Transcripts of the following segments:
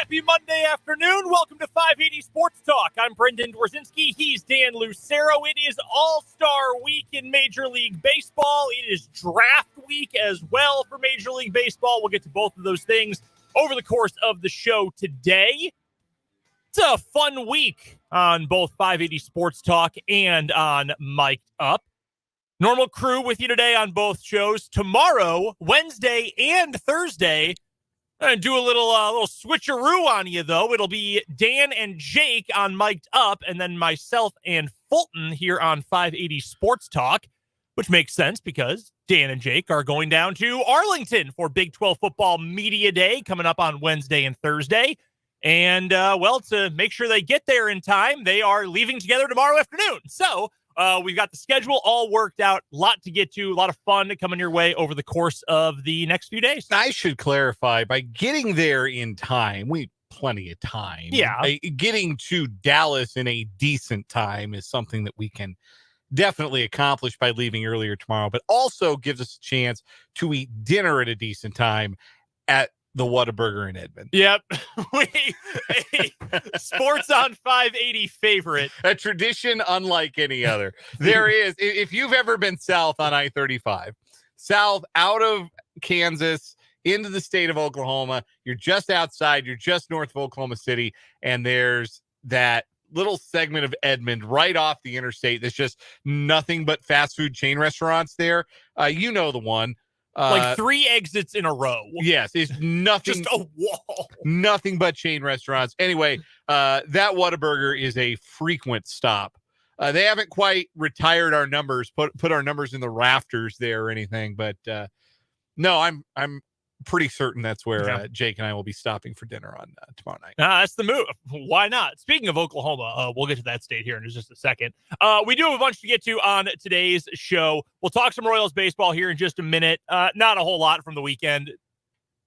Happy Monday afternoon. Welcome to 580 Sports Talk. I'm Brendan Dworzinski. He's Dan Lucero. It is All-Star Week in Major League Baseball. It is draft week as well for Major League Baseball. We'll get to both of those things over the course of the show today. It's a fun week on both 580 Sports Talk and on Mic'd Up. Normal crew with you today on both shows. Tomorrow, Wednesday and Thursday, I'm going to do a little switcheroo on you, though. It'll be Dan and Jake on Mic'd Up, and then myself and Fulton here on 580 Sports Talk, which makes sense because Dan and Jake are going down to Arlington for Big 12 Football Media Day coming up on Wednesday and Thursday. And, to make sure they get there in time, they are leaving together tomorrow afternoon. So we've got the schedule all worked out, a lot to get to, a lot of fun coming your way over the course of the next few days. I should clarify, by getting there in time, we plenty of time. Yeah. Getting to Dallas in a decent time is something that we can definitely accomplish by leaving earlier tomorrow, but also gives us a chance to eat dinner at a decent time at the Whataburger in Edmond. Yep. Sports on 580 favorite. A tradition unlike any other. There is, if you've ever been south on I-35, south out of Kansas into the state of Oklahoma, you're just outside, you're just north of Oklahoma City, and there's that little segment of Edmond right off the interstate. There's just nothing but fast food chain restaurants there. You know the one. Like 3 exits in a row. Yes, it's nothing. Just a wall. Nothing but chain restaurants. Anyway, that Whataburger is a frequent stop. They haven't quite retired our numbers, put our numbers in the rafters there or anything, but no, I'm pretty certain that's where Jake and I will be stopping for dinner on tomorrow night. That's the move. Why not? Speaking of Oklahoma, we'll get to that state here in just a second. We do have a bunch to get to on today's show. We'll talk some Royals baseball here in just a minute. Not a whole lot from the weekend.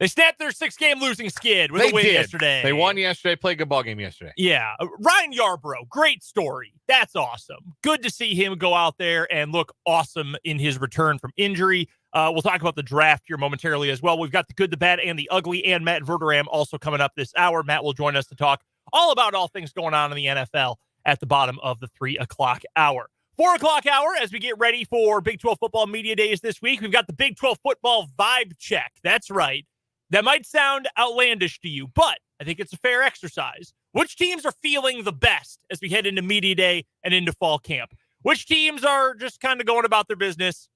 They snapped their 6-game losing skid with a win yesterday. They won yesterday, played a good ball game yesterday. Yeah. Ryan Yarbrough, great story. That's awesome. Good to see him go out there and look awesome in his return from injury. We'll talk about the draft here momentarily as well. We've got the good, the bad, and the ugly, and Matt Verderame also coming up this hour. Matt will join us to talk all about all things going on in the NFL at the bottom of the 3 o'clock hour. 4 o'clock hour, as we get ready for Big 12 Football Media Days this week, we've got the Big 12 Football Vibe Check. That's right. That might sound outlandish to you, but I think it's a fair exercise. Which teams are feeling the best as we head into Media Day and into fall camp? Which teams are just kind of going about their business?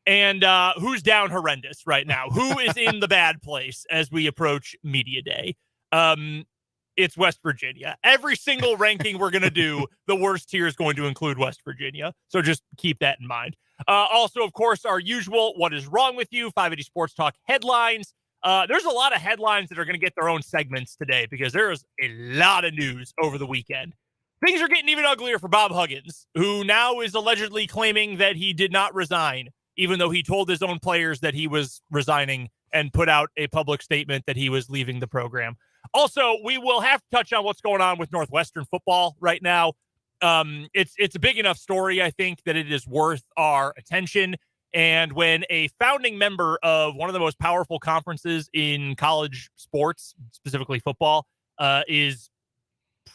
And who's down horrendous right now? Who is in the bad place as we approach Media Day? It's West Virginia. Every single ranking we're going to do, the worst tier is going to include West Virginia. So just keep that in mind. Also, of course, our usual What is Wrong with You? 580 Sports Talk headlines. There's a lot of headlines that are going to get their own segments today because there's a lot of news over the weekend. Things are getting even uglier for Bob Huggins, who now is allegedly claiming that he did not resign, even though he told his own players that he was resigning and put out a public statement that he was leaving the program. Also, we will have to touch on what's going on with Northwestern football right now. It's a big enough story, I think, that it is worth our attention. And when a founding member of one of the most powerful conferences in college sports, specifically football, is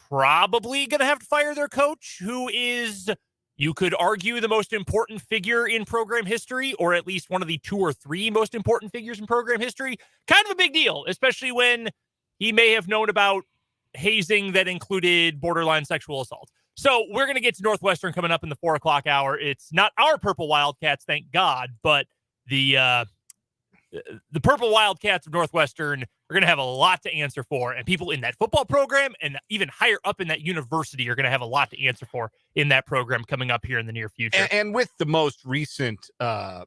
probably going to have to fire their coach, who is, you could argue, the most important figure in program history, or at least one of the 2 or 3 most important figures in program history. Kind of a big deal, especially when he may have known about hazing that included borderline sexual assault. So we're going to get to Northwestern coming up in the 4 o'clock hour. It's not our Purple Wildcats, thank God, but the Purple Wildcats of Northwestern are going to have a lot to answer for, and people in that football program and even higher up in that university are going to have a lot to answer for in that program coming up here in the near future. And with the most recent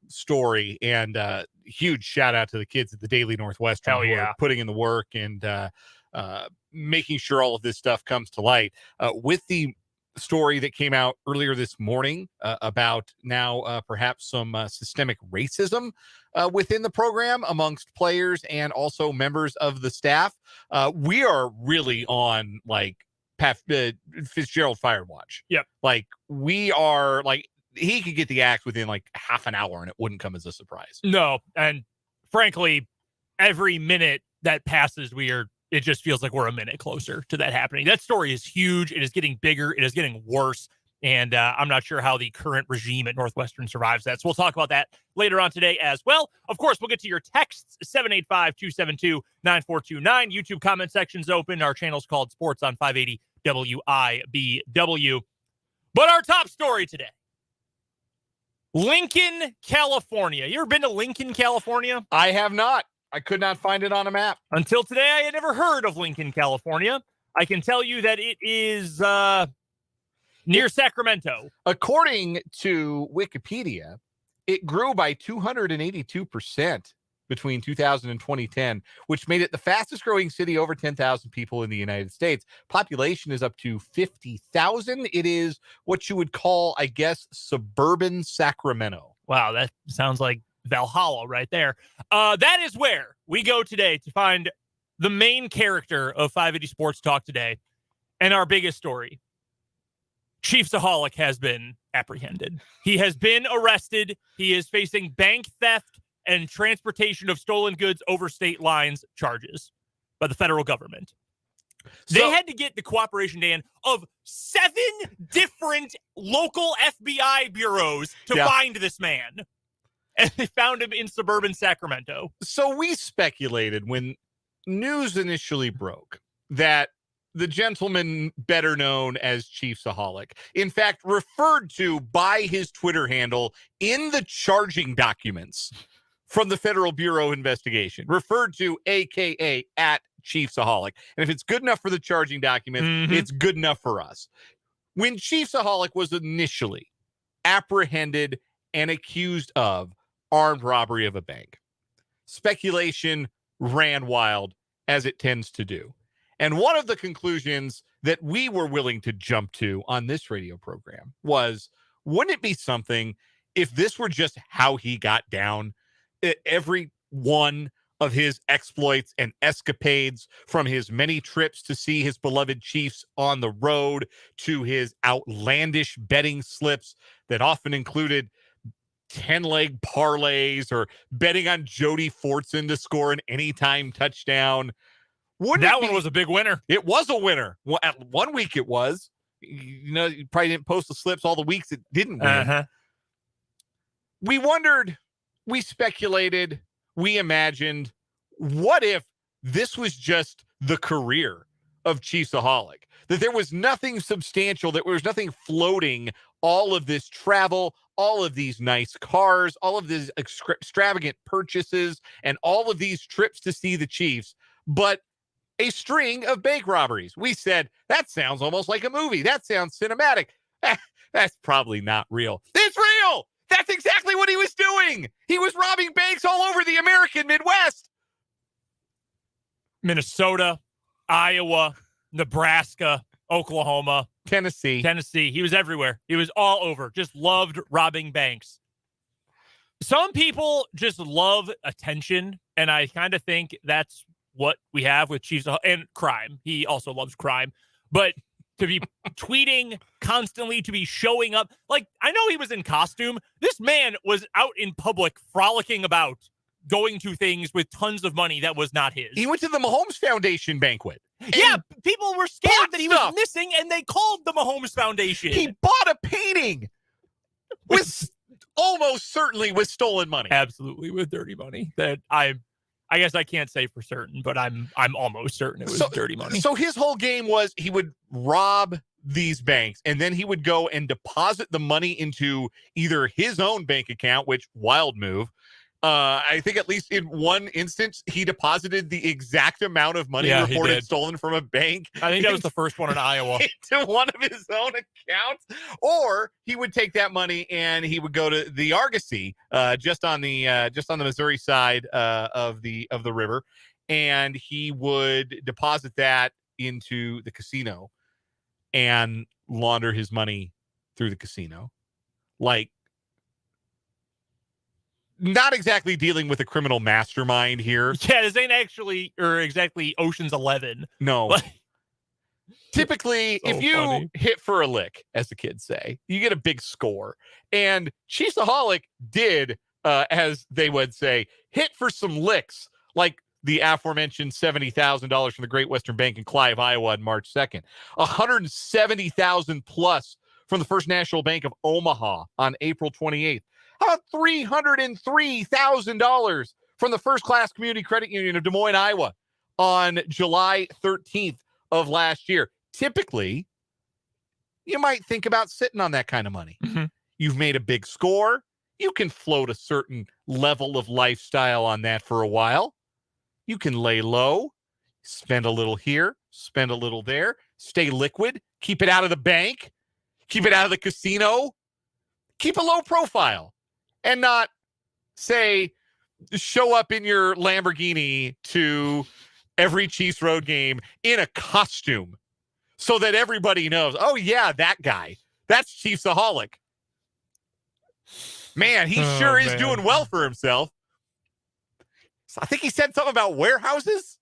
story, and huge shout out to the kids at the Daily Northwestern who are putting in the work and making sure all of this stuff comes to light. With the story that came out earlier this morning about now perhaps some systemic racism within the program amongst players and also members of the staff. We are really on like Fitzgerald Fire Watch. Yep. Like we are like, he could get the axe within like half an hour and it wouldn't come as a surprise. No. And frankly, every minute that passes, we are it just feels like we're a minute closer to that happening. That story is huge. It is getting bigger. It is getting worse. And I'm not sure how the current regime at Northwestern survives that. So we'll talk about that later on today as well. Of course, we'll get to your texts, 785-272-9429. YouTube comment section's open. Our channel's called Sports on 580 WIBW. But our top story today, Lincoln, California. You ever been to Lincoln, California? I have not. I could not find it on a map. Until today, I had never heard of Lincoln, California. I can tell you that it is near Sacramento. According to Wikipedia, it grew by 282% between 2000 and 2010, which made it the fastest growing city over 10,000 people in the United States. Population is up to 50,000. It is what you would call, I guess, suburban Sacramento. Wow, that sounds like Valhalla right there. That is where we go today to find the main character of 580 Sports Talk today and our biggest story. Chiefsaholic has been apprehended. He has been arrested. He is facing bank theft and transportation of stolen goods over state lines charges by the federal government. They had to get the cooperation, Dan, of 7 different local FBI bureaus to find this man. And they found him in suburban Sacramento. So we speculated when news initially broke that the gentleman better known as Chiefsaholic, in fact, referred to by his Twitter handle in the charging documents from the Federal Bureau of Investigation, referred to AKA at Chiefsaholic. And if it's good enough for the charging documents, it's good enough for us. When Chiefsaholic was initially apprehended and accused of armed robbery of a bank, speculation ran wild, as it tends to do. And one of the conclusions that we were willing to jump to on this radio program was, wouldn't it be something if this were just how he got down? Every one of his exploits and escapades, from his many trips to see his beloved Chiefs on the road to his outlandish betting slips that often included 10-leg parlays or betting on Jody Fortson to score an anytime touchdown. That one was a big winner. It was a winner. Well, at 1 week it was. You probably didn't post the slips all the weeks it didn't win. We wondered, we speculated, we imagined, what if this was just the career of Chiefsaholic? That there was nothing substantial, that there was nothing floating all of this travel, all of these nice cars, all of these extravagant purchases, and all of these trips to see the Chiefs, but a string of bank robberies. We said, that sounds almost like a movie. That sounds cinematic. That's probably not real. It's real. That's exactly what he was doing. He was robbing banks all over the American Midwest. Minnesota, Iowa, Nebraska, Oklahoma, Tennessee. He was everywhere. He was all over. Just loved robbing banks. Some people just love attention, and I kind of think that's what we have with Chiefs and crime. He also loves crime, but to be tweeting constantly, to be showing up. Like, I know he was in costume. This man was out in public frolicking about, going to things with tons of money that was not his. He went to the Mahomes Foundation banquet. Yeah, people were scared that he was missing, and they called the Mahomes Foundation. He bought a painting with almost certainly with stolen money. Absolutely, with dirty money. That I guess I can't say for certain, but I'm almost certain it was dirty money. So his whole game was he would rob these banks, and then he would go and deposit the money into either his own bank account, which wild move. I think at least in one instance, he deposited the exact amount of money reported stolen from a bank. I think that was the first one in Iowa. Into one of his own accounts. Or he would take that money and he would go to the Argosy, just on the Missouri side of the river, and he would deposit that into the casino and launder his money through the casino. Like, not exactly dealing with a criminal mastermind here. Yeah, this ain't actually or exactly Ocean's 11. No. But typically, so if you hit for a lick, as the kids say, you get a big score. And Chiefsaholic did, as they would say, hit for some licks. Like the aforementioned $70,000 from the Great Western Bank in Clive, Iowa on March 2nd. $170,000 plus from the First National Bank of Omaha on April 28th. How about $303,000 from the First Class Community Credit Union of Des Moines, Iowa on July 13th of last year? Typically, you might think about sitting on that kind of money. Mm-hmm. You've made a big score. You can float a certain level of lifestyle on that for a while. You can lay low, spend a little here, spend a little there, stay liquid, keep it out of the bank, keep it out of the casino, keep a low profile, and not, say, show up in your Lamborghini to every Chiefs road game in a costume so that everybody knows, oh, yeah, that guy. That's Chiefsaholic. Man, he sure is doing well for himself. So I think he said something about warehouses.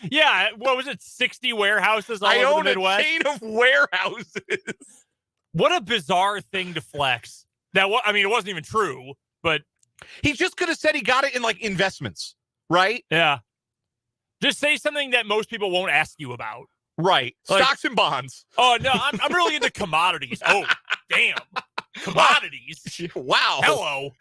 Yeah, what was it? 60 warehouses all I over own the Midwest. A chain of warehouses. What a bizarre thing to flex. That it wasn't even true, but he just could have said he got it in like investments, right? Yeah. Just say something that most people won't ask you about. Right. Like, stocks and bonds. Oh no, I'm really into commodities. Oh, damn. Commodities. Wow. Hello.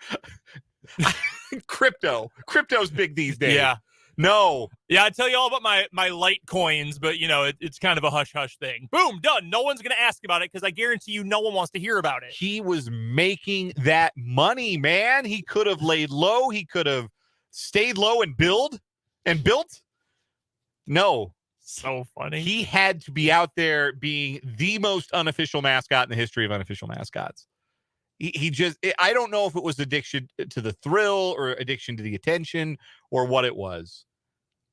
Crypto's big these days. Yeah. No. Yeah, I tell you all about my Litecoins, but it's kind of a hush-hush thing. Boom, done. No one's going to ask about it because I guarantee you no one wants to hear about it. He was making that money, man. He could have laid low. He could have stayed low and built. No. So funny. He had to be out there being the most unofficial mascot in the history of unofficial mascots. I don't know if it was addiction to the thrill or addiction to the attention or what it was.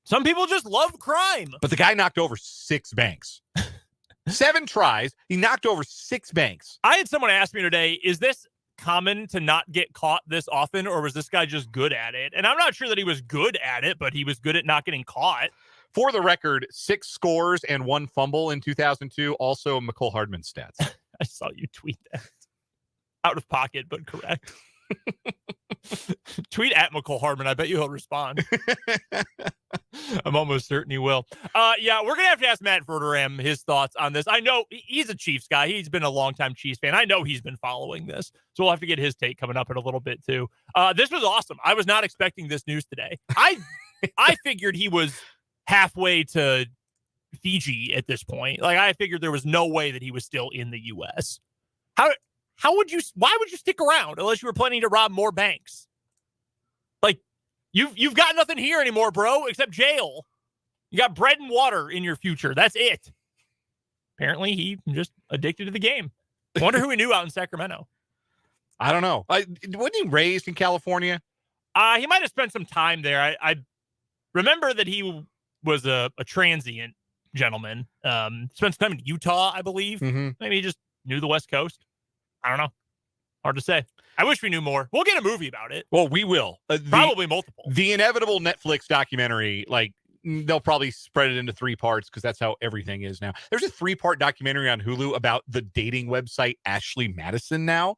Some people just love crime. But the guy knocked over 6 banks. 7 tries. He knocked over 6 banks. I had someone ask me today, is this common to not get caught this often, or was this guy just good at it? And I'm not sure that he was good at it, but he was good at not getting caught. For the record, 6 scores and 1 fumble in 2002. Also McCole Hardman's stats. I saw you tweet that. Out of pocket, but correct. Tweet at McCole Hardman. I bet you he'll respond. I'm almost certain he will. Yeah, we're going to have to ask Matt Verderame his thoughts on this. I know he's a Chiefs guy. He's been a longtime Chiefs fan. I know he's been following this. So we'll have to get his take coming up in a little bit, too. This was awesome. I was not expecting this news today. I figured he was halfway to Fiji at this point. Like, I figured there was no way that he was still in the U.S. Why would you stick around unless you were planning to rob more banks? Like, you've got nothing here anymore, bro, except jail. You got bread and water in your future. That's it. Apparently, he just addicted to the game. Wonder who he knew out in Sacramento. I don't know. Wasn't he raised in California? He might have spent some time there. I remember that he was a transient gentleman. Spent some time in Utah, I believe. Mm-hmm. Maybe he just knew the West Coast. I don't know. Hard to say. I wish we knew more. We'll get a movie about it. Well, we will. Probably multiple. The inevitable Netflix documentary, like, they'll probably spread it into 3 parts because that's how everything is now. There's a 3-part documentary on Hulu about the dating website Ashley Madison now.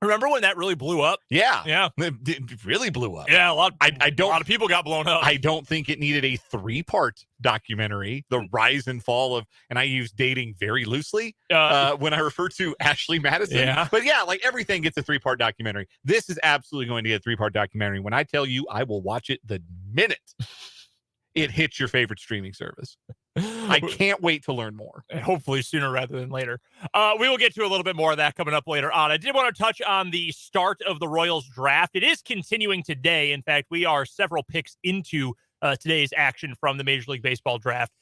Remember when that really blew up? Yeah. Yeah. It really blew up. Yeah, a lot of people got blown up. I don't think it needed a 3-part documentary, the rise and fall of, and I use dating very loosely when I refer to Ashley Madison. Yeah. But yeah, like everything gets a 3-part documentary. This is absolutely going to get a 3-part documentary. When I tell you I will watch it the minute it hits your favorite streaming service. I can't wait to learn more. Hopefully sooner rather than later. We will get to a little bit more of that coming up later on. I did want to touch on the start of the Royals draft. It is continuing today. In fact, we are several picks into today's action from the Major League Baseball draft.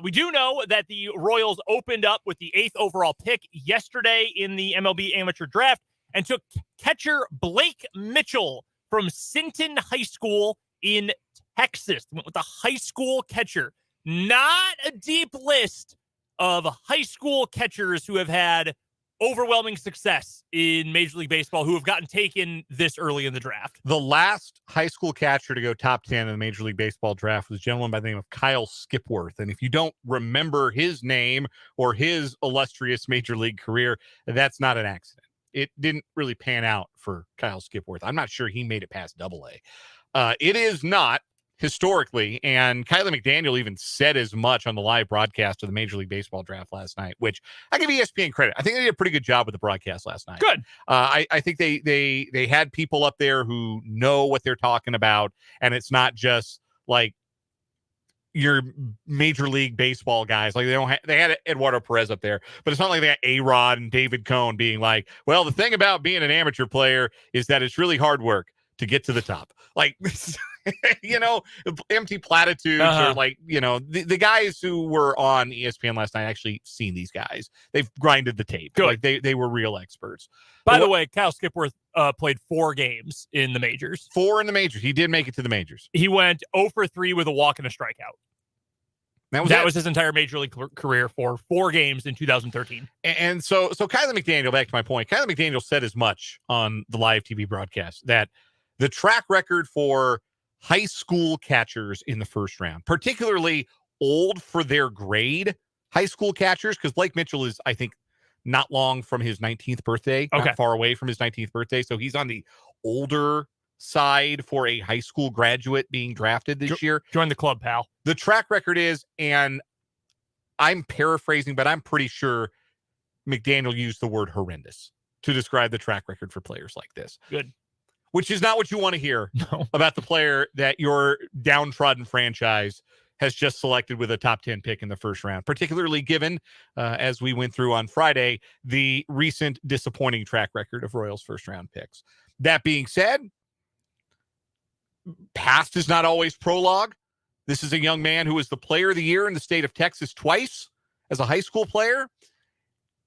We do know that the Royals opened up with the 8th overall pick yesterday in the MLB amateur draft and took catcher Blake Mitchell from Sinton High School in Texas. Went with the high school catcher. Not a deep list of high school catchers who have had overwhelming success in Major League Baseball who have gotten taken this early in the draft. The last high school catcher to go top 10 in the Major League Baseball draft was a gentleman by the name of Kyle Skipworth. And if you don't remember his name or his illustrious Major League career, that's not an accident. It didn't really pan out for Kyle Skipworth. I'm not sure he made it past AA. It is not historically, and Kylie McDaniel even said as much on the live broadcast of the Major League Baseball draft last night, which I give ESPN credit. I think they did a pretty good job with the broadcast last night. Good. I think they had people up there who know what they're talking about, and it's not just like your Major League Baseball guys. Like they had Eduardo Perez up there, but it's not like they got A-Rod and David Cohn being like, well, the thing about being an amateur player is that it's really hard work to get to the top. Like, empty platitudes or like, the guys who were on ESPN last night, actually seen these guys. They've grinded the tape. Good. Like they were real experts. By the way, Kyle Skipworth played 4 games in the majors. 4 in the majors. He did make it to the majors. He went 0 for 3 with a walk and a strikeout. That was his entire major league career for 4 games in 2013. And so Kylie McDaniel, back to my point, Kylie McDaniel said as much on the live TV broadcast that the track record for high school catchers in the first round, particularly old for their grade high school catchers, because Blake Mitchell is, I think, not long from his 19th birthday, not far away from his 19th birthday. So he's on the older side for a high school graduate being drafted this year. Join the club, pal. The track record is, and I'm paraphrasing, but I'm pretty sure McDaniel used the word horrendous to describe the track record for players like this. Good. Which is not what you want to hear about the player that your downtrodden franchise has just selected with a top 10 pick in the first round, particularly given, as we went through on Friday, the recent disappointing track record of Royals first round picks. That being said, past is not always prologue. This is a young man who was the player of the year in the state of Texas twice as a high school player.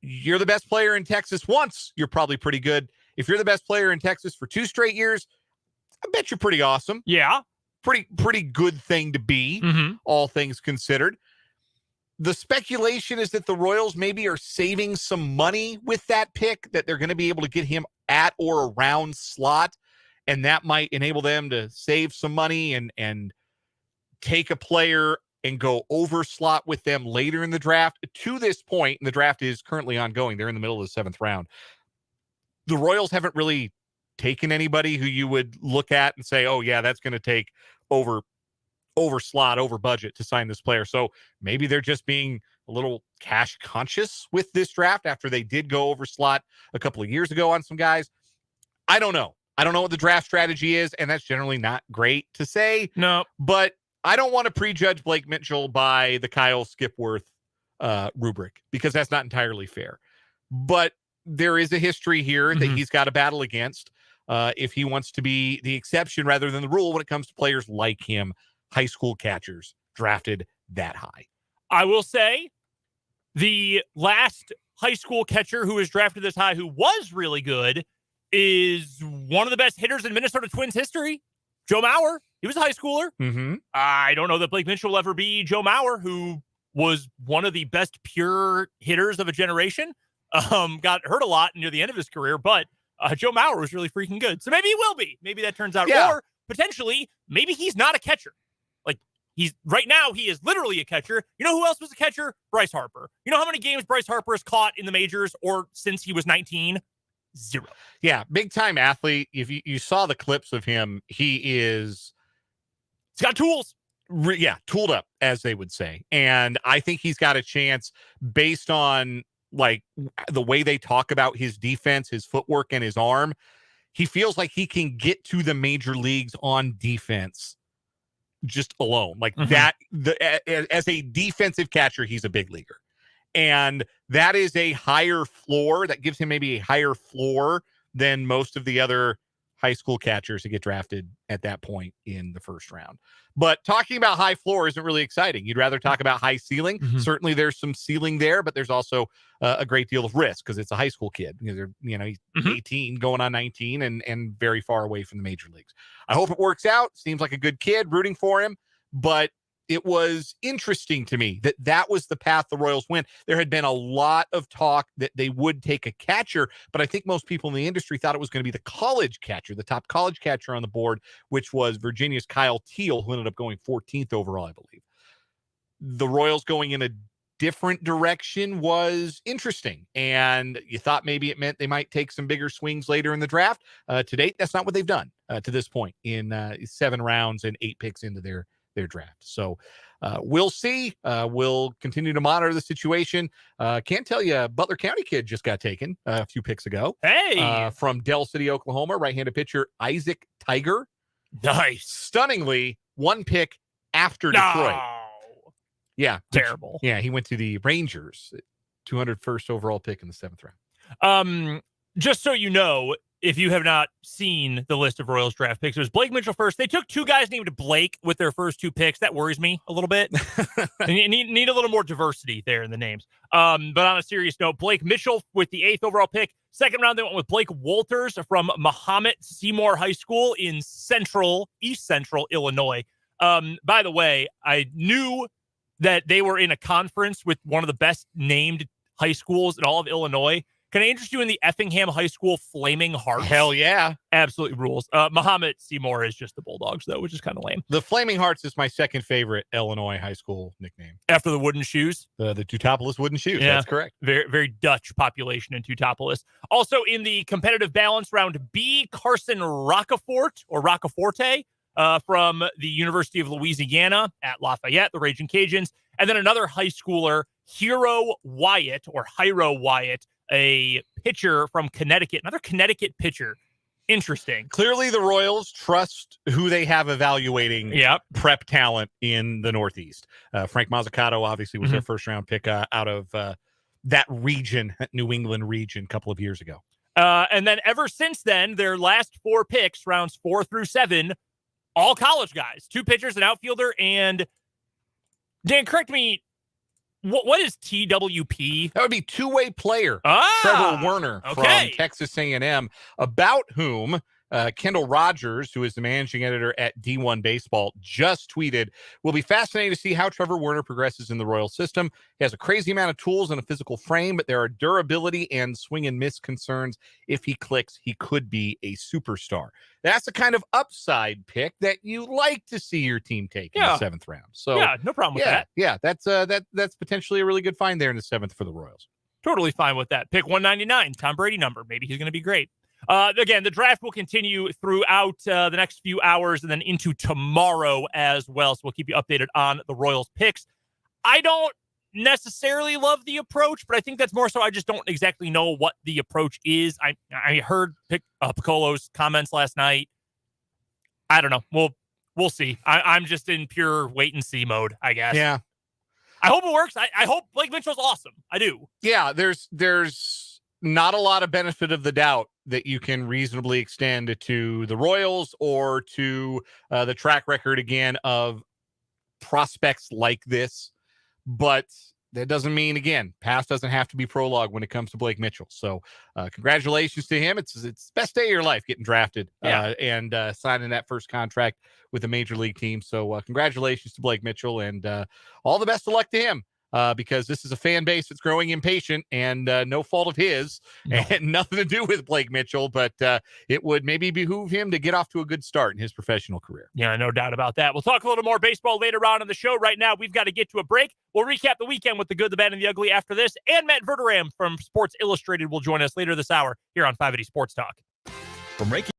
You're the best player in Texas once, you're probably pretty good. If you're the best player in Texas for 2 straight years, I bet you're pretty awesome. Yeah. Pretty good thing to be, all things considered. The speculation is that the Royals maybe are saving some money with that pick, that they're going to be able to get him at or around slot, and that might enable them to save some money and take a player and go over slot with them later in the draft. To this point, and the draft is currently ongoing, they're in the middle of the 7th round. The Royals haven't really taken anybody who you would look at and say, oh yeah, that's going to take over slot, over budget to sign this player. So maybe they're just being a little cash conscious with this draft after they did go over slot a couple of years ago on some guys. I don't know. I don't know what the draft strategy is, and that's generally not great to say. No. But I don't want to prejudge Blake Mitchell by the Kyle Skipworth rubric, because that's not entirely fair. But there is a history here that he's got to battle against if he wants to be the exception rather than the rule when it comes to players like him, high school catchers drafted that high. I will say the last high school catcher who was drafted this high who was really good is one of the best hitters in Minnesota Twins history, Joe Mauer. He was a high schooler. I don't know that Blake Mitchell will ever be Joe Mauer, who was one of the best pure hitters of a generation. Got hurt a lot near the end of his career, but Joe Mauer was really freaking good. So maybe he will be. Maybe that turns out. Yeah. Or potentially, maybe he's not a catcher. Like, right now, he is literally a catcher. You know who else was a catcher? Bryce Harper. You know how many games Bryce Harper has caught in the majors or since he was 19? 0. Yeah, big time athlete. If you saw the clips of him, he's got tools. Tooled up, as they would say. And I think he's got a chance based on like the way they talk about his defense, his footwork, and his arm. He feels like he can get to the major leagues on defense just alone. Like that, as a defensive catcher, he's a big leaguer. And that is a higher floor. That gives him maybe a higher floor than most of the other high school catchers to get drafted at that point in the first round. But talking about high floor isn't really exciting. You'd rather talk about high ceiling. Certainly there's some ceiling there, but there's also a great deal of risk because it's a high school kid. He's 18 going on 19 and very far away from the major leagues. I hope it works out. Seems like a good kid, rooting for him, but it was interesting to me that was the path the Royals went. There had been a lot of talk that they would take a catcher, but I think most people in the industry thought it was going to be the college catcher, the top college catcher on the board, which was Virginia's Kyle Teal, who ended up going 14th overall, I believe. The Royals going in a different direction was interesting, and you thought maybe it meant they might take some bigger swings later in the draft. To date, that's not what they've done. to this point in 7 rounds and 8 picks into their draft. So we'll see. We'll continue to monitor the situation. Can't tell you, Butler County kid just got taken a few picks ago. Hey, from Del City, Oklahoma, right-handed pitcher Isaac Tiger. Nice. Stunningly, 1 pick after Detroit. No. Yeah. Terrible. Yeah, he went to the Rangers, 201st overall pick in the 7th round. Just so you know, if you have not seen the list of Royals draft picks, it was Blake Mitchell first. They took 2 guys named Blake with their first 2 picks. That worries me a little bit. need a little more diversity there in the names. But on a serious note, Blake Mitchell with the 8th overall pick. 2nd round, they went with Blake Walters from Mahomet Seymour High School in East Central Illinois. By the way, I knew that they were in a conference with one of the best named high schools in all of Illinois. Can I interest you in the Effingham High School Flaming Hearts? Hell yeah. Absolutely rules. Mahomet Seymour is just the Bulldogs, though, which is kind of lame. The Flaming Hearts is my 2nd favorite Illinois high school nickname. After the wooden shoes? The Teutopolis wooden shoes. Yeah. That's correct. Very, very Dutch population in Teutopolis. Also in the competitive balance round B, Carson Roccaforte from the University of Louisiana at Lafayette, the Raging Cajuns. And then another high schooler, Hiro Wyatt, a pitcher from Connecticut, another Connecticut pitcher. Interesting. Clearly, the Royals trust who they have evaluating prep talent in the Northeast. Frank Mazzucato obviously was their 1st-round pick out of that region, that New England region, a couple of years ago. And then ever since then, their last 4 picks, rounds 4 through 7, all college guys, 2 pitchers, an outfielder, and Dan, correct me. What is TWP? That would be two-way player. Trevor Werner from Texas A&M, about whom Kendall Rogers, who is the managing editor at D1 Baseball, just tweeted, "Will be fascinating to see how Trevor Werner progresses in the Royal system. He has a crazy amount of tools and a physical frame, but there are durability and swing and miss concerns. If he clicks, he could be a superstar." That's the kind of upside pick that you like to see your team take in the 7th round. So yeah, no problem with that. Yeah, that's potentially a really good find there in the 7th for the Royals. Totally fine with that. Pick 199, Tom Brady number. Maybe he's going to be great. Again, the draft will continue throughout the next few hours and then into tomorrow as well. So we'll keep you updated on the Royals picks. I don't necessarily love the approach, but I think that's more so I just don't exactly know what the approach is. I heard Piccolo's comments last night. I don't know. We'll see. I'm just in pure wait and see mode, I guess. Yeah. I hope it works. I hope Blake Mitchell's awesome. I do. Yeah, there's not a lot of benefit of the doubt that you can reasonably extend to the Royals or to the track record again of prospects like this. But that doesn't mean, again, past doesn't have to be prologue when it comes to Blake Mitchell. So congratulations to him. It's the best day of your life getting drafted and signing that first contract with a major league team. So congratulations to Blake Mitchell and all the best of luck to him. Because this is a fan base that's growing impatient and no fault of his and nothing to do with Blake Mitchell, but it would maybe behoove him to get off to a good start in his professional career. Yeah, no doubt about that. We'll talk a little more baseball later on in the show. Right now, we've got to get to a break. We'll recap the weekend with the good, the bad, and the ugly after this. And Matt Verderame from Sports Illustrated will join us later this hour here on 580 Sports Talk. From Reiki.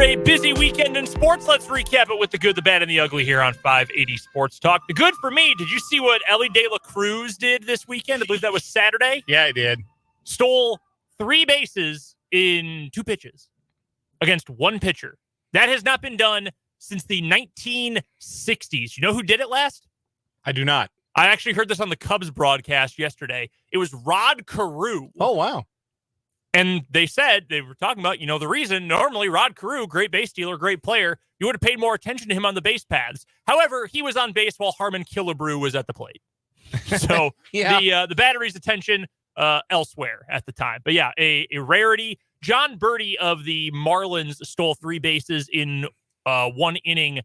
After a busy weekend in sports, let's recap it with the good, the bad, and the ugly here on 580 Sports Talk. The good for me, did you see what Ellie De La Cruz did this weekend? I believe that was Saturday. Yeah, I did. Stole 3 bases in 2 pitches against 1 pitcher. That has not been done since the 1960s. You know who did it last? I do not. I actually heard this on the Cubs broadcast yesterday. It was Rod Carew. Oh, wow. And they said, they were talking about, the reason normally Rod Carew, great base stealer, great player, you would have paid more attention to him on the base paths. However, he was on base while Harmon Killebrew was at the plate. So the battery's attention elsewhere at the time. But yeah, a rarity. John Birdie of the Marlins stole 3 bases in 1 inning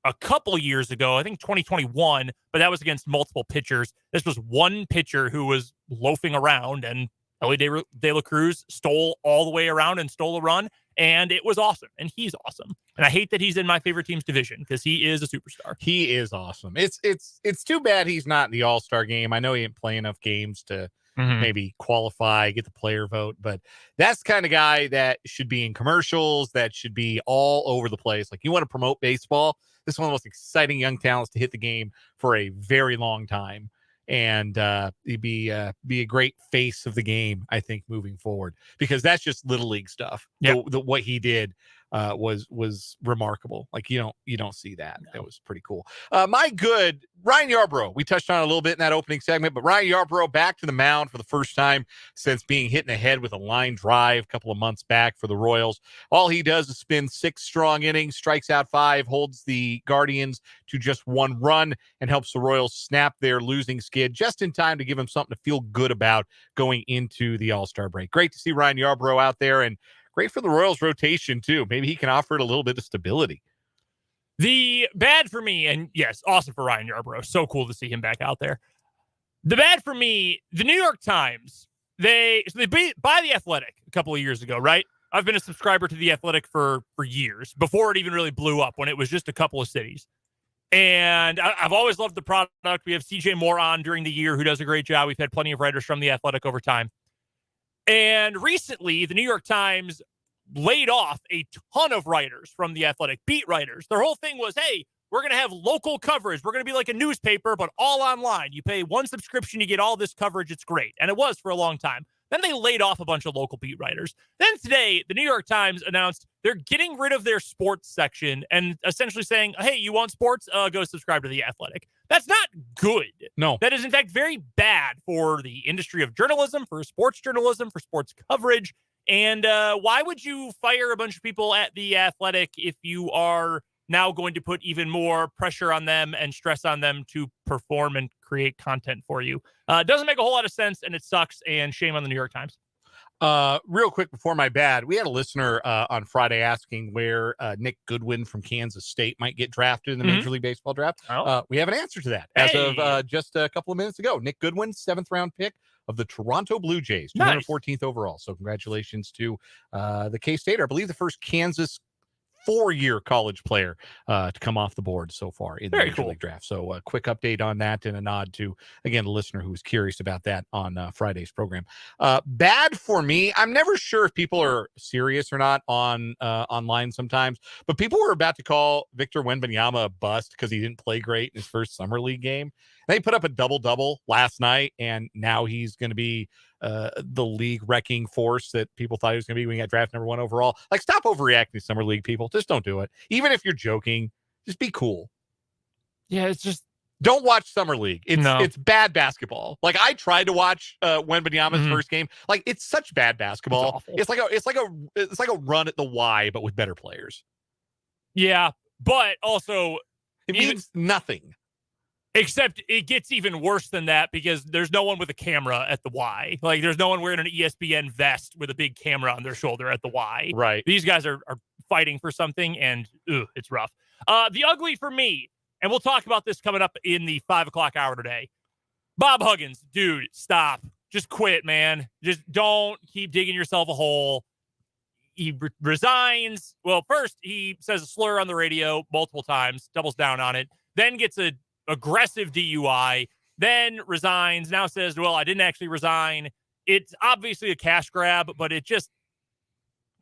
a couple years ago, I think 2021, but that was against multiple pitchers. This was 1 pitcher who was loafing around, and Ellie De La Cruz stole all the way around and stole a run, and it was awesome, and he's awesome. And I hate that he's in my favorite team's division because he is a superstar. He is awesome. It's too bad he's not in the All-Star game. I know he didn't play enough games to maybe qualify, get the player vote, but that's the kind of guy that should be in commercials, that should be all over the place. Like, you want to promote baseball, this is one of the most exciting young talents to hit the game for a very long time. And he'd be a great face of the game, I think, moving forward, because that's just little league stuff. Yeah, what he did was remarkable. Like, you don't see that. No. That was pretty cool. My good, Ryan Yarbrough. We touched on it a little bit in that opening segment, but Ryan Yarbrough back to the mound for the first time since being hit in the head with a line drive a couple of months back for the Royals. All he does is spin 6 strong innings, strikes out 5, holds the Guardians to just 1 run, and helps the Royals snap their losing skid just in time to give him something to feel good about going into the All-Star break. Great to see Ryan Yarbrough out there, and great for the Royals rotation too. Maybe he can offer it a little bit of stability. The bad for me, and yes, awesome for Ryan Yarbrough. So cool to see him back out there. The bad for me, the New York Times, they buy The Athletic a couple of years ago, right? I've been a subscriber to The Athletic for years, before it even really blew up, when it was just a couple of cities. And I've always loved the product. We have CJ Moore on during the year, who does a great job. We've had plenty of writers from The Athletic over time. And recently, the New York Times laid off a ton of writers from The Athletic, beat writers. Their whole thing was, hey, we're going to have local coverage. We're going to be like a newspaper, but all online. You pay 1 subscription, you get all this coverage. It's great. And it was for a long time. Then they laid off a bunch of local beat writers. Then today, the New York Times announced they're getting rid of their sports section and essentially saying, hey, you want sports? Go subscribe to The Athletic. That's not good. No. That is, in fact, very bad for the industry of journalism, for sports journalism, for sports coverage. And why would you fire a bunch of people at The Athletic if you are now going to put even more pressure on them and stress on them to perform and create content for you? It doesn't make a whole lot of sense, and it sucks, and shame on the New York Times. Real quick before my bad, we had a listener on Friday asking where Nick Goodwin from Kansas State might get drafted in the Major League Baseball draft. We have an answer to that as of just a couple of minutes ago. Nick Goodwin, 7th round pick of the Toronto Blue Jays, 214th overall. So congratulations to the K-Stater. I believe the first Kansas 4-year college player to come off the board so far in the Major League draft. So a quick update on that, and a nod to, again, the listener who was curious about that on Friday's program. Bad for me. I'm never sure if people are serious or not on online sometimes, but people were about to call Victor Wembanyama a bust because he didn't play great in his first summer league game. They put up a double-double last night, and now he's going to be the league wrecking force that people thought he was going to be when he got drafted number 1 overall. Like, stop overreacting to summer league, people. Just don't do it. Even if you're joking, just be cool. Yeah, it's just, don't watch summer league. It's bad basketball. Like, I tried to watch Wembanyama's first game. Like, it's such bad basketball. It's like a run at the Y, but with better players. Yeah, but also it means nothing. Except it gets even worse than that, because there's no one with a camera at the Y. Like, there's no one wearing an ESPN vest with a big camera on their shoulder at the Y. Right. These guys are fighting for something, and it's rough. The ugly for me, and we'll talk about this coming up in the 5 o'clock hour today. Bob Huggins, dude, stop. Just quit, man. Just don't keep digging yourself a hole. He resigns. Well, first, he says a slur on the radio multiple times, doubles down on it, then gets a aggressive DUI, then resigns, now says, well, I didn't actually resign. It's obviously a cash grab, but it just,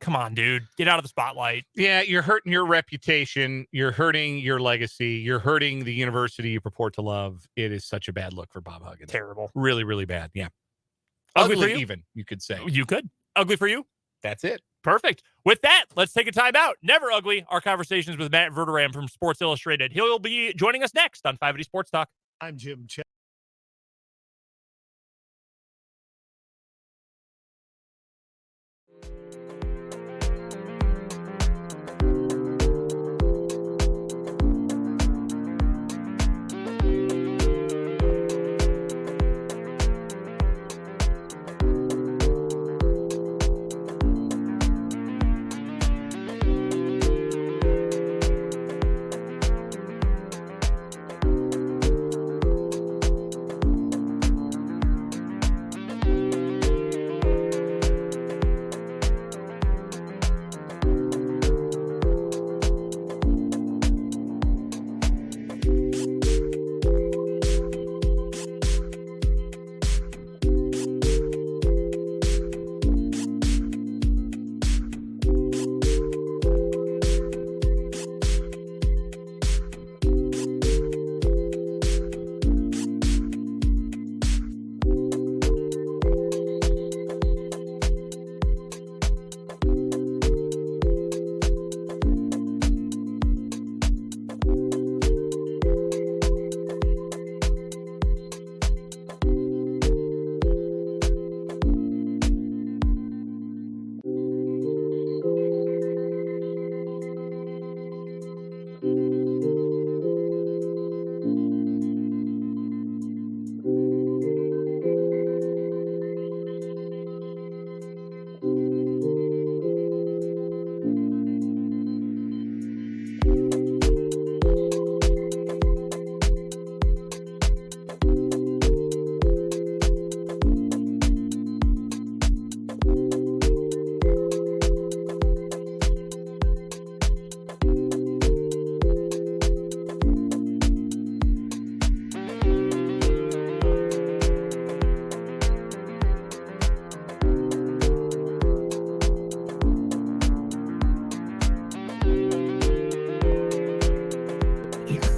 Come on, dude. Get out of the spotlight. Yeah, you're hurting your reputation. You're hurting your legacy. You're hurting the university you purport to love. It is such a bad look for Bob Huggins. Terrible. Really, really bad. Yeah. Ugly for you? Even, you could say. You could. Ugly for you? That's it. Perfect. With that, let's take a time out. Never ugly. Our conversations with Matt Verderame from Sports Illustrated. He'll be joining us next on 580 Sports Talk. I'm Jim Ch-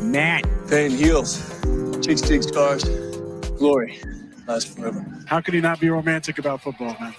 Matt. Pain heals. Chicks dig scars. Glory lasts forever. How can you not be romantic about football, man?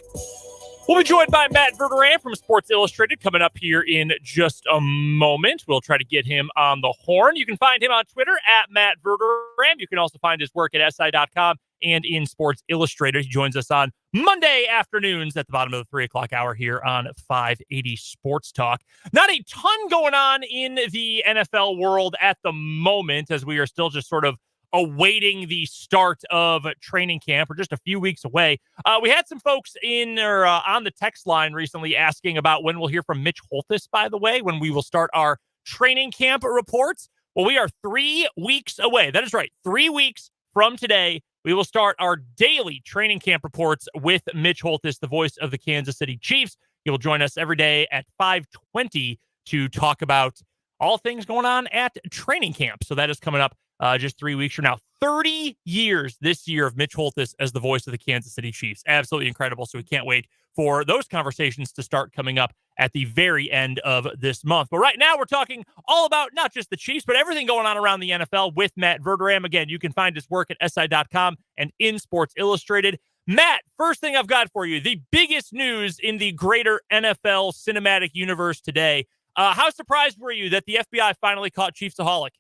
We'll be joined by Matt Verderame from Sports Illustrated coming up here in just a moment. We'll try to get him on the horn. You can find him on Twitter at Matt Verderame. You can also find his work at SI.com and in Sports Illustrated. He joins us on Monday afternoons at the bottom of the 3 o'clock hour here on 580 Sports Talk. Not a ton going on in the NFL world at the moment, as we are still just sort of awaiting the start of training camp. We're just a few weeks away. We had some folks in or on the text line recently asking about when we'll hear from Mitch Holthus, by the way, when we will start our training camp reports. Well, we are 3 weeks away. That is right. 3 weeks from today, we will start our daily training camp reports with Mitch Holthus, the voice of the Kansas City Chiefs. He will join us every day at 5:20 to talk about all things going on at training camp. So that is coming up just 3 weeks from now. 30 years this year of Mitch Holthus as the voice of the Kansas City Chiefs. Absolutely incredible. So we can't wait for those conversations to start coming up at the very end of this month. But right now we're talking all about not just the Chiefs, but everything going on around the NFL with Matt Verderame. Again, you can find his work at SI.com and in Sports Illustrated. Matt, first thing I've got for you, the biggest news in the greater NFL cinematic universe today. How surprised were you that the FBI finally caught Chiefsaholic?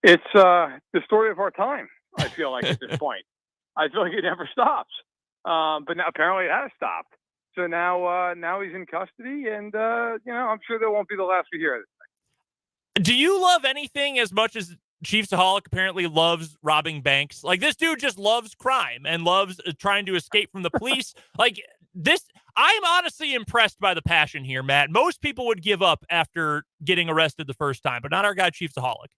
It's the story of our time, I feel like, at this point. I feel like it never stops. But now apparently it has stopped. So now he's in custody, and I'm sure that won't be the last we hear of this. Do you love anything as much as Chiefsaholic apparently loves robbing banks? Like, this dude just loves crime and loves trying to escape from the police. Like, this, I'm honestly impressed by the passion here, Matt. Most people would give up after getting arrested the first time, but not our guy Chiefsaholic.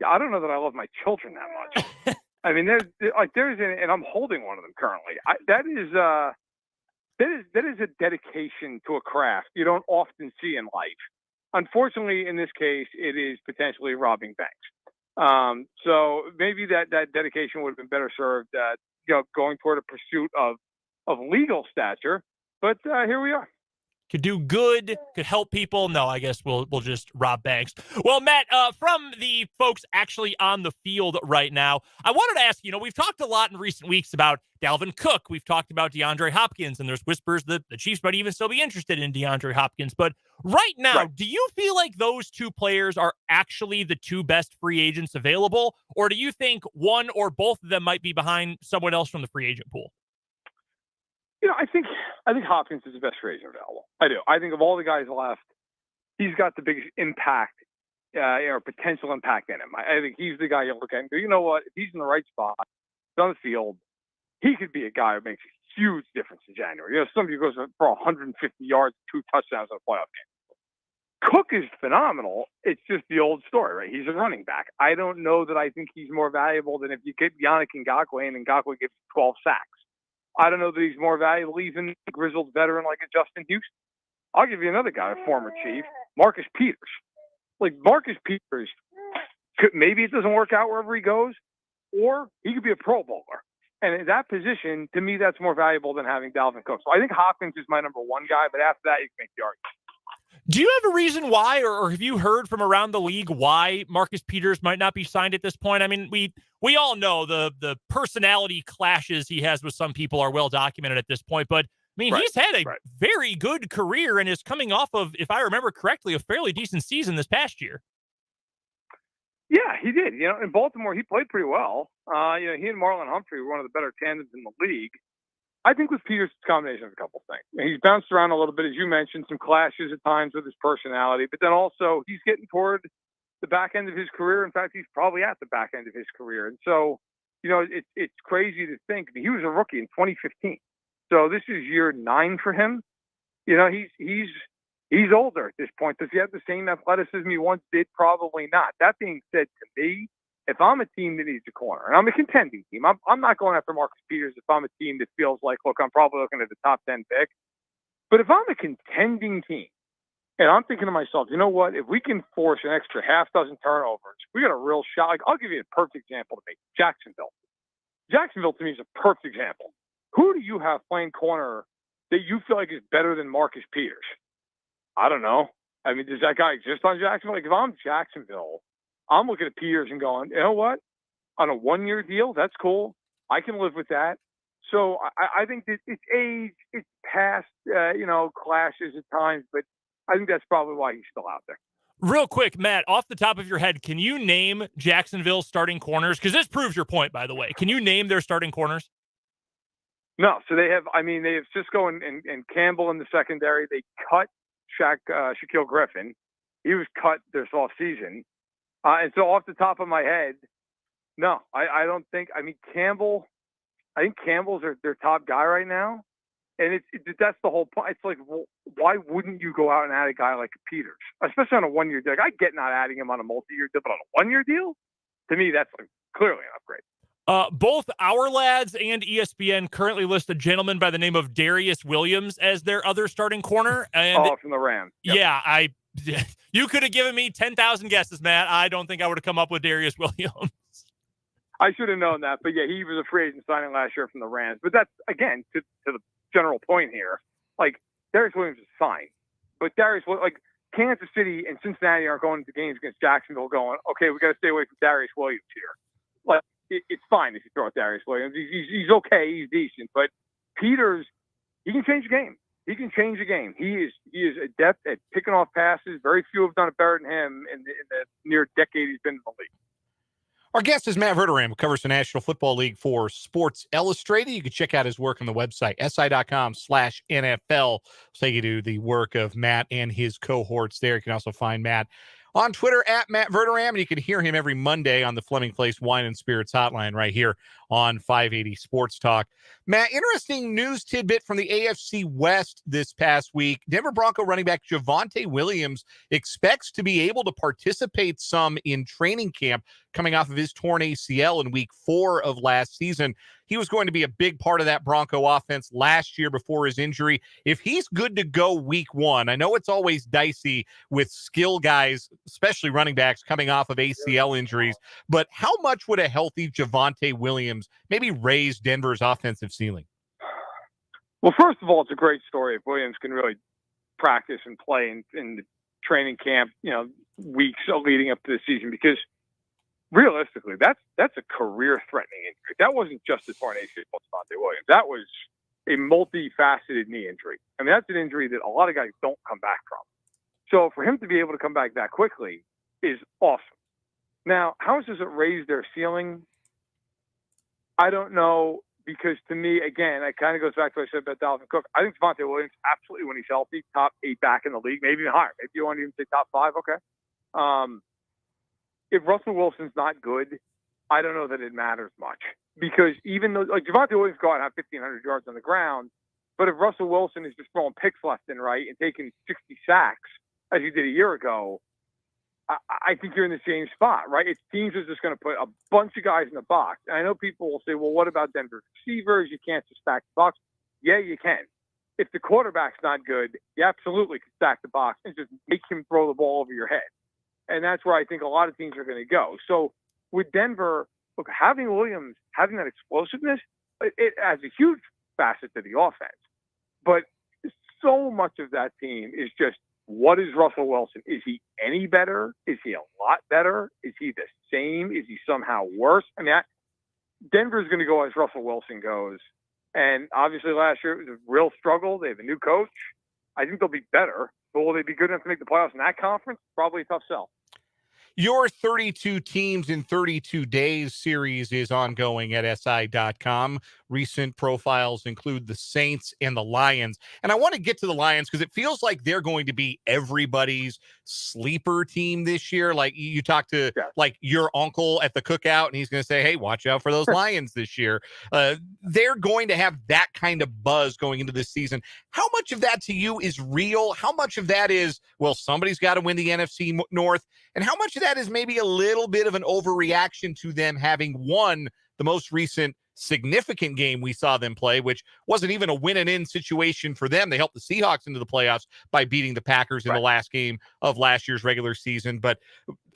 Yeah, I don't know that I love my children that much. I mean, and I'm holding one of them currently. That is a dedication to a craft you don't often see in life. Unfortunately, in this case, it is potentially robbing banks. So maybe that dedication would have been better served, going toward a pursuit of legal stature. But here we are. Could do good, could help people. No, I guess we'll just rob banks. Well, Matt, from the folks actually on the field right now, I wanted to ask, we've talked a lot in recent weeks about Dalvin Cook. We've talked about DeAndre Hopkins, and there's whispers that the Chiefs might even still be interested in DeAndre Hopkins. But right now, do you feel like those two players are actually the two best free agents available? Or do you think one or both of them might be behind someone else from the free agent pool? I think Hopkins is the best free agent available. I do. I think of all the guys left, he's got the biggest impact or potential impact in him. I think he's the guy you look at and go, you know what? If he's in the right spot, on the field, he could be a guy who makes a huge difference in January. Somebody who goes for 150 yards, 2 touchdowns in a playoff game. Cook is phenomenal. It's just the old story, right? He's a running back. I don't know that I think he's more valuable than if you get Yannick Ngakoue and Ngakoue gives 12 sacks. I don't know that he's more valuable, even a grizzled veteran like a Justin Houston. I'll give you another guy, a former Chief, Marcus Peters. Like Marcus Peters, maybe it doesn't work out wherever he goes, or he could be a Pro Bowler. And in that position, to me, that's more valuable than having Dalvin Cook. So I think Hopkins is my number one guy, but after that, you can make the argument. Do you have a reason why, or have you heard from around the league why Marcus Peters might not be signed at this point? I mean, we all know the personality clashes he has with some people are well documented at this point, but I mean, he's had a very good career and is coming off of, if I remember correctly, a fairly decent season this past year. Yeah, he did. In Baltimore, he played pretty well. He and Marlon Humphrey were one of the better tandems in the league. I think with Peters, it's a combination of a couple things. He's bounced around a little bit, as you mentioned, some clashes at times with his personality, but then also he's getting toward the back end of his career. In fact, he's probably at the back end of his career. And so, it's crazy to think he was a rookie in 2015. So this is year 9 for him. He's older at this point. Does he have the same athleticism he once did? Probably not. That being said, to me, if I'm a team that needs a corner, and I'm a contending team, I'm not going after Marcus Peters if I'm a team that feels like, look, I'm probably looking at the top 10 pick. But if I'm a contending team, and I'm thinking to myself, you know what? If we can force an extra half dozen turnovers, we got a real shot. Like, I'll give you a perfect example to me. Jacksonville. Jacksonville, to me, is a perfect example. Who do you have playing corner that you feel like is better than Marcus Peters? I don't know. I mean, does that guy exist on Jacksonville? Like, if I'm Jacksonville, I'm looking at Peters and going, you know what? On a 1-year deal, that's cool. I can live with that. So I think that it's age, it's past, clashes at times, but I think that's probably why he's still out there. Real quick, Matt, off the top of your head, can you name Jacksonville's starting corners? Because this proves your point, by the way. Can you name their starting corners? No. So they have Cisco and Campbell in the secondary. They cut Shaquille Griffin. He was cut this offseason. And so off the top of my head, no, I don't think. I mean, Campbell. I think Campbell's their top guy right now, and that's the whole point. It's like, well, why wouldn't you go out and add a guy like Peters, especially on a 1-year deal? Like, I get not adding him on a multi-year deal, but on a 1-year deal, to me, that's clearly an upgrade. Both Our Lads and ESPN currently list a gentleman by the name of Darius Williams as their other starting corner. And from the Rams. Yep. Yeah, you could have given me 10,000 guesses, Matt. I don't think I would have come up with Darius Williams. I should have known that, but yeah, he was a free agent signing last year from the Rams. But that's, again, to the general point here, like, Darius Williams is fine. But Kansas City and Cincinnati aren't going into games against Jacksonville going, okay, we got to stay away from Darius Williams here. Like, it's fine if you throw out Darius Williams. He's okay, he's decent. But Peters, he can change the game. He can change the game. He is adept at picking off passes. Very few have done it better than him in the near decade he's been in the league. Our guest is Matt Verderame, who covers the National Football League for Sports Illustrated. You can check out his work on the website, si.com/NFL. I'll take you to the work of Matt and his cohorts there. You can also find Matt on Twitter at Matt Verderame, and you can hear him every Monday on the Fleming Place Wine and Spirits Hotline right here on 580 Sports Talk. Matt, interesting news tidbit from the AFC West this past week. Denver Bronco running back Javonte Williams expects to be able to participate some in training camp coming off of his torn ACL in week 4 of last season. He was going to be a big part of that Bronco offense last year before his injury. If he's good to go week 1, I know it's always dicey with skill guys, especially running backs, coming off of ACL injuries, but how much would a healthy Javonte Williams maybe raise Denver's offensive ceiling? Well, first of all, it's a great story if Williams can really practice and play in the training camp, weeks leading up to the season, because realistically, that's a career-threatening injury. That wasn't just a torn ACL with Devontae Williams. That was a multifaceted knee injury. I mean, that's an injury that a lot of guys don't come back from. So for him to be able to come back that quickly is awesome. Now, how does it raise their ceiling? I don't know, because to me, again, it kind of goes back to what I said about Dalvin Cook. I think Devontae Williams, absolutely, when he's healthy, top 8 back in the league, maybe even higher. Maybe you want to even say top 5, okay. If Russell Wilson's not good, I don't know that it matters much, because even though, like, Devontae Williams go out and have 1,500 yards on the ground, but if Russell Wilson is just throwing picks left and right and taking 60 sacks, as he did a year ago, I think you're in the same spot, right? It's teams are just going to put a bunch of guys in the box. And I know people will say, well, what about Denver receivers? You can't just stack the box. Yeah, you can. If the quarterback's not good, you absolutely can stack the box and just make him throw the ball over your head. And that's where I think a lot of teams are going to go. So with Denver, look, having Williams, having that explosiveness, it adds a huge facet to the offense. But so much of that team is just, what is Russell Wilson? Is he any better? Is he a lot better? Is he the same? Is he somehow worse? I mean, Denver's going to go as Russell Wilson goes. And obviously last year it was a real struggle. They have a new coach. I think they'll be better. But will they be good enough to make the playoffs in that conference? Probably a tough sell. Your 32 teams in 32 days series is ongoing at SI.com. Recent profiles include the Saints and the Lions. And I want to get to the Lions because it feels like they're going to be everybody's sleeper team this year. Like you talk to like your uncle at the cookout and he's going to say, hey, watch out for those Lions this year. They're going to have that kind of buzz going into this season. How much of that to you is real? How much of that is, well, somebody's got to win the NFC North? And how much of that is maybe a little bit of an overreaction to them having won the most recent significant game we saw them play, which wasn't even a win and in situation for them. They helped the Seahawks into the playoffs by beating the Packers in the last game of last year's regular season. But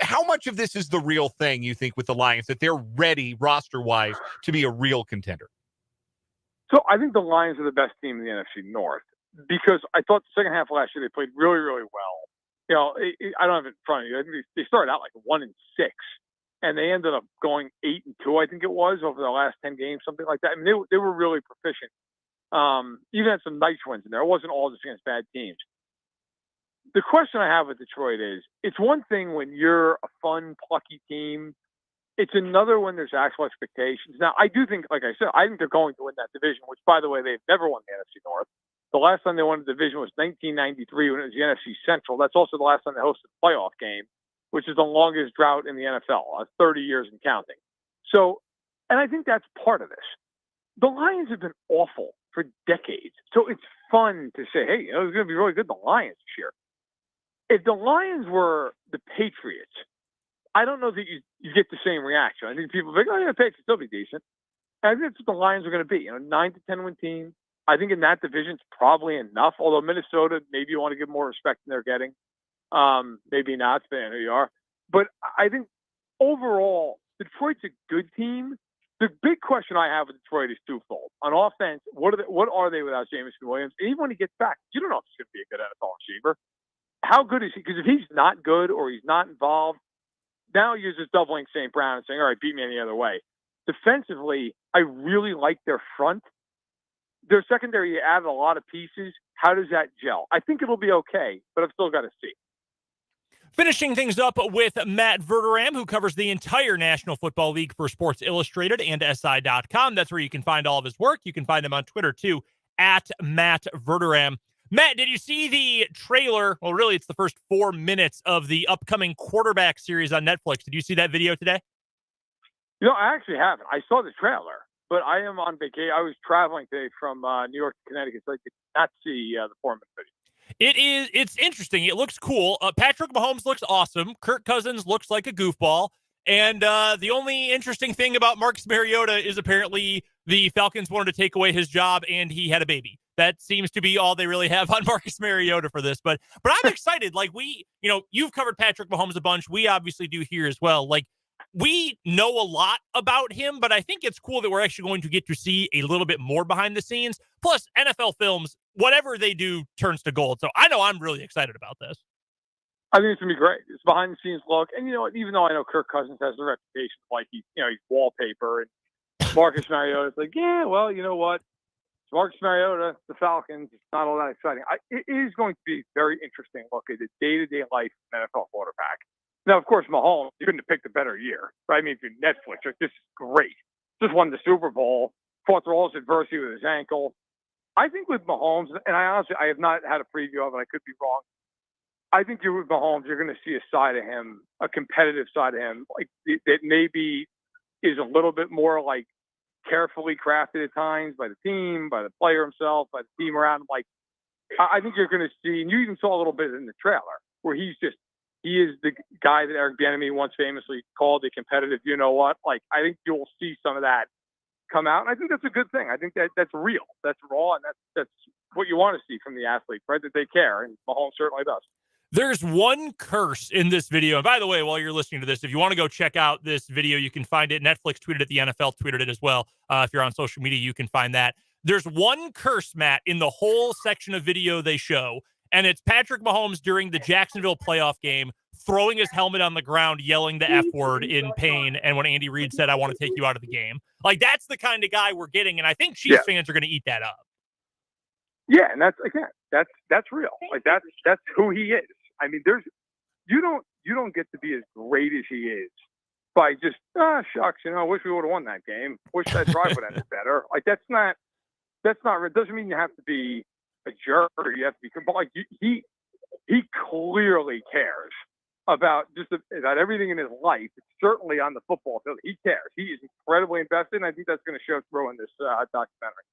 how much of this is the real thing, you think, with the Lions, that they're ready roster-wise to be a real contender? So I think the Lions are the best team in the NFC North, because I thought the second half of last year they played really, really well. I don't have it in front of you. I think they started out like 1-6, and they ended up going 8-2. I think it was over the last 10 games, something like that. I mean, they were really proficient. Even had some nice wins in there. It wasn't all just against bad teams. The question I have with Detroit is, it's one thing when you're a fun, plucky team. It's another when there's actual expectations. Now, I do think, like I said, I think they're going to win that division, which, by the way, they've never won the NFC North. The last time they won the division was 1993 when it was the NFC Central. That's also the last time they hosted a playoff game, which is the longest drought in the NFL, 30 years and counting. So, and I think that's part of this. The Lions have been awful for decades. So it's fun to say, hey, it's going to be really good, the Lions this year. If the Lions were the Patriots, I don't know that you get the same reaction. I think people think, oh, yeah, the Patriots will still be decent. And I think that's what the Lions are going to be, 9 to 10 win team. I think in that division, it's probably enough. Although Minnesota, maybe you want to give more respect than they're getting. Maybe not, depending on who you are. But I think overall, Detroit's a good team. The big question I have with Detroit is twofold. On offense, what are they without Jameson Williams? And even when he gets back, you don't know if he's going to be a good NFL receiver. How good is he? Because if he's not good or he's not involved, now you're just doubling St. Brown and saying, all right, beat me any other way. Defensively, I really like their front. Their secondary, you added a lot of pieces. How does that gel? I think it'll be okay, but I've still got to see. Finishing things up with Matt Verderame, who covers the entire National Football League for Sports Illustrated and SI.com. That's where you can find all of his work. You can find him on Twitter, too, at Matt Verderame. Matt, did you see the trailer? Well, really, it's the first 4 minutes of the upcoming quarterback series on Netflix. Did you see that video today? I actually haven't. I saw the trailer. But I am on vacation. I was traveling today from New York to Connecticut, so I could not see the 4-minute video. It's interesting. It looks cool. Patrick Mahomes looks awesome. Kirk Cousins looks like a goofball. And the only interesting thing about Marcus Mariota is apparently the Falcons wanted to take away his job and he had a baby. That seems to be all they really have on Marcus Mariota for this. But I'm excited. Like you've covered Patrick Mahomes a bunch. We obviously do here as well. Like, we know a lot about him, but I think it's cool that we're actually going to get to see a little bit more behind the scenes. Plus, NFL films, whatever they do turns to gold. So I know I'm really excited about this. I think it's going to be great. It's behind the scenes look. And, you know, even though I know Kirk Cousins has the reputation of like he's wallpaper, and Marcus Mariota's like, yeah, well, you know what? Marcus Mariota, the Falcons, it's not all that exciting. It is going to be a very interesting look at the day-to-day life of an NFL quarterback. Now, of course, Mahomes, you couldn't have picked a better year, right? I mean, if you're Netflix, like, this is great. Just won the Super Bowl, fought through all this adversity with his ankle. I think with Mahomes, and I have not had a preview of it, I could be wrong. I think with Mahomes, you're going to see a side of him, a competitive side of him, like that maybe is a little bit more like carefully crafted at times by the team, by the player himself, by the team around him. Like, I think you're going to see, and you even saw a little bit in the trailer, where he is the guy that Eric Bieniemy once famously called a competitive, you know what? Like, I think you'll see some of that come out. And I think that's a good thing. I think that's real. That's raw. And that's what you want to see from the athletes, right? That they care. And Mahomes certainly does. There's one curse in this video. And by the way, while you're listening to this, if you want to go check out this video, you can find it. Netflix tweeted it. The NFL tweeted it as well. If you're on social media, you can find that. There's one curse, Matt, in the whole section of video they show. And it's Patrick Mahomes during the Jacksonville playoff game, throwing his helmet on the ground, yelling the F word in pain. And when Andy Reid said, I want to take you out of the game. Like, that's the kind of guy we're getting. And I think Chiefs fans are going to eat that up. Yeah. And that's real. Like, that's who he is. I mean, you don't get to be as great as he is by just, shucks, I wish we would have won that game. Wish that drive would have been better. Like, that's not, it doesn't mean you have to be a jerk or you have to be, but like he clearly cares about everything in his life. It's certainly on the football field. He cares. He is incredibly invested, and I think that's going to show through in this documentary.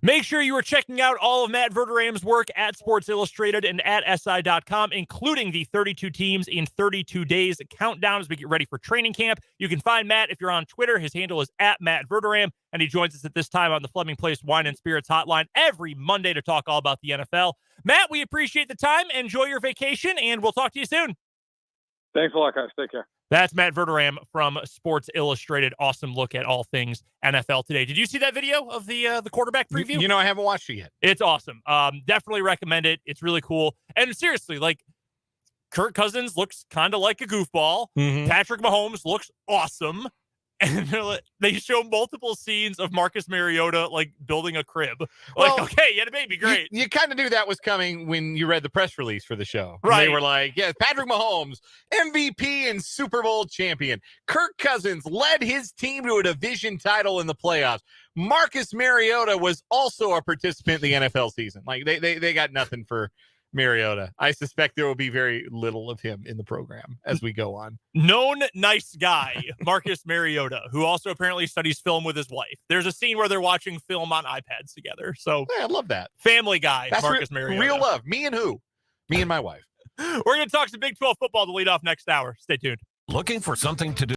Make sure you are checking out all of Matt Verderame's work at Sports Illustrated and at SI.com, including the 32 teams in 32 days countdown as we get ready for training camp. You can find Matt if you're on Twitter. His handle is at Matt Verderame, and he joins us at this time on the Fleming Place Wine and Spirits Hotline every Monday to talk all about the NFL. Matt, we appreciate the time. Enjoy your vacation, and we'll talk to you soon. Thanks a lot, guys. Take care. That's Matt Verderame from Sports Illustrated. Awesome look at all things NFL today. Did you see that video of the quarterback preview? I haven't watched it yet. It's awesome. Definitely recommend it. It's really cool. And seriously, like, Kirk Cousins looks kind of like a goofball. Mm-hmm. Patrick Mahomes looks awesome. And they show multiple scenes of Marcus Mariota, like, building a crib. Like, okay, you had a baby, great. You kind of knew that was coming when you read the press release for the show. Right. They were like, yeah, Patrick Mahomes, MVP and Super Bowl champion. Kirk Cousins led his team to a division title in the playoffs. Marcus Mariota was also a participant in the NFL season. Like, they got nothing for Mariota. I suspect there will be very little of him in the program as we go on. Known nice guy, Marcus Mariota, who also apparently studies film with his wife. There's a scene where they're watching film on iPads together. So yeah, I love that. Family guy, that's Marcus Mariota. Real love. Me and who? Me and my wife. We're going to talk some Big 12 football to lead off next hour. Stay tuned. Looking for something to do?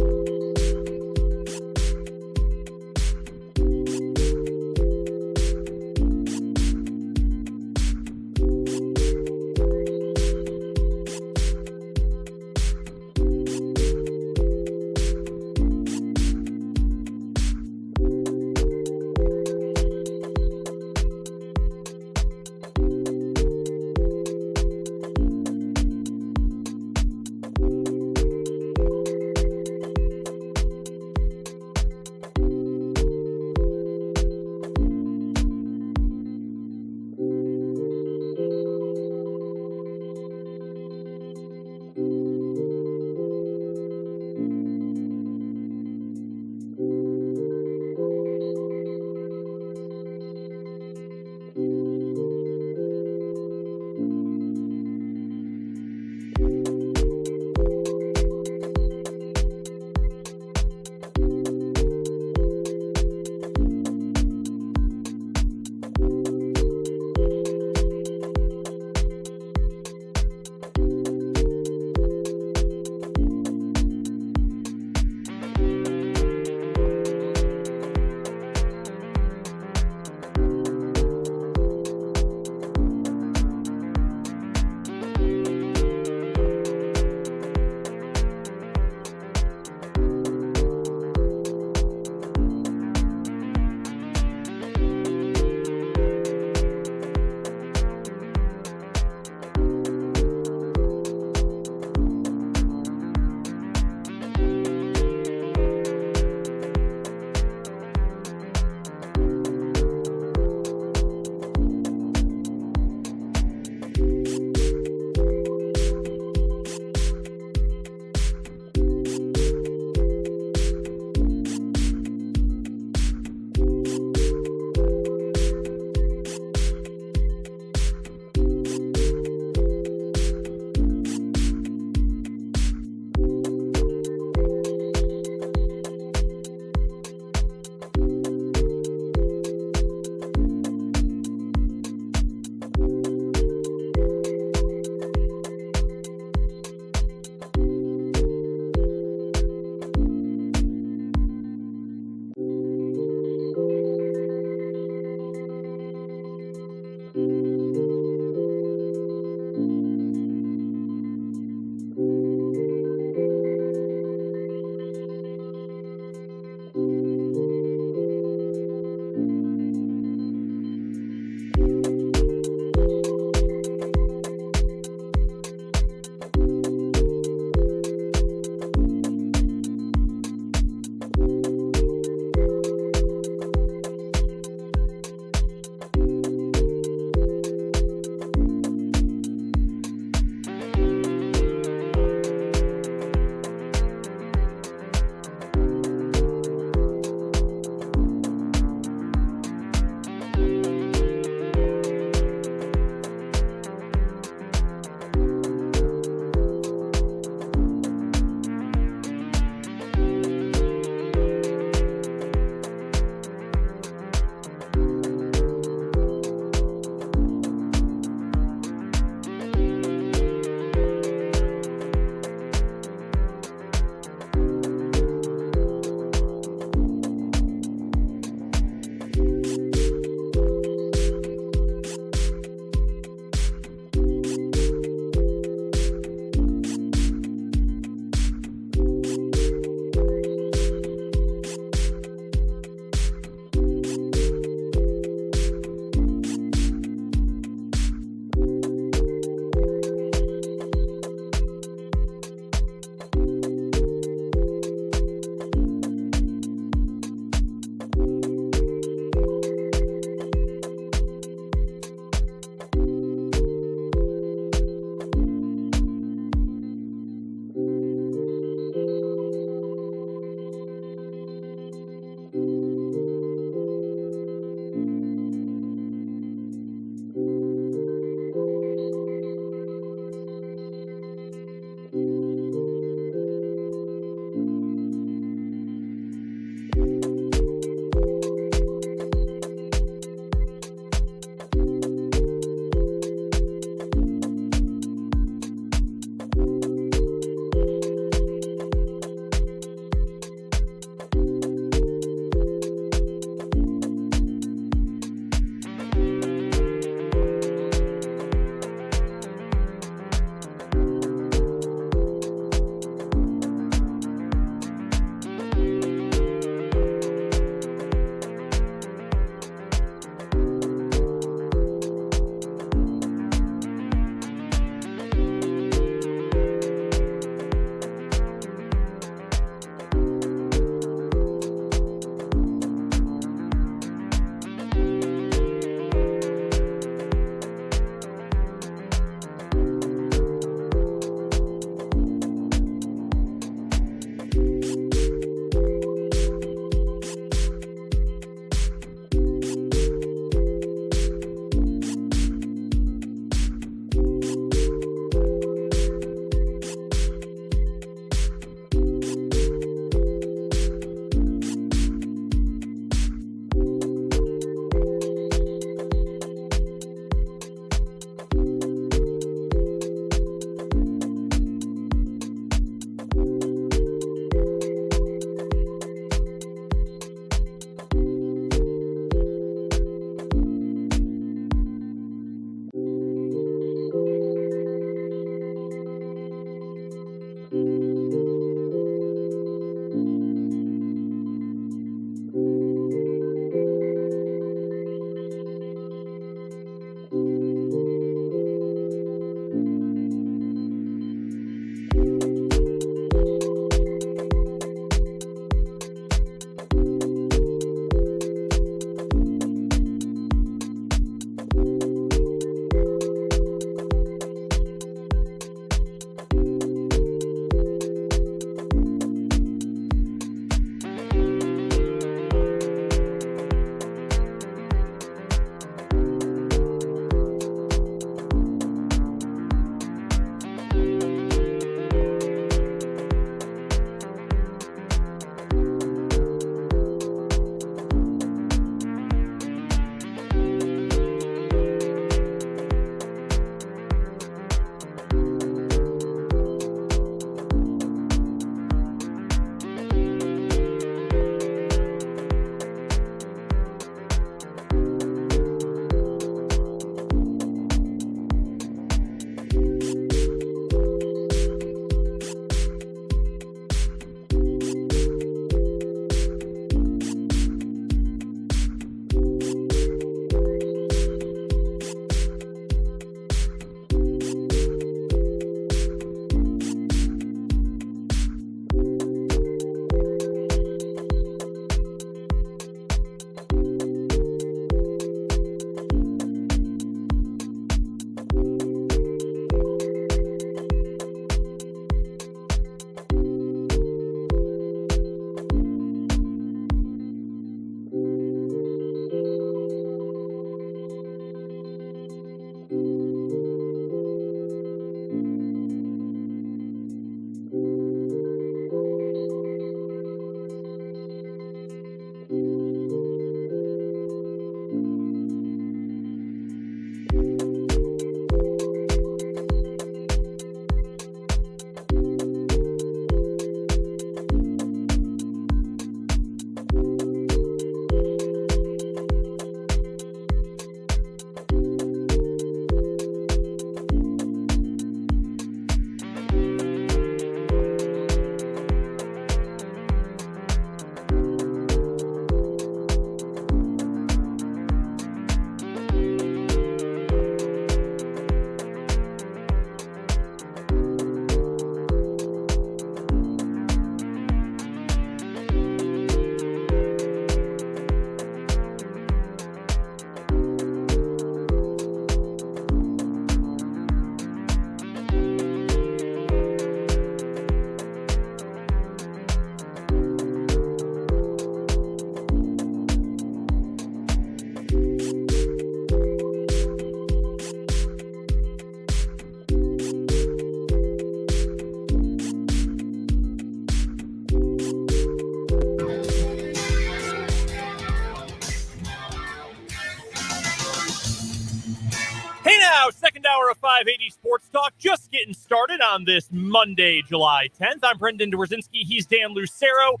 hour of 580 Sports Talk, just getting started on this Monday, July 10th. I'm Brendan Dworzinski. He's Dan Lucero.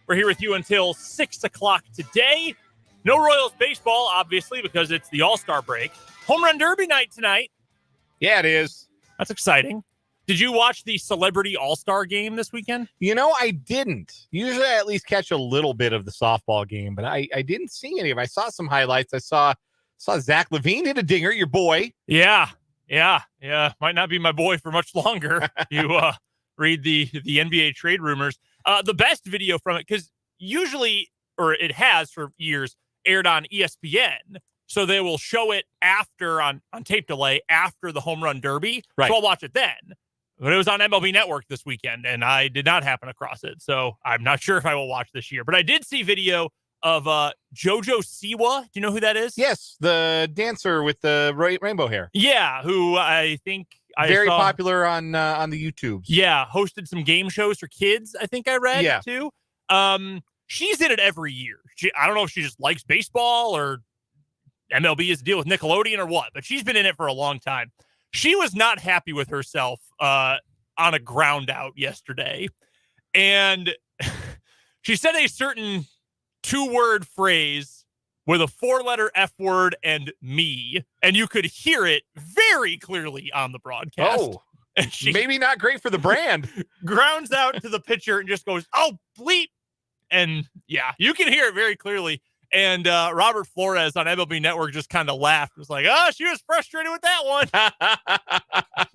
We're here with you until 6 o'clock today. No Royals baseball, obviously, because it's the All-Star break. Home Run Derby night tonight. Yeah, it is. That's exciting. Did you watch the Celebrity All-Star game this weekend? You know, I didn't. Usually I at least catch a little bit of the softball game, but I didn't see any of it. I saw some highlights. I saw Zach Levine hit a dinger, your boy. Yeah. Might not be my boy for much longer. You read the NBA trade rumors. The best video from it, because usually, or it has for years, aired on ESPN. So they will show it after on tape delay after the Home Run Derby. Right. So I'll watch it then. But it was on MLB Network this weekend, and I did not happen across it. So I'm not sure if I will watch this year. But I did see video of JoJo Siwa. Do you know who that is? Yes, the dancer with the rainbow hair. Yeah, who I think very saw, popular on the YouTubes. Yeah, hosted some game shows for kids, I think I read, too. She's in it every year. I don't know if she just likes baseball or MLB is to deal with Nickelodeon or what, but she's been in it for a long time. She was not happy with herself on a ground out yesterday. And she said a certain 2-word phrase with a 4-letter F word and me. And you could hear it very clearly on the broadcast. Oh, and she maybe not great for the brand. grounds out to the pitcher and just goes, "Oh, bleep." And yeah, you can hear it very clearly. And Robert Flores on MLB Network just kind of laughed. It was like, oh, she was frustrated with that one.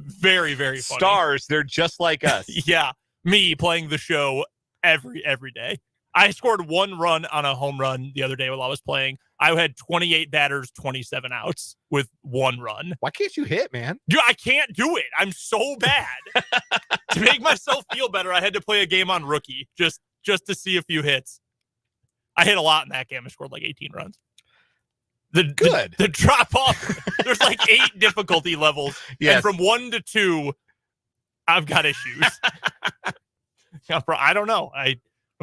Very, very funny. Stars, they're just like us. Yeah, me playing the show every day. I scored 1 run on a home run the other day while I was playing. I had 28 batters, 27 outs with 1 run. Why can't you hit, man? Dude, I can't do it. I'm so bad. To make myself feel better, I had to play a game on rookie just to see a few hits. I hit a lot in that game. I scored like 18 runs. The drop off, there's like 8 difficulty levels. Yes. And from 1 to 2, I've got issues. I don't know. If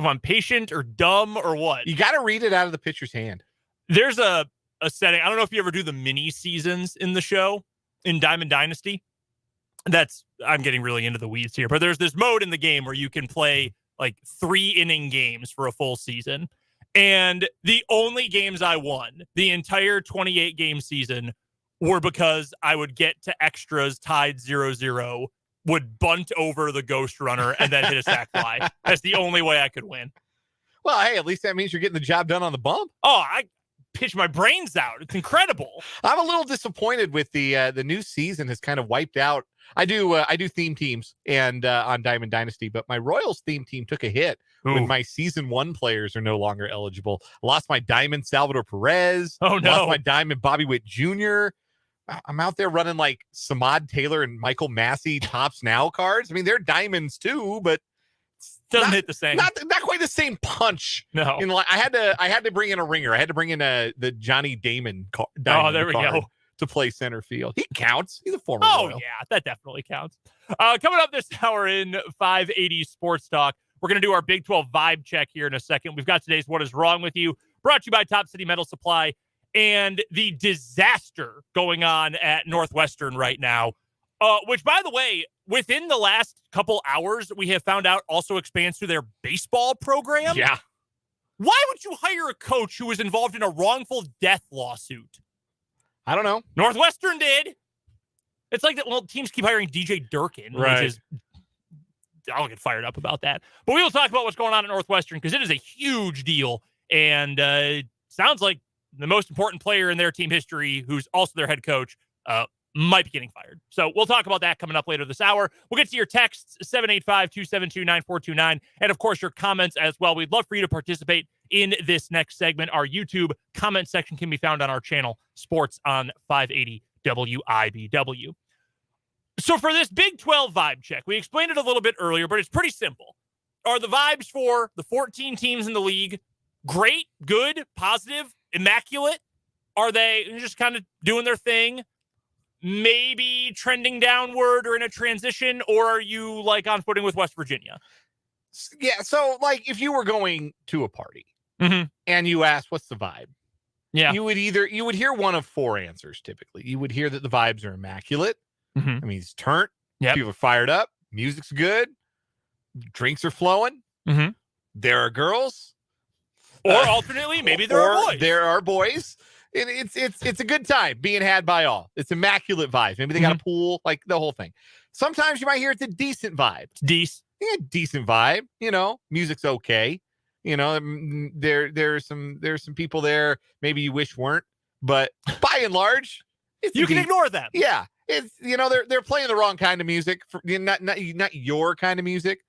I'm patient or dumb or what. You got to read it out of the pitcher's hand. There's a setting. I don't know if you ever do the mini seasons in the show in Diamond Dynasty. I'm getting really into the weeds here, but there's this mode in the game where you can play like 3-inning games for a full season. And the only games I won the entire 28 game season were because I would get to extras tied 0-0, would bunt over the ghost runner and then hit a sac fly. That's the only way I could win. Well, hey, at least that means you're getting the job done on the bump. Oh, I pitch my brains out. It's incredible. I'm a little disappointed with the new season has kind of wiped out. I do theme teams and on Diamond Dynasty, but my Royals theme team took a hit when my season 1 players are no longer eligible. I lost my Diamond Salvador Perez. Oh no, lost my Diamond Bobby Witt Jr. I'm out there running like Samad Taylor and Michael Massey Tops Now cards. I mean, they're diamonds too, but doesn't hit the same. Not quite the same punch. No, I had to bring in a ringer. I had to bring in the Johnny Damon card. There we go. To play center field. He counts. He's a former Royal. Yeah, that definitely counts. Coming up this hour in 580 Sports Talk, we're going to do our Big 12 vibe check here in a second. We've got today's What Is Wrong With You, brought to you by Top City Metal Supply, and the disaster going on at Northwestern right now, which, by the way, within the last couple hours, we have found out also expands to their baseball program. Yeah. Why would you hire a coach who was involved in a wrongful death lawsuit? I don't know. Northwestern did. It's like that. Well, teams keep hiring DJ Durkin, right. Which is, I'll get fired up about that. But we will talk about what's going on at Northwestern because it is a huge deal. And it sounds like the most important player in their team history, who's also their head coach, might be getting fired. So we'll talk about that coming up later this hour. We'll get to your texts, 785-272-9429. And, of course, your comments as well. We'd love for you to participate in this next segment. Our YouTube comment section can be found on our channel, Sports on 580 WIBW. So for this Big 12 vibe check, we explained it a little bit earlier, but it's pretty simple. Are the vibes for the 14 teams in the league great, good, positive, immaculate? Are they just kind of doing their thing? Maybe trending downward or in a transition? Or are you like on footing with West Virginia? Yeah, so like if you were going to a party and you asked, what's the vibe? Yeah. you would hear one of four answers typically. You would hear that the vibes are immaculate. Mm-hmm. I mean, it's turnt. Yep. People are fired up. Music's good. Drinks are flowing. Mm-hmm. There are girls. Or alternately, maybe there are boys. There are boys. And it's a good time being had by all. It's immaculate vibes. Maybe they got a pool, like the whole thing. Sometimes you might hear it's a decent vibe. Decent. Yeah, decent vibe. Music's okay. There's some people there maybe you wish weren't, but by and large, you can ignore them. Yeah, it's they're playing the wrong kind of music, not your kind of music,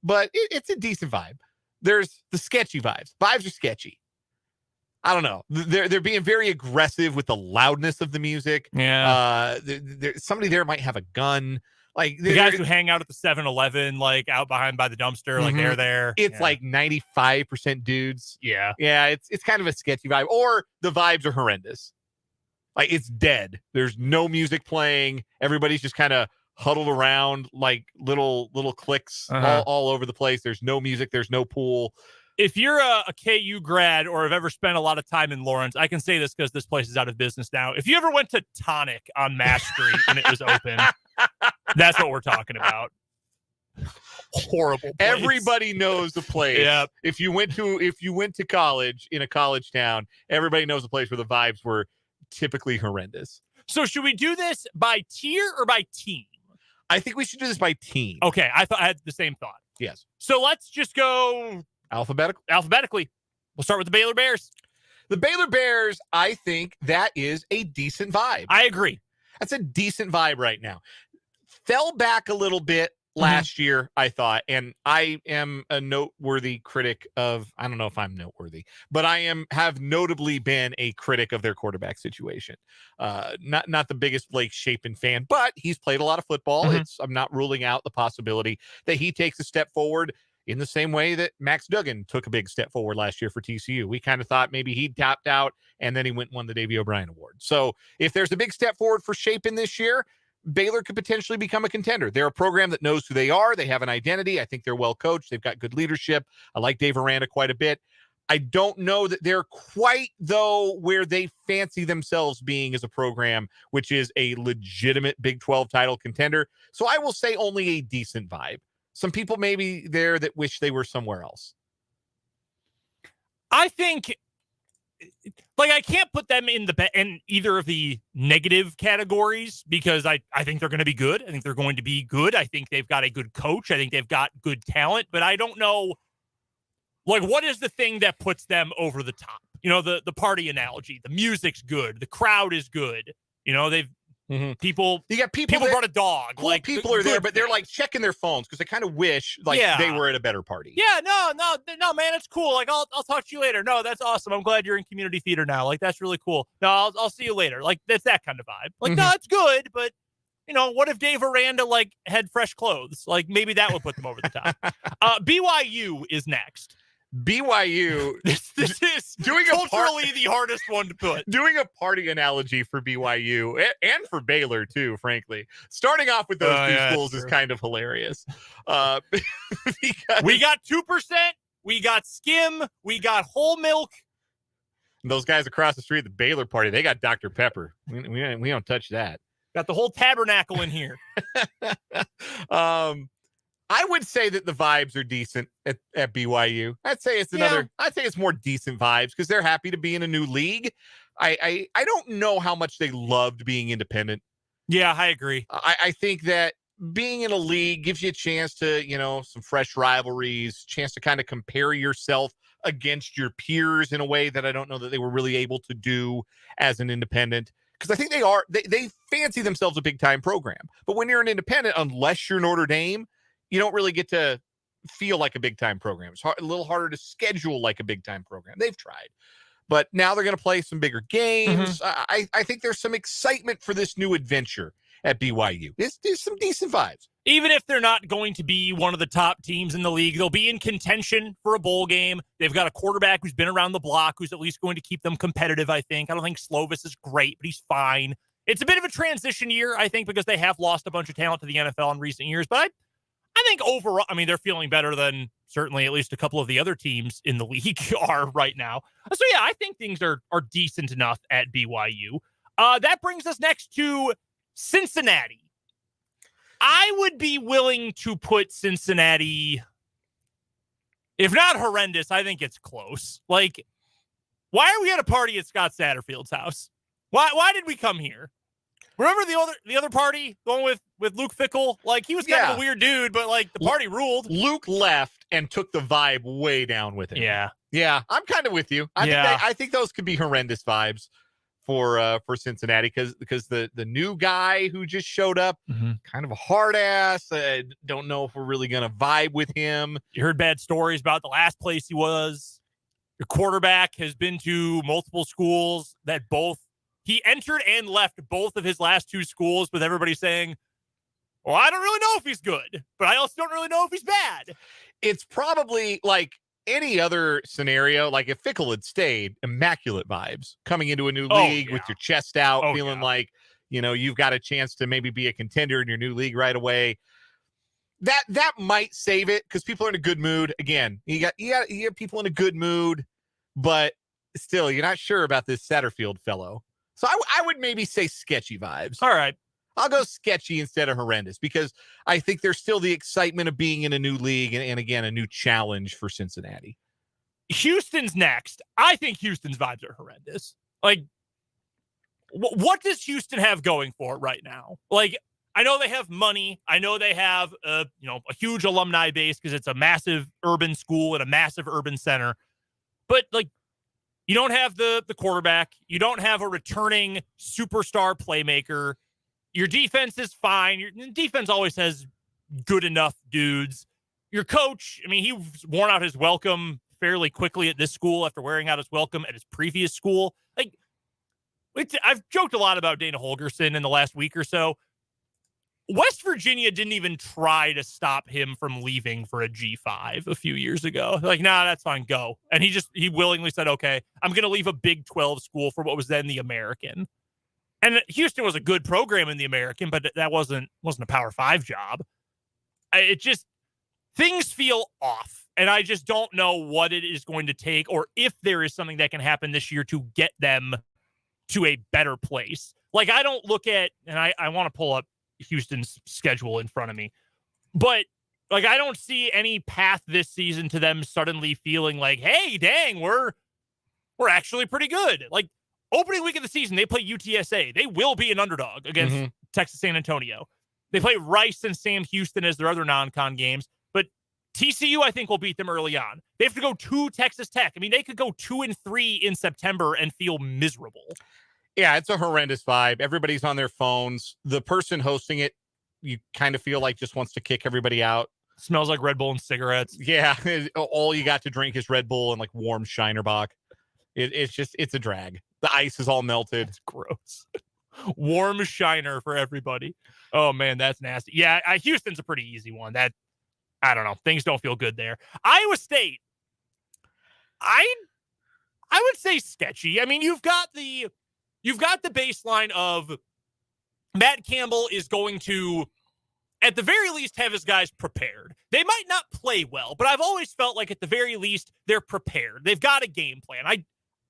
but it's a decent vibe. There's the sketchy vibes. Vibes are sketchy. I don't know. They're being very aggressive with the loudness of the music. Yeah. Somebody there might have a gun. Like the guys who hang out at the 7-Eleven, like out behind by the dumpster, like they're there. It's like 95% dudes. Yeah. Yeah. It's kind of a sketchy vibe, or the vibes are horrendous. Like it's dead. There's no music playing. Everybody's just kind of huddled around like little cliques all over the place. There's no music. There's no pool. If you're a KU grad or have ever spent a lot of time in Lawrence, I can say this because this place is out of business now. If you ever went to Tonic on Mass Street and it was open, that's what we're talking about. Horrible place. Everybody knows the place. Yeah. If you went to college in a college town, everybody knows the place where the vibes were typically horrendous. So should we do this by tier or by team? I think we should do this by team. Okay, I had the same thought. Yes. So let's just go alphabetically. We'll start with the Baylor Bears. The Baylor Bears, I think that is a decent vibe. I agree. That's a decent vibe right now. Fell back a little bit last year, I thought, and I am a noteworthy critic of, I don't know if I'm noteworthy, but have notably been a critic of their quarterback situation. Not the biggest Blake Shapen fan, but he's played a lot of football. I'm not ruling out the possibility that he takes a step forward in the same way that Max Duggan took a big step forward last year for TCU. We kind of thought maybe he tapped out, and then he went and won the Davey O'Brien Award. So if there's a big step forward for Shapen this year, Baylor could potentially become a contender. They're a program that knows who they are. They have an identity. I think they're well coached. They've got good leadership. I like Dave Aranda quite a bit. I don't know that they're quite, though, where they fancy themselves being as a program, which is a legitimate Big 12 title contender. So I will say only a decent vibe. Some people maybe there that wish they were somewhere else. I think, like, I can't put them in either of the negative categories because I think they're going to be good. I think they're going to be good. I think they've got a good coach. I think they've got good talent, but I don't know, like, what is the thing that puts them over the top? The party analogy. The music's good. The crowd is good. They've people. You got people brought a dog. Cool, like people are there, but they're like checking their phones because they kind of wish they were at a better party. Yeah, no, man, it's cool. Like I'll talk to you later. No, that's awesome. I'm glad you're in community theater now. Like that's really cool. No, I'll see you later. Like that's that kind of vibe. Like no, it's good, but what if Dave Aranda had fresh clothes? Like maybe that would put them over the top. BYU is next. BYU. This is doing culturally the hardest one to put. Doing a party analogy for BYU and for Baylor too, frankly. Starting off with those two schools is kind of hilarious. We got 2%, we got skim, we got whole milk. Those guys across the street at the Baylor party, they got Dr. Pepper. We don't touch that. Got the whole tabernacle in here. I would say that the vibes are decent at BYU. I'd say it's more decent vibes because they're happy to be in a new league. I don't know how much they loved being independent. Yeah, I agree. I think that being in a league gives you a chance to, some fresh rivalries, chance to kind of compare yourself against your peers in a way that I don't know that they were really able to do as an independent. Because I think they fancy themselves a big time program. But when you're an independent, unless you're Notre Dame, you don't really get to feel like a big-time program. It's a little harder to schedule like a big-time program. They've tried. But now they're going to play some bigger games. I think there's some excitement for this new adventure at BYU. There's some decent vibes. Even if they're not going to be one of the top teams in the league, they'll be in contention for a bowl game. They've got a quarterback who's been around the block, who's at least going to keep them competitive, I think. I don't think Slovis is great, but he's fine. It's a bit of a transition year, I think, because they have lost a bunch of talent to the NFL in recent years. But I think overall, I mean, they're feeling better than certainly at least a couple of the other teams in the league are right now. So, yeah, I think things are decent enough at BYU. That brings us next to Cincinnati. I would be willing to put Cincinnati, if not horrendous, I think it's close. Like, why are we at a party at Scott Satterfield's house? Why did we come here? Remember the other party, the one with Luke Fickle? Like, he was kind of a weird dude, but, like, the party ruled. Luke left and took the vibe way down with him. Yeah, I'm kind of with you. I think those could be horrendous vibes for Cincinnati because the new guy who just showed up, kind of a hard ass. I don't know if we're really gonna vibe with him. You heard bad stories about the last place he was. Your quarterback has been to multiple schools that he entered and left both of his last two schools with everybody saying, well, I don't really know if he's good, but I also don't really know if he's bad. It's probably like any other scenario. Like if Fickle had stayed, immaculate vibes coming into a new league with your chest out, feeling like, you've got a chance to maybe be a contender in your new league right away. That might save it because people are in a good mood. Again, you have people in a good mood, but still, you're not sure about this Satterfield fellow. So I would maybe say sketchy vibes. All right. I'll go sketchy instead of horrendous because I think there's still the excitement of being in a new league and again, a new challenge for Cincinnati. Houston's next. I think Houston's vibes are horrendous. Like, what does Houston have going for it right now? Like, I know they have money. I know they have a huge alumni base because it's a massive urban school and a massive urban center. But, like, you don't have the quarterback. You don't have a returning superstar playmaker. Your defense is fine. Your defense always has good enough dudes. Your coach, I mean, he worn out his welcome fairly quickly at this school after wearing out his welcome at his previous school. Like, I've joked a lot about Dana Holgerson in the last week or so. West Virginia didn't even try to stop him from leaving for a G5 a few years ago. Like, nah, that's fine, go. And he willingly said, okay, I'm going to leave a Big 12 school for what was then the American. And Houston was a good program in the American, but that wasn't a Power 5 job. Things feel off. And I just don't know what it is going to take or if there is something that can happen this year to get them to a better place. Like, I don't look at, and I want to pull up Houston's schedule in front of me, but like, I don't see any path this season to them suddenly feeling like, hey, dang, we're actually pretty good. Like, opening week of the season, they play UTSA. They will be an underdog against Texas San Antonio. They play Rice and Sam Houston as their other non-con games, but TCU, I think, will beat them early on. They have to go to Texas Tech. I mean, they could go 2-3 in September and feel miserable. Yeah, it's a horrendous vibe. Everybody's on their phones. The person hosting it, you kind of feel like just wants to kick everybody out. Smells like Red Bull and cigarettes. Yeah, all you got to drink is Red Bull and like warm Shinerbach. It's a drag. The ice is all melted. It's gross. Warm Shiner for everybody. Oh, man, that's nasty. Yeah, Houston's a pretty easy one. That, I don't know. Things don't feel good there. Iowa State. I would say sketchy. I mean, you've got the baseline of Matt Campbell is going to, at the very least, have his guys prepared. They might not play well, but I've always felt like at the very least, they're prepared. They've got a game plan.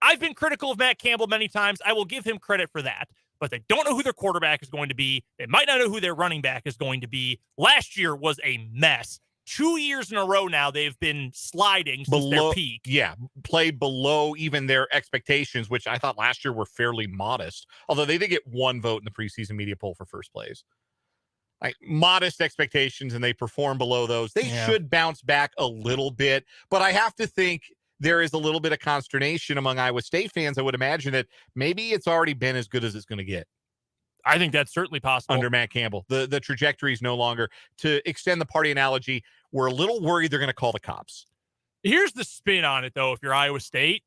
I've been critical of Matt Campbell many times. I will give him credit for that, but they don't know who their quarterback is going to be. They might not know who their running back is going to be. Last year was a mess. 2 years in a row now, they've been sliding since their peak. Yeah, played below even their expectations, which I thought last year were fairly modest. Although they did get one vote in the preseason media poll for first place. Like, modest expectations, and they perform below those. They should bounce back a little bit, but I have to think there is a little bit of consternation among Iowa State fans. I would imagine that maybe it's already been as good as it's going to get. I think that's certainly possible. Under Matt Campbell. The trajectory is no longer, to extend the party analogy, we're a little worried they're going to call the cops. Here's the spin on it, though, if you're Iowa State.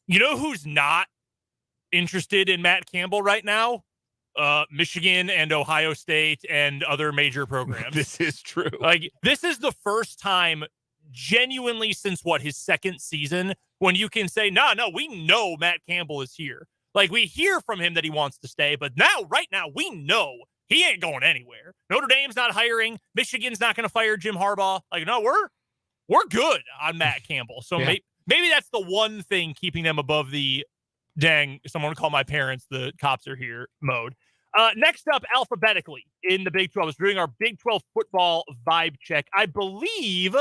You know who's not interested in Matt Campbell right now? Michigan and Ohio State and other major programs. This is true. Like, this is the first time genuinely since his second season when you can say, no, we know Matt Campbell is here. Like, we hear from him that he wants to stay, but right now, we know he ain't going anywhere. Notre Dame's not hiring. Michigan's not going to fire Jim Harbaugh. Like, no, we're good on Matt Campbell. So maybe that's the one thing keeping them above the dang, someone call my parents, the cops are here mode. Next up, alphabetically in the Big 12 is doing our Big 12 football vibe check. I believe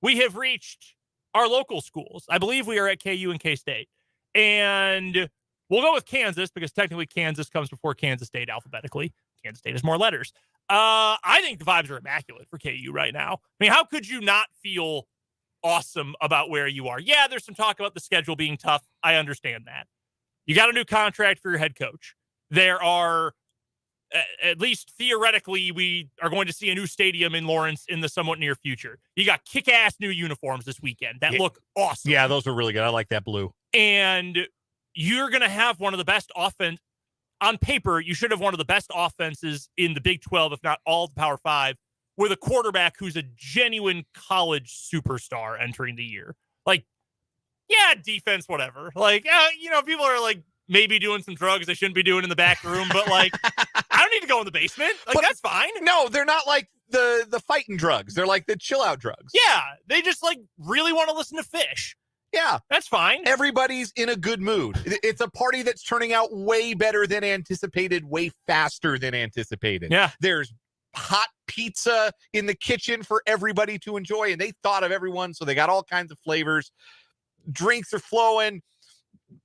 we have reached our local schools. I believe we are at KU and K-State. And we'll go with Kansas because technically Kansas comes before Kansas State alphabetically. Kansas State has more letters. I think the vibes are immaculate for KU right now. I mean, how could you not feel awesome about where you are? Yeah, there's some talk about the schedule being tough. I understand that. You got a new contract for your head coach. There are, at least theoretically, we are going to see a new stadium in Lawrence in the somewhat near future. You got kick-ass new uniforms this weekend that look awesome. Yeah, those are really good. I like that blue. And you're going to have one of the best offense. On paper, you should have one of the best offenses in the Big 12, if not all the Power 5, with a quarterback who's a genuine college superstar entering the year. Like, yeah, defense, whatever. Like, people are like maybe doing some drugs they shouldn't be doing in the back room, but like, I don't need to go in the basement. Like, but that's fine. No, they're not like the fighting drugs. They're like the chill out drugs. Yeah, they just like really want to listen to Fish. Yeah, that's fine. Everybody's in a good mood. It's a party that's turning out way better than anticipated, way faster than anticipated. Yeah. There's hot pizza in the kitchen for everybody to enjoy, and they thought of everyone, so they got all kinds of flavors. Drinks are flowing.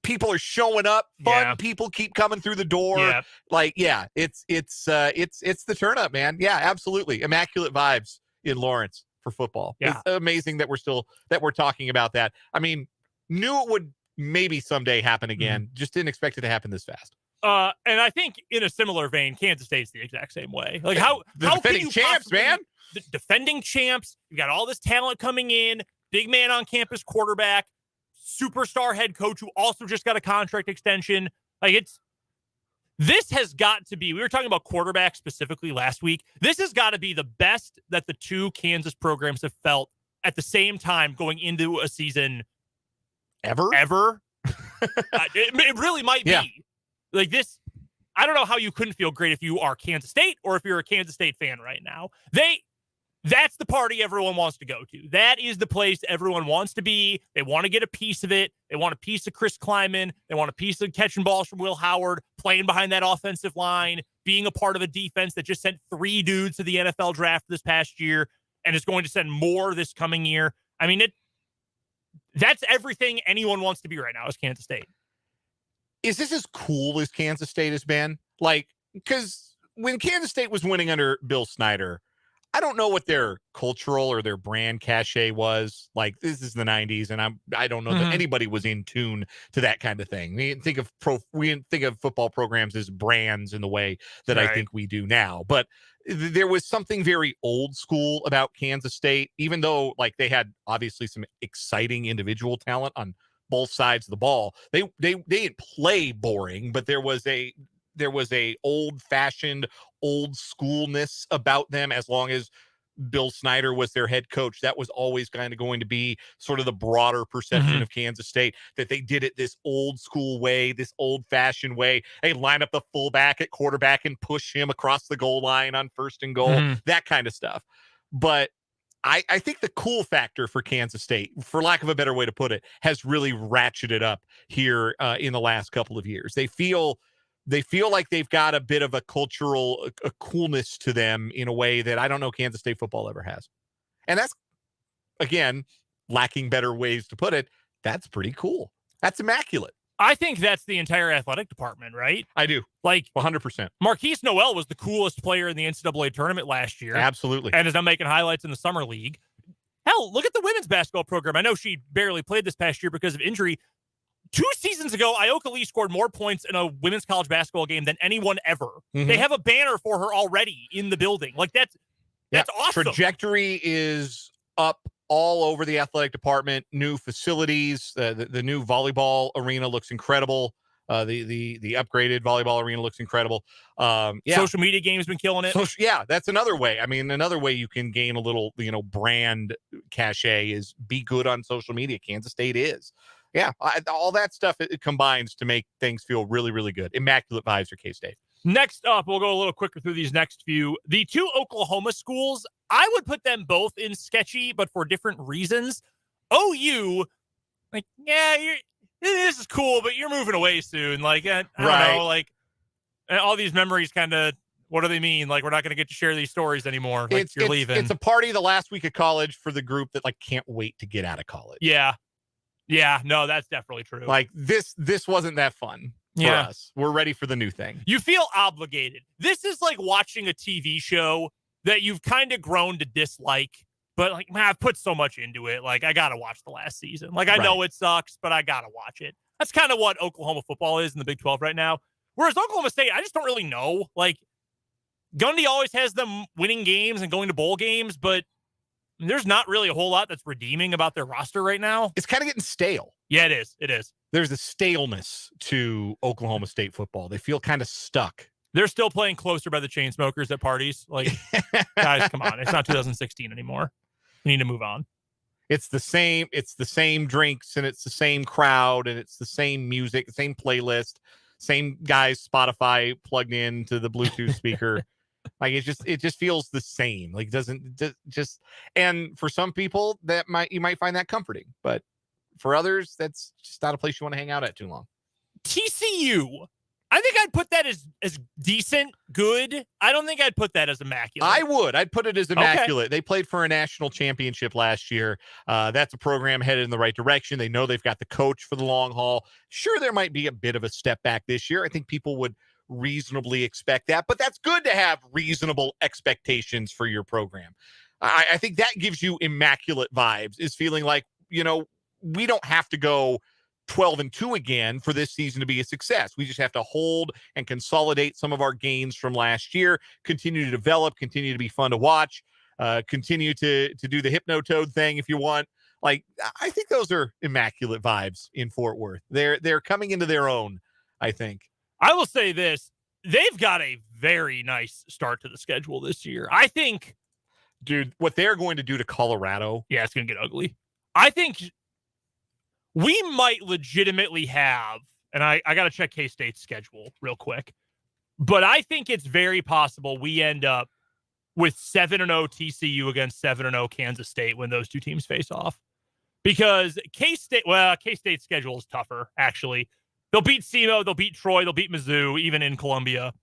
People are showing up. Fun people keep coming through the door. Yeah. Like, yeah, it's the turn up, man. Yeah, absolutely. Immaculate vibes in Lawrence for football. Yeah. It's amazing that we're talking about that. I mean, knew it would maybe someday happen again. Just didn't expect it to happen this fast. And I think in a similar vein, Kansas State's the exact same way. Like how defending champs, man. The defending champs. You got all this talent coming in. Big man on campus quarterback, superstar head coach who also just got a contract extension. Like this has got to be, we were talking about quarterbacks specifically last week. This has got to be the best that the two Kansas programs have felt at the same time going into a season ever. It really might be like this. I don't know how you couldn't feel great if you are Kansas State or if you're a Kansas State fan right now. That's the party everyone wants to go to. That is the place everyone wants to be. They want to get a piece of it. They want a piece of Chris Kleiman. They want a piece of catching balls from Will Howard, playing behind that offensive line, being a part of a defense that just sent 3 dudes to the NFL draft this past year and is going to send more this coming year. I mean, that's everything anyone wants to be right now is Kansas State. Is this as cool as Kansas State has been? Like, because when Kansas State was winning under Bill Snyder, I don't know what their cultural or their brand cachet was. Like, this is the 90s, and I don't know that anybody was in tune to that kind of thing. We didn't think of football programs as brands in the way that I think we do now. But there was something very old school about Kansas State, even though like they had obviously some exciting individual talent on both sides of the ball. They didn't play boring, but there was a old-fashioned, old schoolness about them. As long as Bill Snyder was their head coach, that was always kind of going to be sort of the broader perception of Kansas State, that they did it this old school way, this old-fashioned way. They line up the fullback at quarterback and push him across the goal line on 1st and goal, that kind of stuff. But I think the cool factor for Kansas State, for lack of a better way to put it, has really ratcheted up here in the last couple of years. They feel like they've got a bit of a cultural a coolness to them in a way that I don't know Kansas State football ever has. And that's, again, lacking better ways to put it, that's pretty cool. That's immaculate. I think that's the entire athletic department, right? I do. Like 100%. Marquise Noel was the coolest player in the NCAA tournament last year. Absolutely. And is now making highlights in the summer league. Hell, look at the women's basketball program. I know she barely played this past year because of injury. 2 seasons ago, Ioka Lee scored more points in a women's college basketball game than anyone ever. They have a banner for her already in the building. Like that's awesome. Trajectory is up all over the athletic department. New facilities, the new volleyball arena looks incredible. The upgraded volleyball arena looks incredible. Social media game has been killing it. That's another way. I mean, another way you can gain a little, brand cachet is be good on social media. Kansas State is. Yeah, all that stuff it combines to make things feel really, really good. Immaculate vibes for K-State. Next up, we'll go a little quicker through these next few. The two Oklahoma schools, I would put them both in sketchy, but for different reasons. OU, like, yeah, this is cool, but you're moving away soon. Like, I don't know, like, all these memories kind of, what do they mean? Like, we're not going to get to share these stories anymore. Like, you're leaving. It's a party the last week of college for the group that, like, can't wait to get out of college. Yeah. Yeah, no, that's definitely true. Like, this wasn't that fun. For us. We're ready for the new thing. You feel obligated. This is like watching a TV show that you've kind of grown to dislike, but like, man, I've put so much into it. Like, I got to watch the last season. Like, I know it sucks, but I got to watch it. That's kind of what Oklahoma football is in the Big 12 right now. Whereas Oklahoma State, I just don't really know. Like, Gundy always has them winning games and going to bowl games, but there's not really a whole lot that's redeeming about their roster right now. It's kind of getting stale. Yeah, it is. It is. There's a staleness to Oklahoma State football. They feel kind of stuck. They're still playing Closer by the Chainsmokers at parties. Like, guys, come on. It's not 2016 anymore. We need to move on. It's the same drinks, and it's the same crowd, and it's the same music, same playlist, same guys Spotify plugged in to the Bluetooth speaker. Like, it just feels the same. Like, and for some people you might find that comforting, but for others, that's just not a place you want to hang out at too long. TCU, I think I'd put that as decent, good. I don't think I'd put that as immaculate. I would. I'd put it as immaculate. Okay. They played for a national championship last year. That's a program headed in the right direction. They know they've got the coach for the long haul. Sure, there might be a bit of a step back this year. I think people would reasonably expect that, but that's good to have reasonable expectations for your program. I think that gives you immaculate vibes, is feeling like, we don't have to go 12-2 again for this season to be a success. We just have to hold and consolidate some of our gains from last year, continue to develop, continue to be fun to watch, continue to do the Hypnotoad thing if you want. Like, I think those are immaculate vibes in Fort Worth. They're coming into their own, I think. I will say this. They've got a very nice start to the schedule this year. I think, dude, what they're going to do to Colorado. Yeah, it's going to get ugly. I think we might legitimately have, and I got to check K-State's schedule real quick, but I think it's very possible we end up with 7-0 TCU against 7-0 Kansas State when those two teams face off. Because K-State's schedule is tougher, actually. They'll beat SEMO, they'll beat Troy, they'll beat Mizzou, even in Columbia.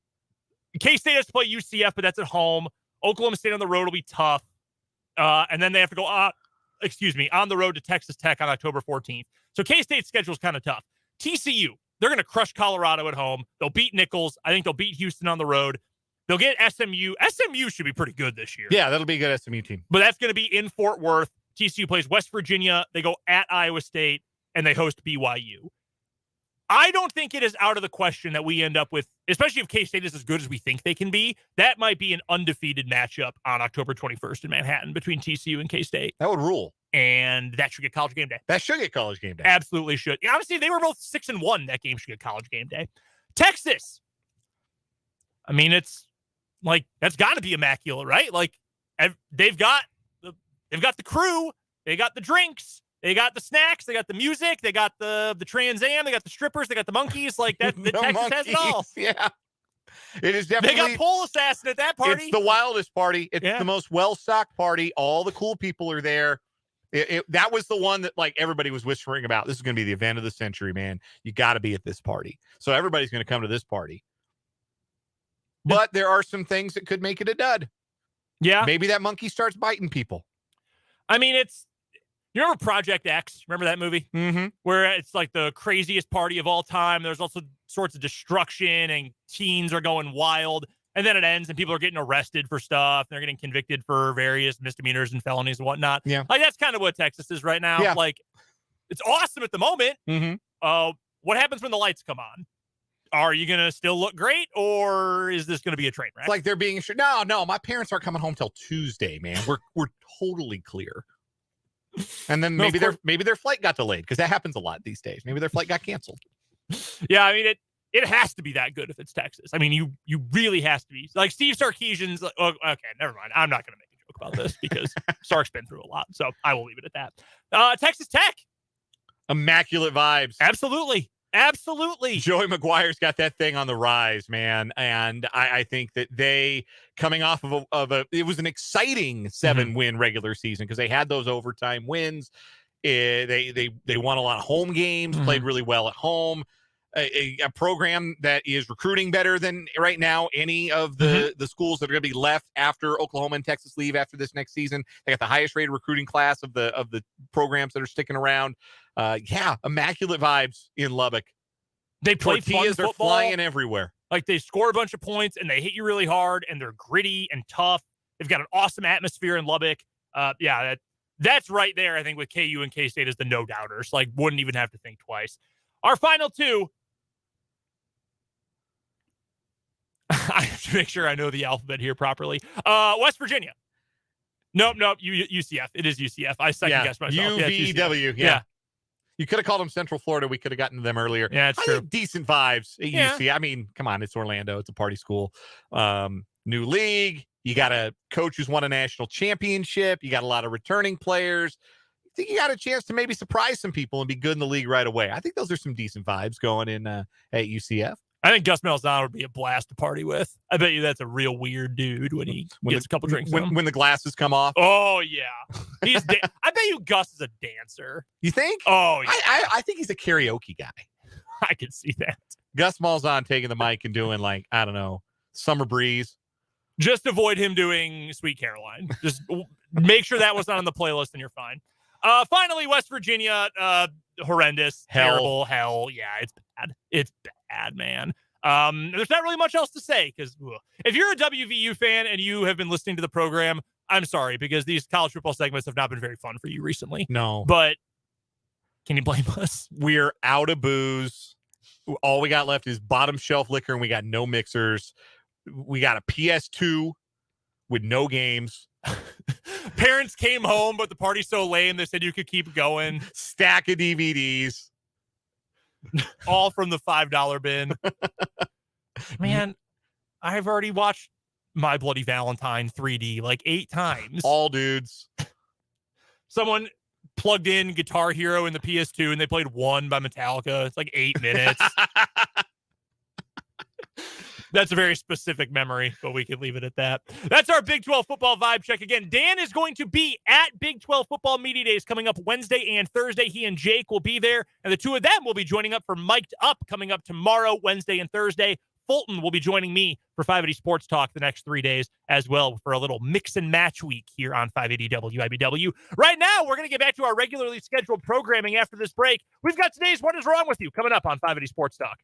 K-State has to play UCF, but that's at home. Oklahoma State on the road will be tough. And then they have to go on the road to Texas Tech on October 14th. So K-State's schedule is kind of tough. TCU, they're going to crush Colorado at home. They'll beat Nichols. I think they'll beat Houston on the road. They'll get SMU. SMU should be pretty good this year. Yeah, that'll be a good SMU team. But that's going to be in Fort Worth. TCU plays West Virginia. They go at Iowa State, and they host BYU. I don't think it is out of the question that we end up with, especially if K-State is as good as we think they can be, that might be an undefeated matchup on October 21st in Manhattan between TCU and K-State. That would rule. And that should get College Game Day. That should get College Game Day. Absolutely should. Yeah, obviously, they were both 6-1. That game should get College Game Day. Texas. I mean, it's like, that's got to be immaculate, right? Like, they've got the crew, they got the drinks, they got the snacks, they got the music, they got the Trans Am, they got the strippers, they got the monkeys. Like, that, the Texas monkeys, has it all. Yeah. It is definitely. They got Pole Assassin at that party. It's the wildest party. It's the most well-stocked party. All the cool people are there. That was the one that, like, everybody was whispering about. This is going to be the event of the century, man. You got to be at this party. So everybody's going to come to this party. But there are some things that could make it a dud. Yeah. Maybe that monkey starts biting people. I mean, you remember Project X? Remember that movie? Mm-hmm. Where it's like the craziest party of all time. There's also sorts of destruction and teens are going wild. And then it ends and people are getting arrested for stuff. They're getting convicted for various misdemeanors and felonies and whatnot. Yeah. Like, that's kind of what Texas is right now. Yeah. Like, it's awesome at the moment. Mm-hmm. What happens when the lights come on? Are you going to still look great, or is this going to be a train wreck? It's like they're being sure. No, my parents aren't coming home till Tuesday, man. We're totally clear. And then maybe their flight got delayed, because that happens a lot these days. Maybe their flight got canceled. Yeah, I mean, it has to be that good if it's Texas. I mean, you really has to be. Like, Steve Sarkisian's like, oh, okay, never mind. I'm not going to make a joke about this because Sark's been through a lot, so I will leave it at that. Texas Tech. Immaculate vibes. Absolutely. Absolutely. Joey McGuire's got that thing on the rise, man. And I think that they, coming off of it was an exciting 7-win regular season because they had those overtime wins. They won a lot of home games, played really well at home. A program that is recruiting better than right now any of the schools that are going to be left after Oklahoma and Texas leave after this next season. They got the highest rated recruiting class of the programs that are sticking around. Immaculate vibes in Lubbock. They play Tortillas fun are football. flying everywhere. Like, they score a bunch of points and they hit you really hard and they're gritty and tough. They've got an awesome atmosphere in Lubbock. That's right there, I think, with KU and K-State as the no-doubters. Like, wouldn't even have to think twice. Our final two. I have to make sure I know the alphabet here properly. West Virginia. Nope. UCF. It is UCF. I second-guessed myself. UVW. Yeah. You could have called them Central Florida. We could have gotten to them earlier. Yeah, it's true. Think decent vibes at UC. I mean, come on. It's Orlando. It's a party school. New league. You got a coach who's won a national championship. You got a lot of returning players. I think you got a chance to maybe surprise some people and be good in the league right away. I think those are some decent vibes going in at UCF. I think Gus Malzahn would be a blast to party with. I bet you that's a real weird dude when he gets a couple drinks. When the glasses come off. Oh, yeah. I bet you Gus is a dancer. You think? Oh, yeah. I think he's a karaoke guy. I can see that. Gus Malzahn taking the mic and doing, like, I don't know, Summer Breeze. Just avoid him doing Sweet Caroline. Just make sure that was not on the playlist and you're fine. Finally, West Virginia, horrendous, terrible, hell. Yeah, it's bad. It's bad, man. There's not really much else to say because if you're a WVU fan and you have been listening to the program, I'm sorry because these college football segments have not been very fun for you recently. No. But can you blame us? We're out of booze. All we got left is bottom shelf liquor and we got no mixers. We got a PS2 with no games. Parents came home, but the party's so lame, they said you could keep going. Stack of DVDs. All from the $5 bin. Man, I've already watched My Bloody Valentine 3D like 8 times. All dudes. Someone plugged in Guitar Hero in the PS2 and they played One by Metallica. It's like 8 minutes. That's a very specific memory, but we can leave it at that. That's our Big 12 football vibe check. Again, Dan is going to be at Big 12 football media days coming up Wednesday and Thursday. He and Jake will be there, and the two of them will be joining up for Mic'd Up coming up tomorrow, Wednesday and Thursday. Fulton will be joining me for 580 Sports Talk the next 3 days as well for a little mix and match week here on 580 WIBW. Right now, we're going to get back to our regularly scheduled programming after this break. We've got today's What Is Wrong With You coming up on 580 Sports Talk.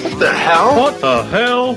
What the hell? What the hell?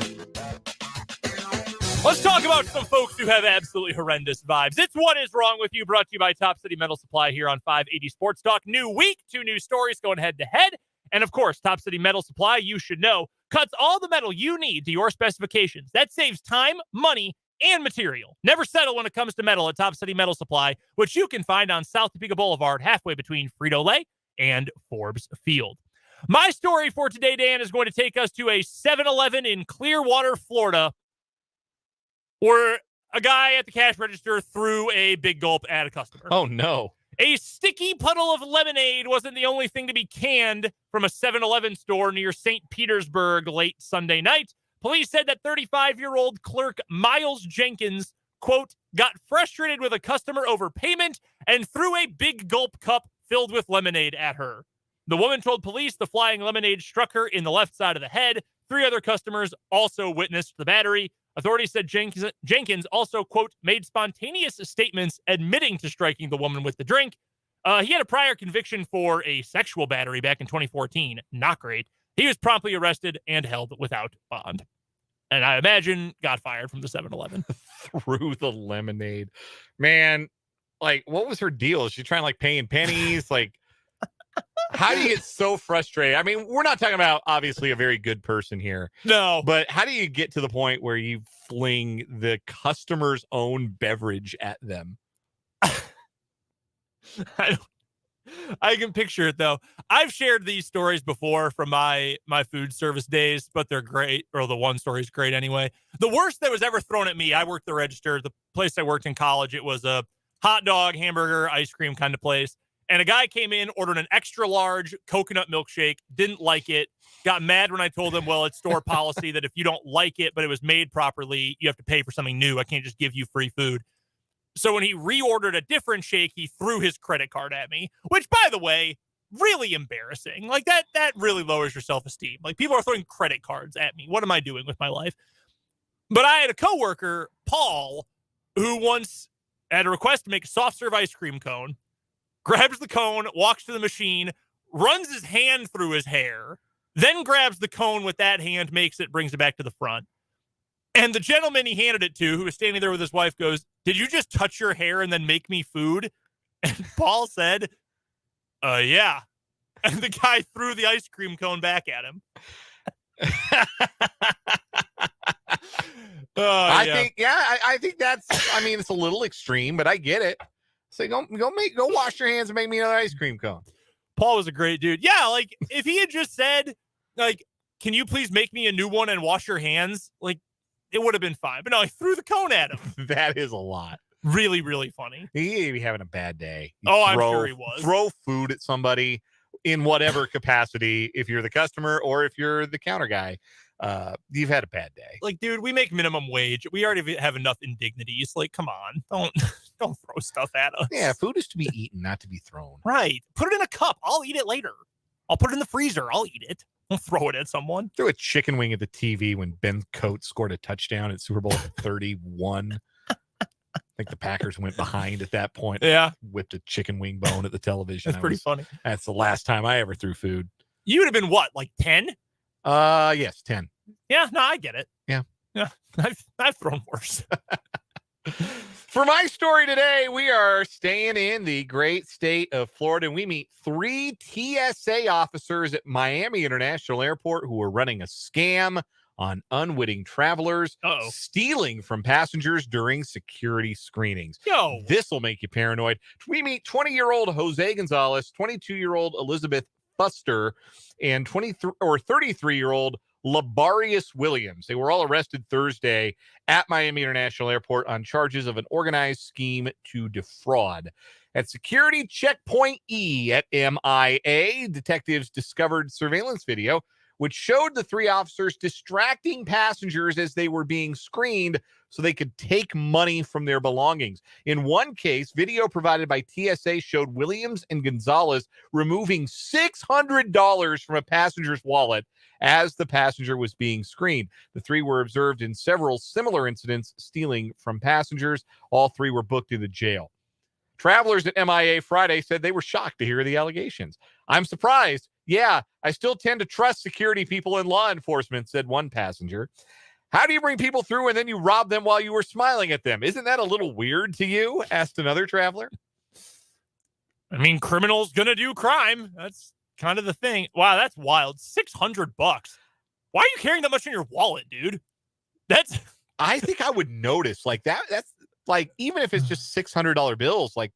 Let's talk about some folks who have absolutely horrendous vibes. It's What Is Wrong With You, brought to you by Top City Metal Supply here on 580 Sports Talk. New week, 2 new stories going head to head. And of course, Top City Metal Supply, you should know, cuts all the metal you need to your specifications. That saves time, money, and material. Never settle when it comes to metal at Top City Metal Supply, which you can find on South Topeka Boulevard, halfway between Frito-Lay and Forbes Field. My story for today, Dan, is going to take us to a 7-Eleven in Clearwater, Florida, where a guy at the cash register threw a big gulp at a customer. Oh, no. A sticky puddle of lemonade wasn't the only thing to be canned from a 7-Eleven store near St. Petersburg late Sunday night. Police said that 35-year-old clerk Miles Jenkins, quote, got frustrated with a customer overpayment and threw a big gulp cup filled with lemonade at her. The woman told police the flying lemonade struck her in the left side of the head. 3 other customers also witnessed the battery. Authorities said Jenkins also, quote, made spontaneous statements admitting to striking the woman with the drink. He had a prior conviction for a sexual battery back in 2014. Not great. He was promptly arrested and held without bond. And I imagine got fired from the 7-Eleven. Through the lemonade. Man, like, what was her deal? Is she trying to, like, pay in pennies? Like, how do you get so frustrated? I mean, we're not talking about, obviously, a very good person here. No. But how do you get to the point where you fling the customer's own beverage at them? I can picture it, though. I've shared these stories before from my food service days, but they're great, or the one story's great anyway. The worst that was ever thrown at me, I worked the register. The place I worked in college, it was a hot dog, hamburger, ice cream kind of place. And a guy came in, ordered an extra large coconut milkshake, didn't like it, got mad when I told him, well, it's store policy that if you don't like it, but it was made properly, you have to pay for something new. I can't just give you free food. So when he reordered a different shake, he threw his credit card at me, which, by the way, really embarrassing. Like, that really lowers your self-esteem. Like, people are throwing credit cards at me. What am I doing with my life? But I had a coworker, Paul, who once had a request to make a soft serve ice cream cone, grabs the cone, walks to the machine, runs his hand through his hair, then grabs the cone with that hand, makes it, brings it back to the front. And the gentleman he handed it to, who was standing there with his wife, goes, "Did you just touch your hair and then make me food?" And Paul said, yeah. And the guy threw the ice cream cone back at him. I think that's, I mean, it's a little extreme, but I get it. So go wash your hands and make me another ice cream cone. Paul was a great dude. Yeah, like, if he had just said, like, can you please make me a new one and wash your hands? Like, it would have been fine. But no, he threw the cone at him. That is a lot. Really, really funny. He'd be having a bad day. I'm sure he was. Throw food at somebody in whatever capacity, if you're the customer or if you're the counter guy. You've had a bad day. Like, dude, we make minimum wage. We already have enough indignities. Like, come on. Don't throw stuff at us. Yeah, food is to be eaten, not to be thrown. Right. Put it in a cup. I'll eat it later. I'll put it in the freezer. I'll eat it. Don't throw it at someone. Threw a chicken wing at the TV when Ben Coates scored a touchdown at Super Bowl 31. I think the Packers went behind at that point. Yeah. Whipped a chicken wing bone at the television. That's pretty funny. That's the last time I ever threw food. You would have been what, like 10? Yes, 10. Yeah, no, I get it. Yeah. I've thrown worse. For my story today, we are staying in the great state of Florida, and we meet 3 TSA officers at Miami International Airport who were running a scam on unwitting travelers, stealing from passengers during security screenings. Yo, this will make you paranoid. We meet 20-year-old Jose Gonzalez, 22-year-old Elizabeth Fuster, and 33-year-old Labarius Williams. They were all arrested Thursday at Miami International Airport on charges of an organized scheme to defraud. At Security Checkpoint E at MIA, detectives discovered surveillance video which showed the 3 officers distracting passengers as they were being screened so they could take money from their belongings. In one case, video provided by TSA showed Williams and Gonzalez removing $600 from a passenger's wallet as the passenger was being screened. The 3 were observed in several similar incidents stealing from passengers. All 3 were booked into jail. Travelers at MIA Friday said they were shocked to hear the allegations. "I'm surprised. Yeah, I still tend to trust security people and law enforcement, said one passenger. How do you bring people through and then you rob them while you were smiling at them? Isn't that a little weird to you? Asked another traveler. I mean, criminals gonna do crime. That's kind of the thing. Wow, that's wild. $600. Why are you carrying that much in your wallet, dude? I think I would notice like that. That's like, even if it's just $600 bills, like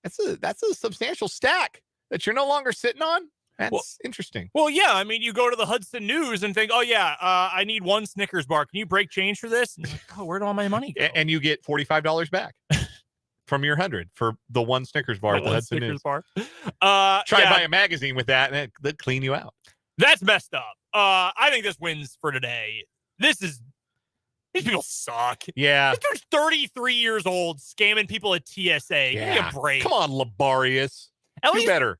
that's a substantial stack that you're no longer sitting on. That's interesting. Well, yeah. I mean, you go to the Hudson News and think, oh, yeah, I need one Snickers bar. Can you break change for this? And you're like, oh, where'd all my money go? And you get $45 back from your 100 for the one Snickers bar at the Hudson Snickers News. Bar. Try buy a magazine with that, and they'll clean you out. That's messed up. I think this wins for today. These people suck. Yeah. This dude's 33 years old, scamming people at TSA. Yeah. Give me a break. Come on, Labarius. At Do least, better.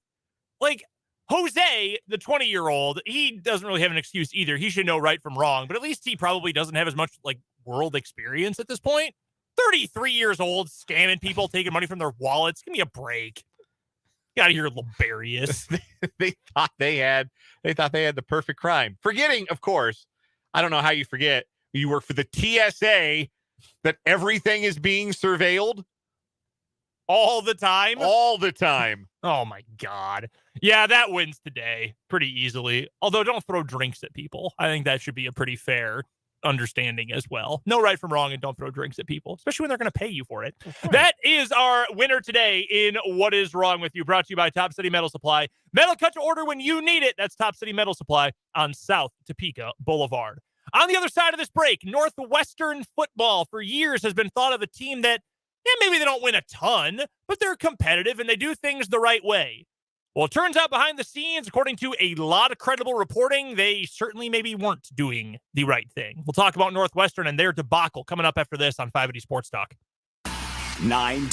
Like, Jose, the 20-year-old, he doesn't really have an excuse either. He should know right from wrong, but at least he probably doesn't have as much, like, world experience at this point. 33 years old, scamming people, taking money from their wallets. Give me a break. Get out of here, Labarius. They thought they had the perfect crime. Forgetting, of course, I don't know how you forget, you work for the TSA, that everything is being surveilled All the time? all the time. Oh, my God. Yeah, that wins today pretty easily. Although, don't throw drinks at people. I think that should be a pretty fair understanding as well. No right from wrong, and don't throw drinks at people, especially when they're going to pay you for it. That is our winner today in What Is Wrong With You, brought to you by Top City Metal Supply. Metal cut to order when you need it. That's Top City Metal Supply on South Topeka Boulevard. On the other side of this break, Northwestern football for years has been thought of a team that, maybe they don't win a ton, but they're competitive and they do things the right way. Well, it turns out behind the scenes, according to a lot of credible reporting, they certainly maybe weren't doing the right thing. We'll talk about Northwestern and their debacle coming up after this on 580 Sports Talk. 9.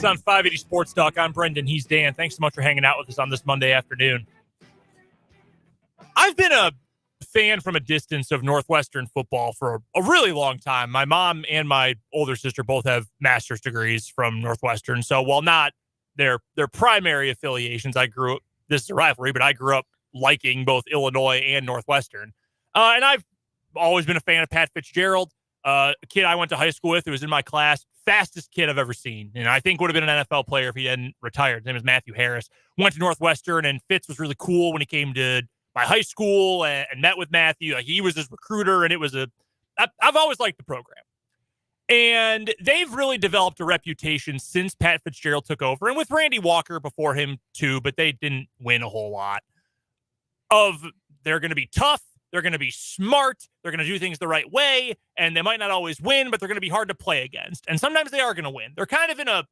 On 580 Sports Talk. I'm Brendan. He's Dan. Thanks so much for hanging out with us on this Monday afternoon. I've been a fan from a distance of Northwestern football for a really long time. My mom and my older sister both have master's degrees from Northwestern. So while not their primary affiliations, this is a rivalry, but I grew up liking both Illinois and Northwestern. And I've always been a fan of Pat Fitzgerald, a kid I went to high school with who was in my class, fastest kid I've ever seen. And I think would have been an NFL player if he hadn't retired. His name is Matthew Harris. Went to Northwestern, and Fitz was really cool when he came to my high school and met with Matthew. Like, he was his recruiter, and I've always liked the program. And they've really developed a reputation since Pat Fitzgerald took over, and with Randy Walker before him too, but they didn't win a whole lot. They're going to be tough, they're going to be smart, they're going to do things the right way, and they might not always win, but they're going to be hard to play against. And sometimes they are going to win. They're kind of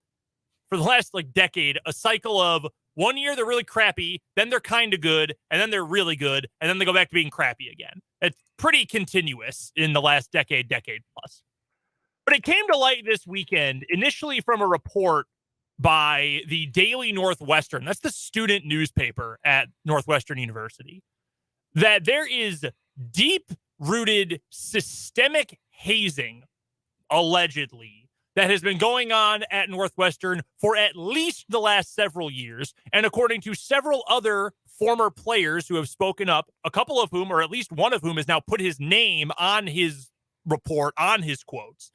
for the last decade, a cycle of 1 year they're really crappy, then they're kind of good, and then they're really good, and then they go back to being crappy again. It's pretty continuous in the last decade plus. But it came to light this weekend, initially from a report by the Daily Northwestern, that's the student newspaper at Northwestern University, that there is deep-rooted systemic hazing, allegedly, that has been going on at Northwestern for at least the last several years. And according to several other former players who have spoken up, a couple of whom, or at least one of whom, has now put his name on his report, on his quotes,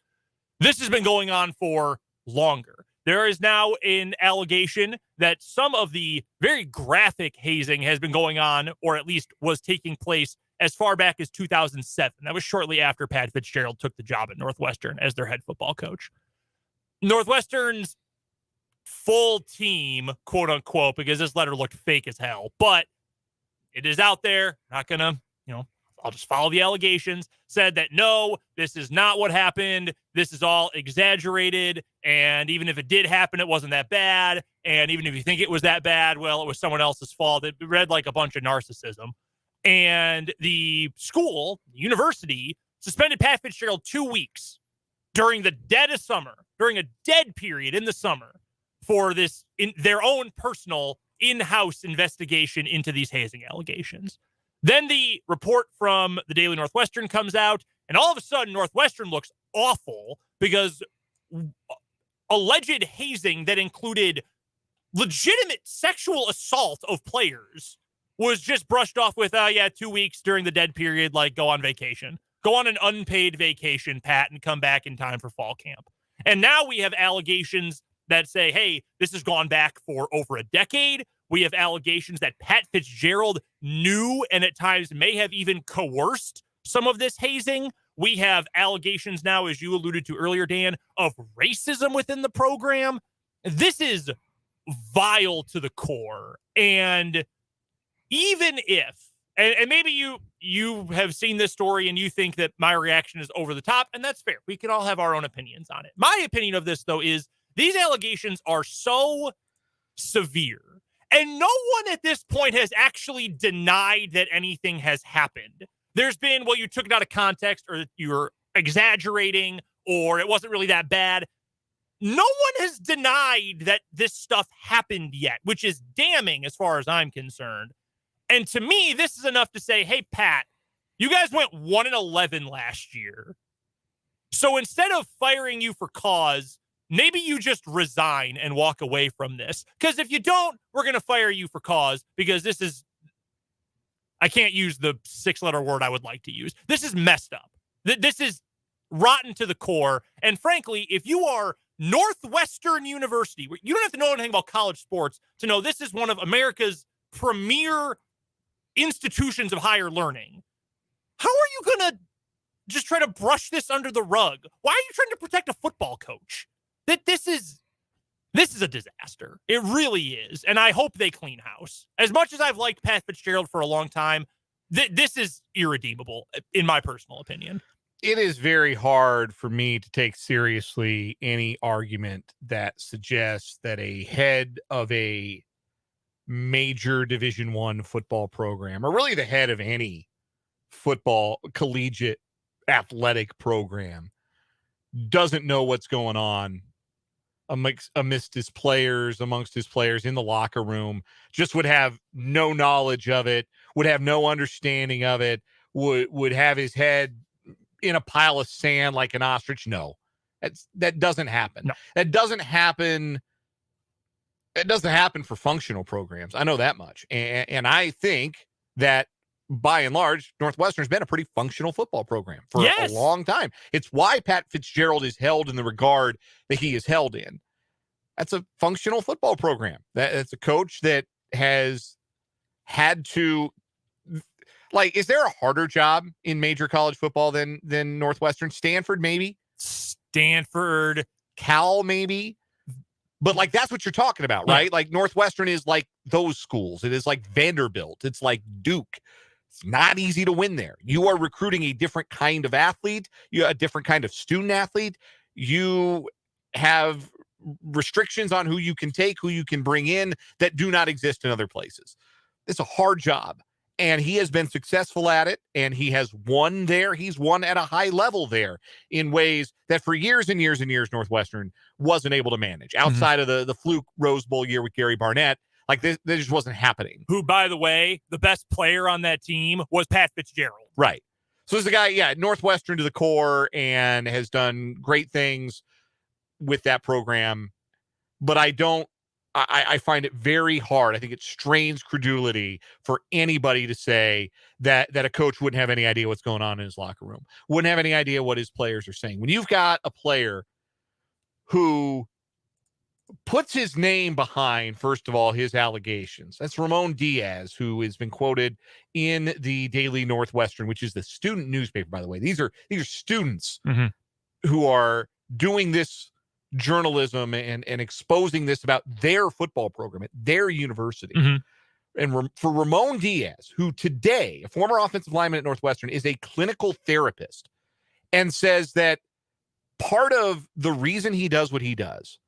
this has been going on for longer. There is now an allegation that some of the very graphic hazing has been going on, or at least was taking place, as far back as 2007. That was shortly after Pat Fitzgerald took the job at Northwestern as their head football coach. Northwestern's full team, quote unquote, because this letter looked fake as hell, but it is out there. Not going to, I'll just follow the allegations, said that, no, this is not what happened. This is all exaggerated. And even if it did happen, it wasn't that bad. And even if you think it was that bad, well, it was someone else's fault. It read like a bunch of narcissism. And the school, the university, suspended Pat Fitzgerald 2 weeks during the dead of summer, during a dead period in the summer, for this, in their own personal in-house investigation into these hazing allegations. Then the report from the Daily Northwestern comes out, and all of a sudden Northwestern looks awful because alleged hazing that included legitimate sexual assault of players was just brushed off with, 2 weeks during the dead period, go on vacation. Go on an unpaid vacation, Pat, and come back in time for fall camp. And now we have allegations that say, hey, this has gone back for over a decade. We have allegations that Pat Fitzgerald knew and at times may have even coerced some of this hazing. We have allegations now, as you alluded to earlier, Dan, of racism within the program. This is vile to the core. And even if, and maybe you have seen this story and you think that my reaction is over the top, and that's fair. We can all have our own opinions on it. My opinion of this, though, is these allegations are so severe, and no one at this point has actually denied that anything has happened. There's been, well, you took it out of context, or you're exaggerating, or it wasn't really that bad. No one has denied that this stuff happened yet, which is damning as far as I'm concerned. And to me, this is enough to say, hey, Pat, you guys went 1-11 last year. So instead of firing you for cause, maybe you just resign and walk away from this. Because if you don't, we're going to fire you for cause, because this is, I can't use the 6-letter word I would like to use. This is messed up. This is rotten to the core. And frankly, if you are Northwestern University, you don't have to know anything about college sports to know this is one of America's premier institutions of higher learning. How are you going to just try to brush this under the rug? Why are you trying to protect a football coach? This is a disaster. It really is. And I hope they clean house. As much as I've liked Pat Fitzgerald for a long time, this is irredeemable, in my personal opinion. It is very hard for me to take seriously any argument that suggests that a head of a major Division I football program, or really the head of any football collegiate athletic program, doesn't know what's going on amongst his players in the locker room, just would have no knowledge of it, would have no understanding of it, would have his head in a pile of sand like an ostrich. No, that doesn't happen. No. That doesn't happen. It doesn't happen for functional programs. I know that much. And I think that by and large, Northwestern's been a pretty functional football program for a long time. It's why Pat Fitzgerald is held in the regard that he is held in. That's a functional football program. That's a coach that has had to, like, is there a harder job in major college football than Northwestern? Stanford, maybe? Stanford. Cal, maybe? But, like, that's what you're talking about, right? Yeah. Like, Northwestern is like those schools. It is like Vanderbilt. It's like Duke. It's not easy to win there. You are recruiting a different kind of athlete, a different kind of student athlete. You have restrictions on who you can take, who you can bring in that do not exist in other places. It's a hard job, and he has been successful at it, and he has won there. He's won at a high level there in ways that for years and years and years Northwestern wasn't able to manage. Outside of the fluke Rose Bowl year with Gary Barnett, like this just wasn't happening. Who, by the way, the best player on that team was Pat Fitzgerald. Right. So this is a guy, Northwestern to the core, and has done great things with that program. But I find it very hard. I think it strains credulity for anybody to say that a coach wouldn't have any idea what's going on in his locker room, wouldn't have any idea what his players are saying. When you've got a player who puts his name behind, first of all, his allegations. That's Ramon Diaz, who has been quoted in the Daily Northwestern, which is the student newspaper, by the way. These are students who are doing this journalism and exposing this about their football program at their university. And for Ramon Diaz, who today, a former offensive lineman at Northwestern, is a clinical therapist, and says that part of the reason he does what he does,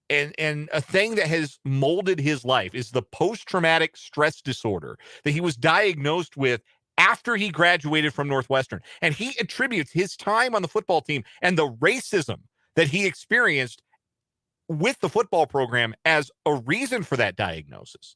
and a thing that has molded his life, is the post-traumatic stress disorder that he was diagnosed with after he graduated from Northwestern. And he attributes his time on the football team and the racism that he experienced with the football program as a reason for that diagnosis.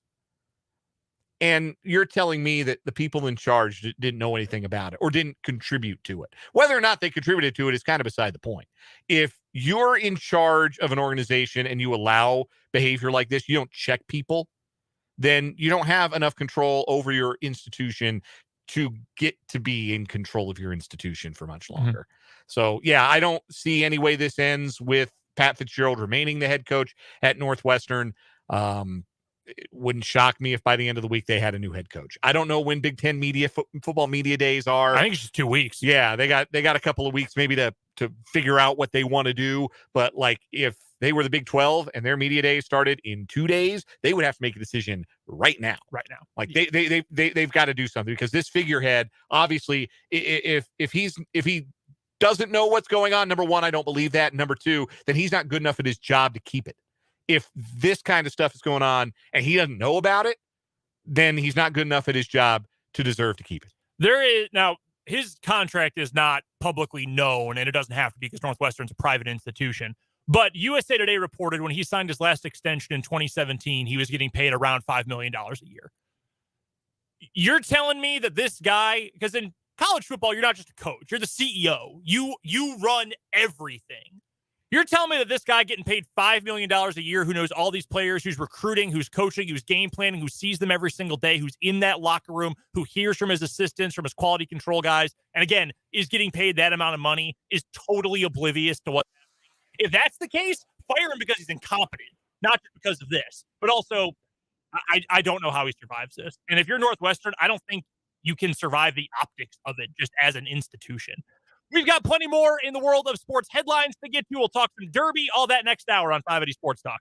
And you're telling me that the people in charge didn't know anything about it or didn't contribute to it. Whether or not they contributed to it is kind of beside the point. If you're in charge of an organization and you allow behavior like this, you don't check people, then you don't have enough control over your institution to get to be in control of your institution for much longer. So, yeah, I don't see any way this ends with Pat Fitzgerald remaining the head coach at Northwestern. It wouldn't shock me if by the end of the week they had a new head coach. I don't know when Big Ten football media days are. I think it's just 2 weeks. Yeah, they got a couple of weeks maybe to figure out what they want to do. But like if they were the Big 12 and their media day started in 2 days, they would have to make a decision right now. Like they've got to do something, because this figurehead, obviously, if he doesn't know what's going on, number one, I don't believe that. Number two, then he's not good enough at his job to keep it. If this kind of stuff is going on and he doesn't know about it, then he's not good enough at his job to deserve to keep it. There is now, his contract is not publicly known, and it doesn't have to be because Northwestern's a private institution. But USA Today reported when he signed his last extension in 2017, he was getting paid around $5 million a year. You're telling me that this guy, because in college football, you're not just a coach, you're the CEO. You run everything. You're telling me that this guy getting paid $5 million a year, who knows all these players, who's recruiting, who's coaching, who's game planning, who sees them every single day, who's in that locker room, who hears from his assistants, from his quality control guys, and again, is getting paid that amount of money, is totally oblivious to what. If that's the case, fire him because he's incompetent, not just because of this. But also, I don't know how he survives this. And if you're Northwestern, I don't think you can survive the optics of it just as an institution. We've got plenty more in the world of sports headlines to get to. We'll talk some Derby, all that next hour on 580 Sports Talk.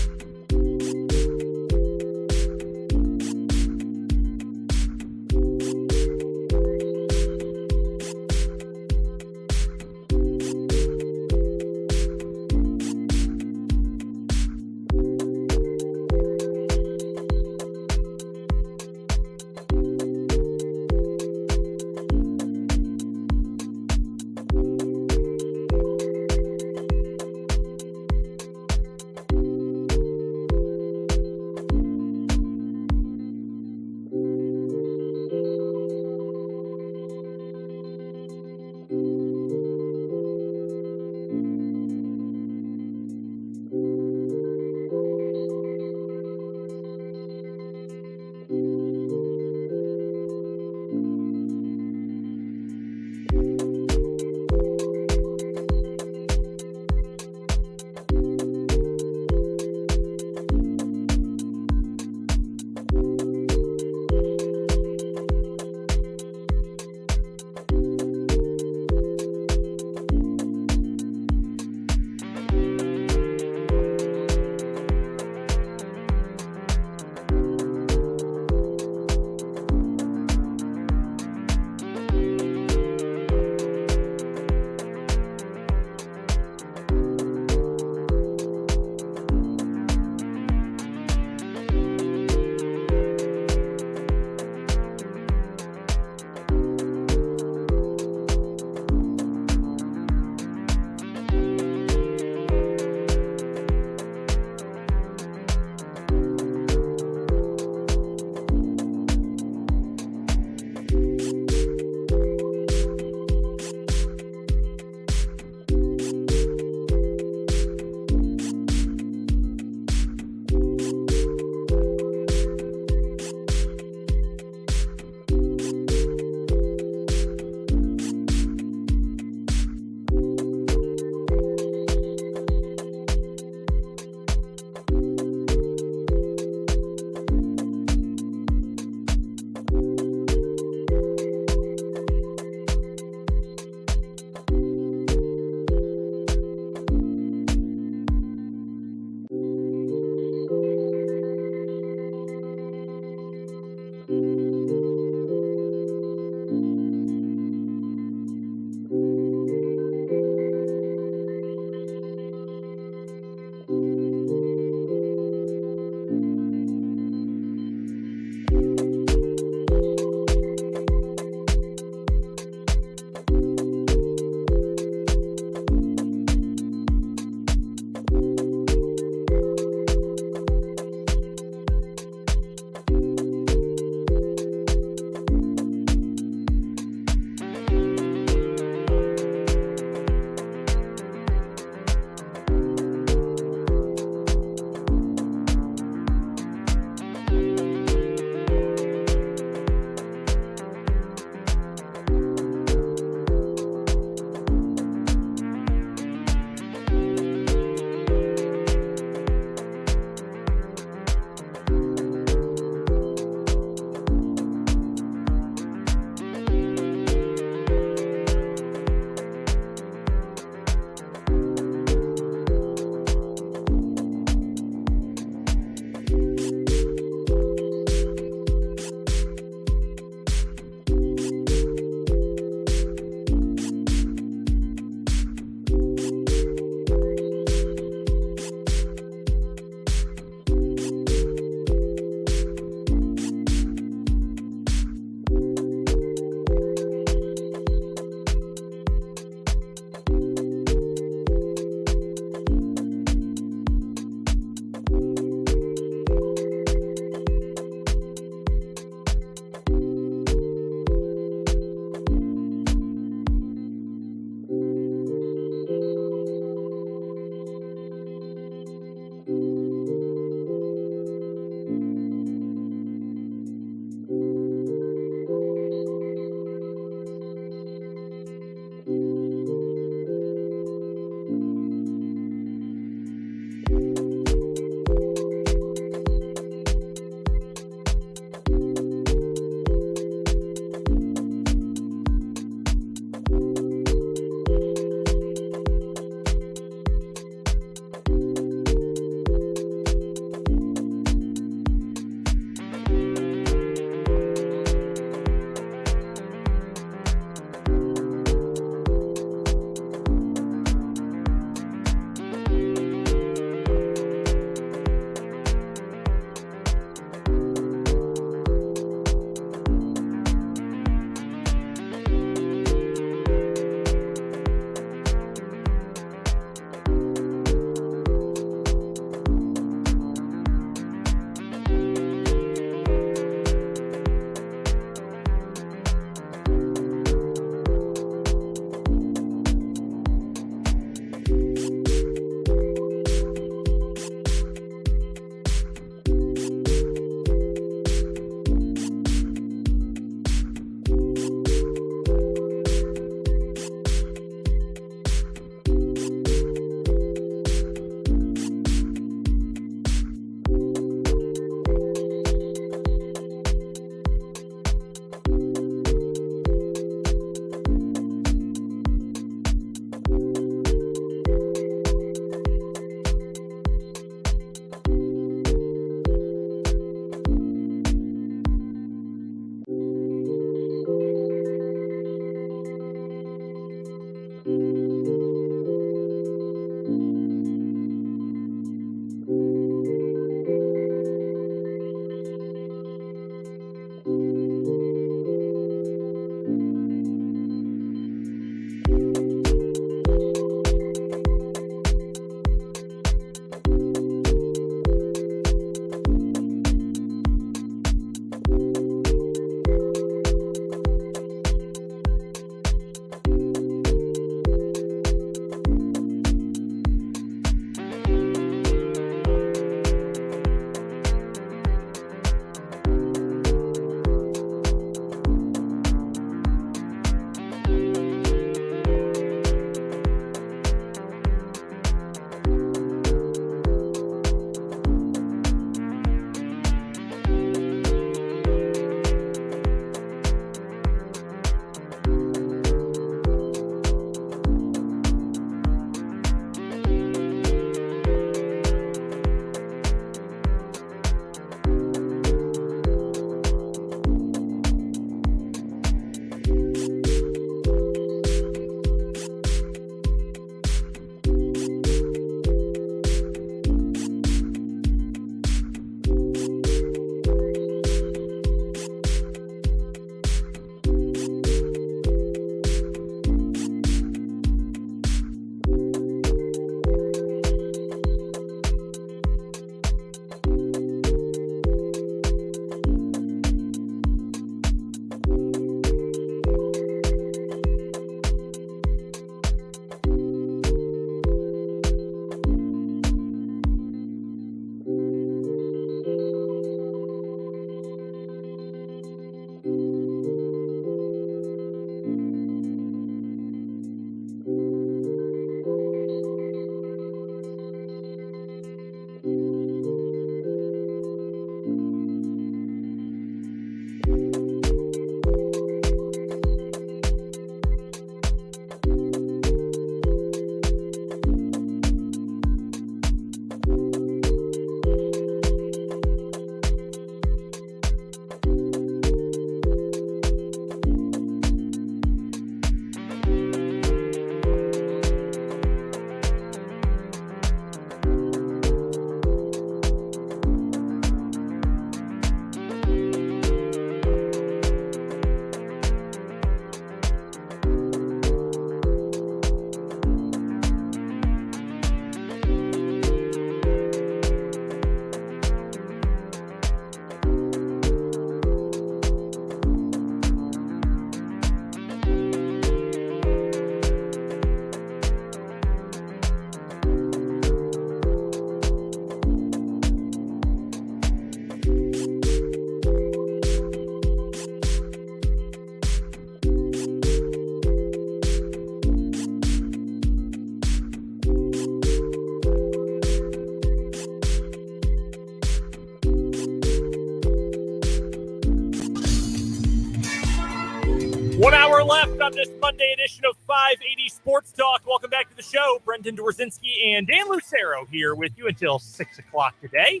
hour left on this Monday edition of 580 Sports Talk. Welcome back to the show. Brendan Dworzinski and Dan Lucero here with you until 6 o'clock today.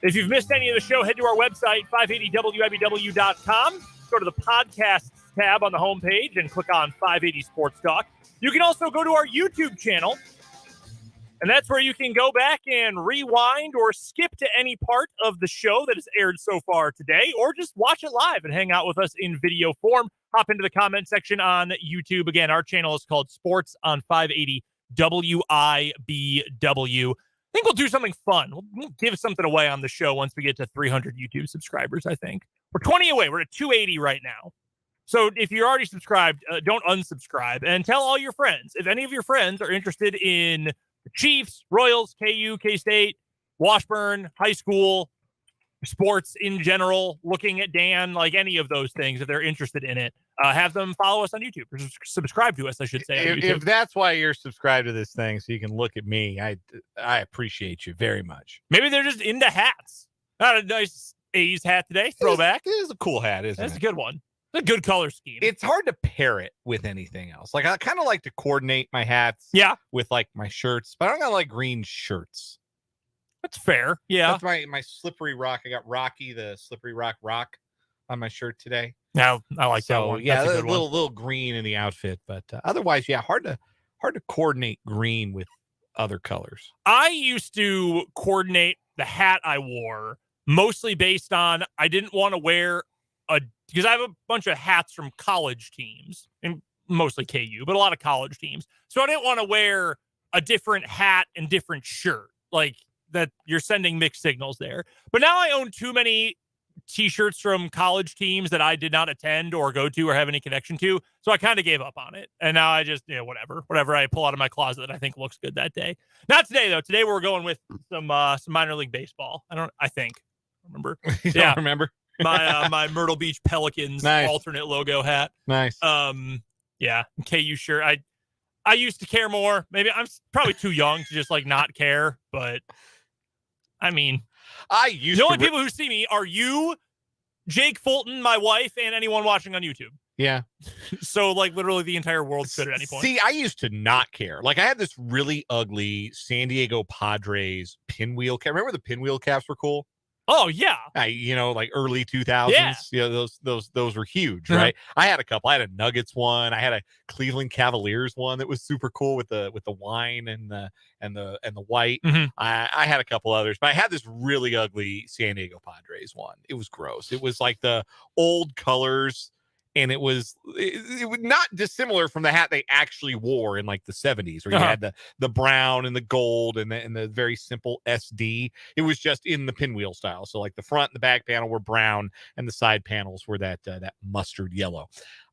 If you've missed any of the show, head to our website, 580wibw.com. Go to the podcasts tab on the homepage and click on 580 Sports Talk. You can also go to our YouTube channel, and that's where you can go back and rewind or skip to any part of the show that has aired so far today, or just watch it live and hang out with us in video form. Hop into the comment section on YouTube. Again, our channel is called Sports on 580 WIBW. I think we'll do something fun. We'll give something away on the show once we get to 300 YouTube subscribers, I think. We're 20 away. We're at 280 right now. So if you're already subscribed, don't unsubscribe. And tell all your friends. If any of your friends are interested in the Chiefs, Royals, KU, K-State, Washburn, high school, sports in general, looking at Dan, like any of those things, if they're interested in it, have them follow us on YouTube, or subscribe to us, I should say. If that's why you're subscribed to this thing, so you can look at me, I appreciate you very much. Maybe they're just into hats. Not a nice A's hat today, throwback. It is a cool hat, isn't it? That's a good one. It's a good color scheme. It's hard to pair it with anything else. Like, I kind of like to coordinate my hats with like my shirts, but I don't got like green shirts. That's fair. Yeah. That's my slippery rock. I got Rocky, the slippery rock on my shirt today. Now I like that one. Yeah, that's a little green in the outfit, but otherwise, yeah, hard to coordinate green with other colors. I used to coordinate the hat I wore mostly based on I didn't want to wear because I have a bunch of hats from college teams and mostly KU, but a lot of college teams. So I didn't want to wear a different hat and different shirt. Like that, you're sending mixed signals there. But now I own too many T-shirts from college teams that I did not attend or go to or have any connection to. So I kind of gave up on it. And now I just, whatever I pull out of my closet that I think looks good that day. Not today, though. Today we're going with some minor league baseball. Remember? Remember? My Myrtle Beach Pelicans alternate logo hat. Nice. KU shirt. I used to care more. Maybe I'm probably too young to just like not care, but I mean, the only people who see me are you, Jake Fulton, my wife, and anyone watching on YouTube. Yeah. So like literally the entire world could at any point. See, I used to not care. Like I had this really ugly San Diego Padres pinwheel cap. Remember the pinwheel caps were cool? Oh yeah. Like early 2000s. Yeah. Those were huge, right? I had a couple. I had a Nuggets one. I had a Cleveland Cavaliers one that was super cool with the wine and the white. Mm-hmm. I had a couple others, but I had this really ugly San Diego Padres one. It was gross. It was like the old colors, and it was not dissimilar from the hat they actually wore in like the 70s, where you had the brown and the gold and the very simple SD. It was just in the pinwheel style. So like the front and the back panel were brown, and the side panels were that mustard yellow.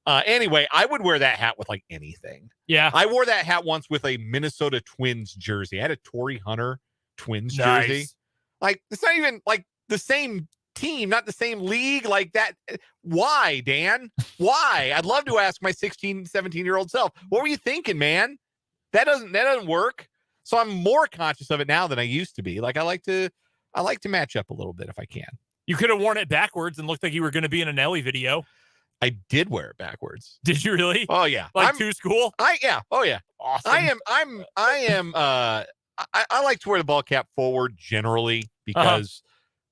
Anyway, I would wear that hat with like anything. Yeah, I wore that hat once with a Minnesota Twins jersey. I had a Torrey Hunter Twins jersey. Like it's not even like the same team, not the same league, like that. Why, Dan? Why? I'd love to ask my 16, 17-year-old self, what were you thinking, man? That doesn't work. So I'm more conscious of it now than I used to be. Like I like to match up a little bit if I can. You could have worn it backwards and looked like you were going to be in a Nelly video. I did wear it backwards. Did you really? Oh yeah. Like to school? Oh yeah. Awesome. I like to wear the ball cap forward generally because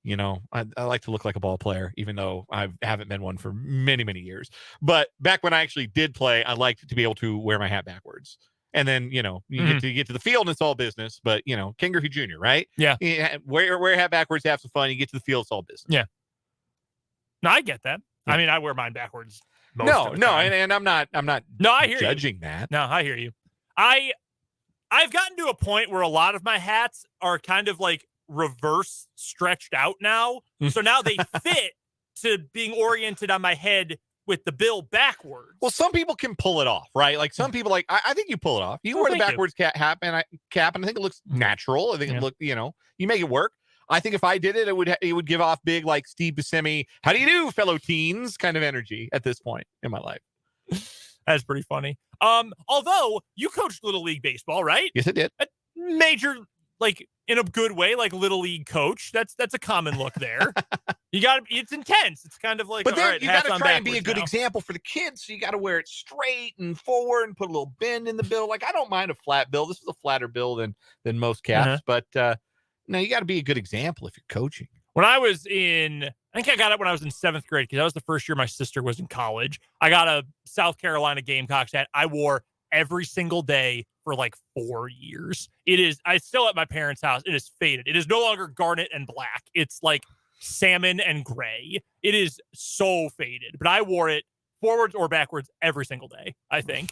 I like to look like a ball player, even though I haven't been one for many, many years. But back when I actually did play, I liked to be able to wear my hat backwards. And then, you get to the field and it's all business. But, Ken Griffey Jr., right? Yeah. Wear your hat backwards, have some fun. You get to the field, it's all business. Yeah. No, I get that. Yeah. I mean, I wear mine backwards. And I'm not I hear judging you. that. No, I hear you. I've gotten to a point where a lot of my hats are kind of like reverse stretched out now. So now they fit to being oriented on my head with the bill backwards. Well, some people can pull it off, right? Like some people, like I think you pull it off. You wear the backwards cap, and I think it looks natural. I think it look, you make it work. I think if I did it, it would give off big like Steve Buscemi, how do you do, fellow teens, kind of energy at this point in my life. That's pretty funny. Although you coached Little League baseball, right? Yes, I did. A major like in a good way, like little league coach. That's a common look there. It's intense. It's kind of like, but then all right, you got to try and be a backwards good now. example for the kids. So you got to wear it straight and forward and put a little bend in the bill. Like, I don't mind a flat bill. This is a flatter bill than most caps, but no, you got to be a good example if you're coaching. When I was I think I got it when I was in 7th grade, because that was the first year my sister was in college. I got a South Carolina Gamecocks hat I wore every single day for like 4 years. I still at my parents' house. It is faded. It is no longer garnet and black. It's like salmon and gray. It is so faded, but I wore it forwards or backwards every single day, I think.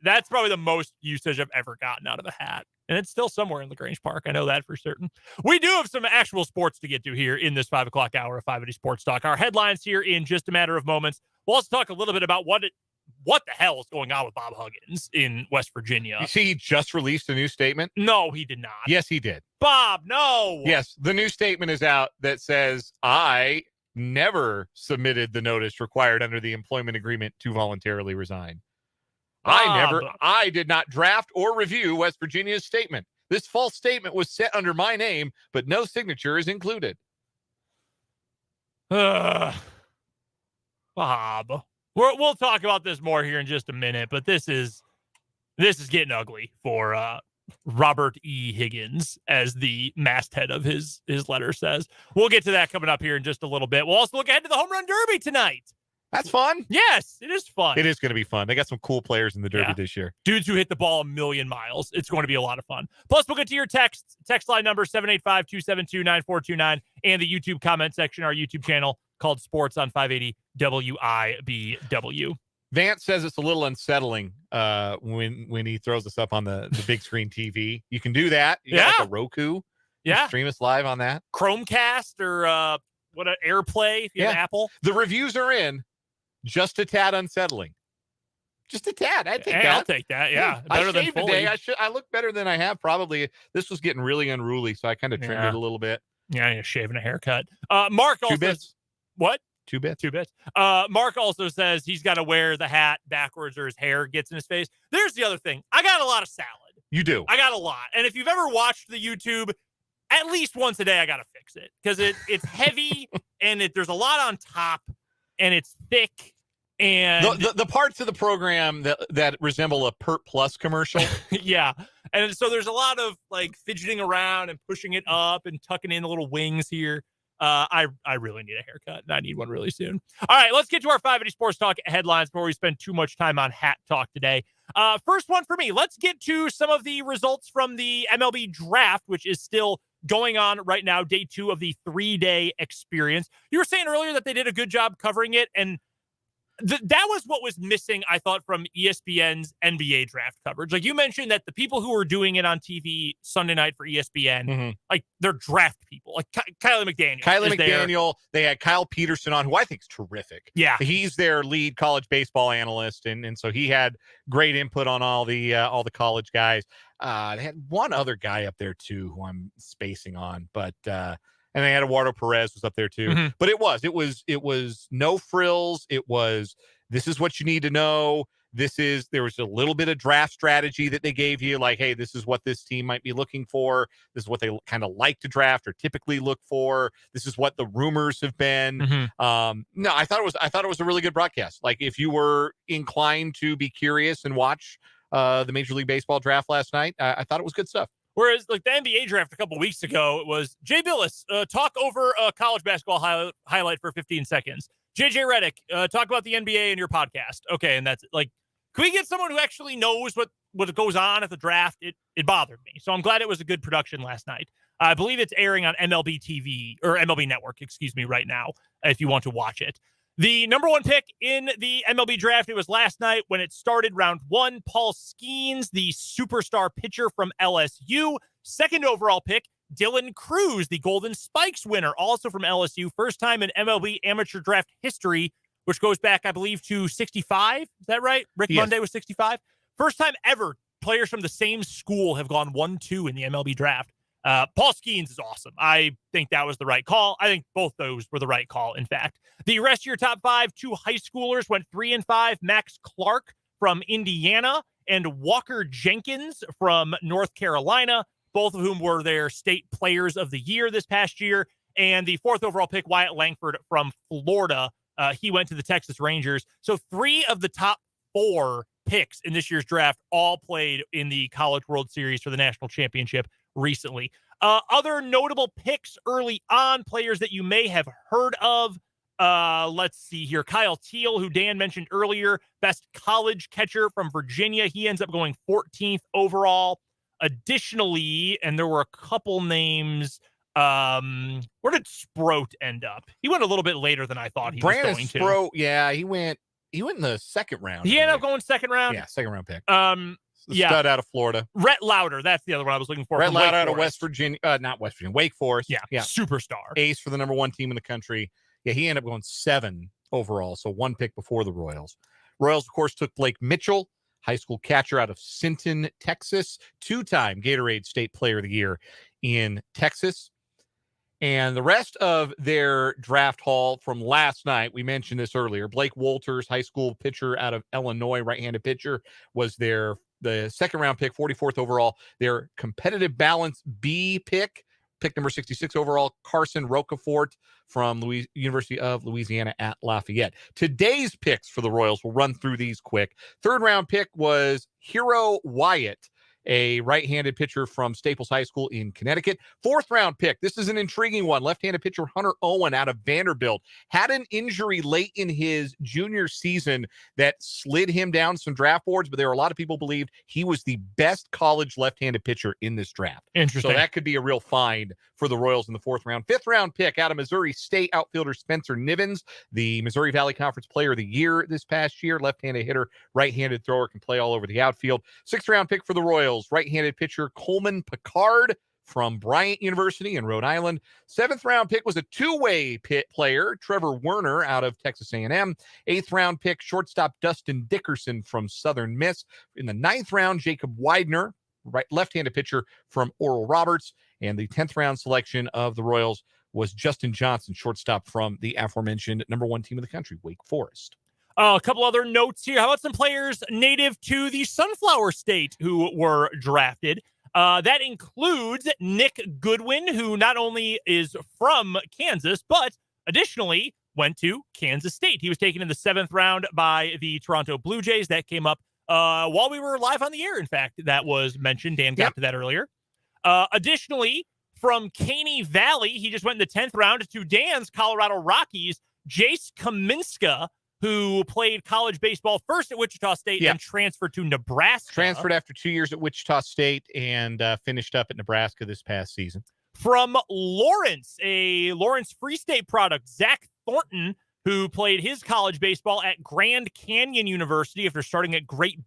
That's probably the most usage I've ever gotten out of a hat. And it's still somewhere in LaGrange Park. I know that for certain. We do have some actual sports to get to here in this 5 o'clock hour of 580 Sports Talk. Our headlines here in just a matter of moments. We'll also talk a little bit about what the hell is going on with Bob Huggins in West Virginia. You see, he just released a new statement. No, he did not. Yes, he did. Bob, no. Yes, the new statement is out that says, I never submitted the notice required under the employment agreement to voluntarily resign. I did not draft or review West Virginia's statement. This false statement was set under my name, but no signature is included. Bob. We'll talk about this more here in just a minute, but this is getting ugly for Robert E. Higgins, as the masthead of his letter says. We'll get to that coming up here in just a little bit. We'll also look ahead to the Home Run Derby tonight. That's fun. Yes, it is fun. It is going to be fun. They got some cool players in the Derby this year. Dudes who hit the ball a million miles. It's going to be a lot of fun. Plus, we'll get to your texts. Text line number 785-272-9429 and the YouTube comment section, our YouTube channel called Sports on 580 WIBW. Vance says it's a little unsettling when he throws us up on the big screen TV. You can do that. You got like a Roku. Yeah. Stream us live on that. Chromecast or AirPlay if you have Apple. The reviews are in. Just a tad unsettling. Just a tad. I'll take that. Yeah. Better I than shaved fully. today. I look better than I have probably. This was getting really unruly, so I kind of trimmed it a little bit. Yeah, you're shaving a haircut. Mark also 2 bits. What? 2 bits. 2 bits. Mark also says he's got to wear the hat backwards or his hair gets in his face. There's the other thing. I got a lot of salad. You do. I got a lot. And if you've ever watched the YouTube, at least once a day, I got to fix it because it's heavy and there's a lot on top and it's thick. And the parts of the program that resemble a Pert Plus commercial. Yeah. And so there's a lot of like fidgeting around and pushing it up and tucking in the little wings here. I really need a haircut and I need one really soon. All right, let's get to our 580 Sports Talk headlines before we spend too much time on hat talk today. First one for me, let's get to some of the results from the MLB draft, which is still going on right now, day 2 of the 3-day experience. You were saying earlier that they did a good job covering it, and that was what was missing, I thought, from ESPN's NBA draft coverage. Like you mentioned that the people who were doing it on TV Sunday night for ESPN, like they're draft people, like Kylie McDaniel. They had Kyle Peterson on, who I think is terrific. Yeah. He's their lead college baseball analyst. And so he had great input on all the college guys. They had one other guy up there too, who I'm spacing on, but, and they had Eduardo Perez was up there too. But it was no frills. It was, this is what you need to know. There was a little bit of draft strategy that they gave you. Like, hey, this is what this team might be looking for. This is what they kind of like to draft or typically look for. This is what the rumors have been. No, I thought it was a really good broadcast. Like if you were inclined to be curious and watch the Major League Baseball draft last night, I thought it was good stuff. Whereas, like the NBA draft a couple weeks ago, it was Jay Billis, talk over a college basketball highlight for 15 seconds. JJ Redick, talk about the NBA in your podcast. Okay, and that's it. Like, can we get someone who actually knows what goes on at the draft? It bothered me. So I'm glad it was a good production last night. I believe it's airing on MLB TV or MLB Network, excuse me, right now, if you want to watch it. The number 1 pick in the MLB draft, it was last night when it started round 1. Paul Skeens, the superstar pitcher from LSU. 2nd overall pick, Dylan Cruz, the Golden Spikes winner, also from LSU. First time in MLB amateur draft history, which goes back, I believe, to 65. Is that right? Rick Monday was 65. First time ever players from the same school have gone 1-2 in the MLB draft. Paul Skeens is awesome. I think that was the right call. I think both those were the right call, in fact. The rest of your top 5, 2 high schoolers went 3 and 5. Max Clark from Indiana and Walker Jenkins from North Carolina. both of whom were their state players of the year this past year. And the 4th overall pick, Wyatt Langford from Florida, he went to the Texas Rangers. So 3 of the top 4 picks in this year's draft all played in the College World Series for the national championship recently. Other notable picks early on, players that you may have heard of. Let's see here. Kyle Teal, who Dan mentioned earlier, best college catcher from Virginia. He ends up going 14th overall. Additionally, and there were a couple names. Where did Sproat end up? He went a little bit later than I thought he was going to. Sproat, yeah, he went in the second round. He ended up going second round. Yeah, second round pick. Yeah. Stud out of Florida. Rhett Lauder, that's the other one I was looking for. Rhett Lauder out of West Virginia, not West Virginia, Wake Forest. Yeah, superstar. Ace for the number 1 team in the country. Yeah, he ended up going 7 overall, so 1 pick before the Royals. Royals, of course, took Blake Mitchell, high school catcher out of Sinton, Texas, 2-time Gatorade State Player of the Year in Texas. And the rest of their draft haul from last night, we mentioned this earlier. Blake Walters, high school pitcher out of Illinois, right-handed pitcher, was the second-round pick, 44th overall. Their competitive balance B pick number 66 overall, Carson Rocafort from University of Louisiana at Lafayette. Today's picks for the Royals, we'll run through these quick. Third-round pick was Hero Wyatt, a right-handed pitcher from Staples High School in Connecticut. 4th-round pick. This is an intriguing one. Left-handed pitcher Hunter Owen out of Vanderbilt. Had an injury late in his junior season that slid him down some draft boards, but there are a lot of people believed he was the best college left-handed pitcher in this draft. Interesting. So that could be a real find for the Royals in the 4th round. 5th-round pick out of Missouri State, outfielder Spencer Nivens, the Missouri Valley Conference Player of the Year this past year. Left-handed hitter, right-handed thrower, can play all over the outfield. 6th-round pick for the Royals, right-handed pitcher Coleman Picard from Bryant University in Rhode Island. 7th-round pick was a two-way pit player, Trevor Werner out of Texas A&M. 8th-round pick, shortstop Dustin Dickerson from Southern Miss. In the 9th round, Jacob Widener, left-handed pitcher from Oral Roberts. And the 10th round selection of the Royals was Justin Johnson, shortstop from the aforementioned number 1 team in the country, Wake Forest. A couple other notes here. How about some players native to the Sunflower State who were drafted? That includes Nick Goodwin, who not only is from Kansas, but additionally went to Kansas State. He was taken in the 7th round by the Toronto Blue Jays. That came up while we were live on the air. In fact, that was mentioned. Dan got to that earlier. Additionally, from Caney Valley, he just went in the 10th round to Dan's Colorado Rockies, Jace Kaminska, who played college baseball first at Wichita State and transferred to Nebraska. Transferred after 2 years at Wichita State and finished up at Nebraska this past season. From Lawrence, a Lawrence Free State product, Zach Thornton, who played his college baseball at Grand Canyon University after starting at Barton,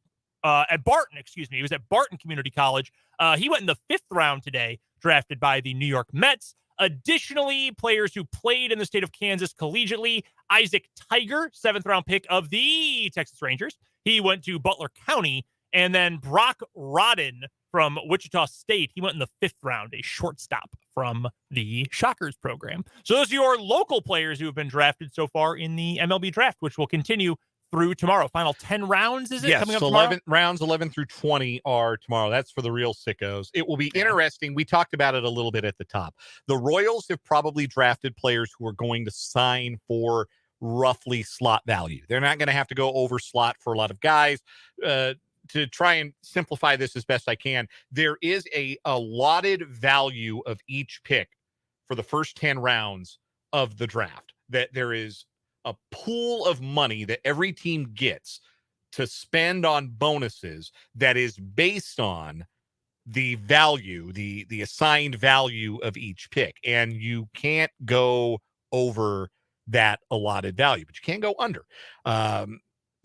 He was at Barton Community College. He went in the 5th round today, drafted by the New York Mets. Additionally, players who played in the state of Kansas collegiately, Isaac Tiger, 7th round pick of the Texas Rangers. He went to Butler County. And then Brock Rodden from Wichita State. He went in the 5th round, a shortstop from the Shockers program. So those are your local players who have been drafted so far in the MLB draft, which will continue through tomorrow. Final 10 rounds, is it? Yes, coming up 11 rounds, 11 through 20 are tomorrow. That's for the real sickos. It will be interesting. We talked about it a little bit at the top. The Royals have probably drafted players who are going to sign for roughly slot value. They're not going to have to go over slot for a lot of guys. To try and simplify this as best I can, there is a allotted value of each pick for the first 10 rounds of the draft. That there is a pool of money that every team gets to spend on bonuses that is based on the value, the assigned value of each pick. And you can't go over that allotted value, but you can't go under.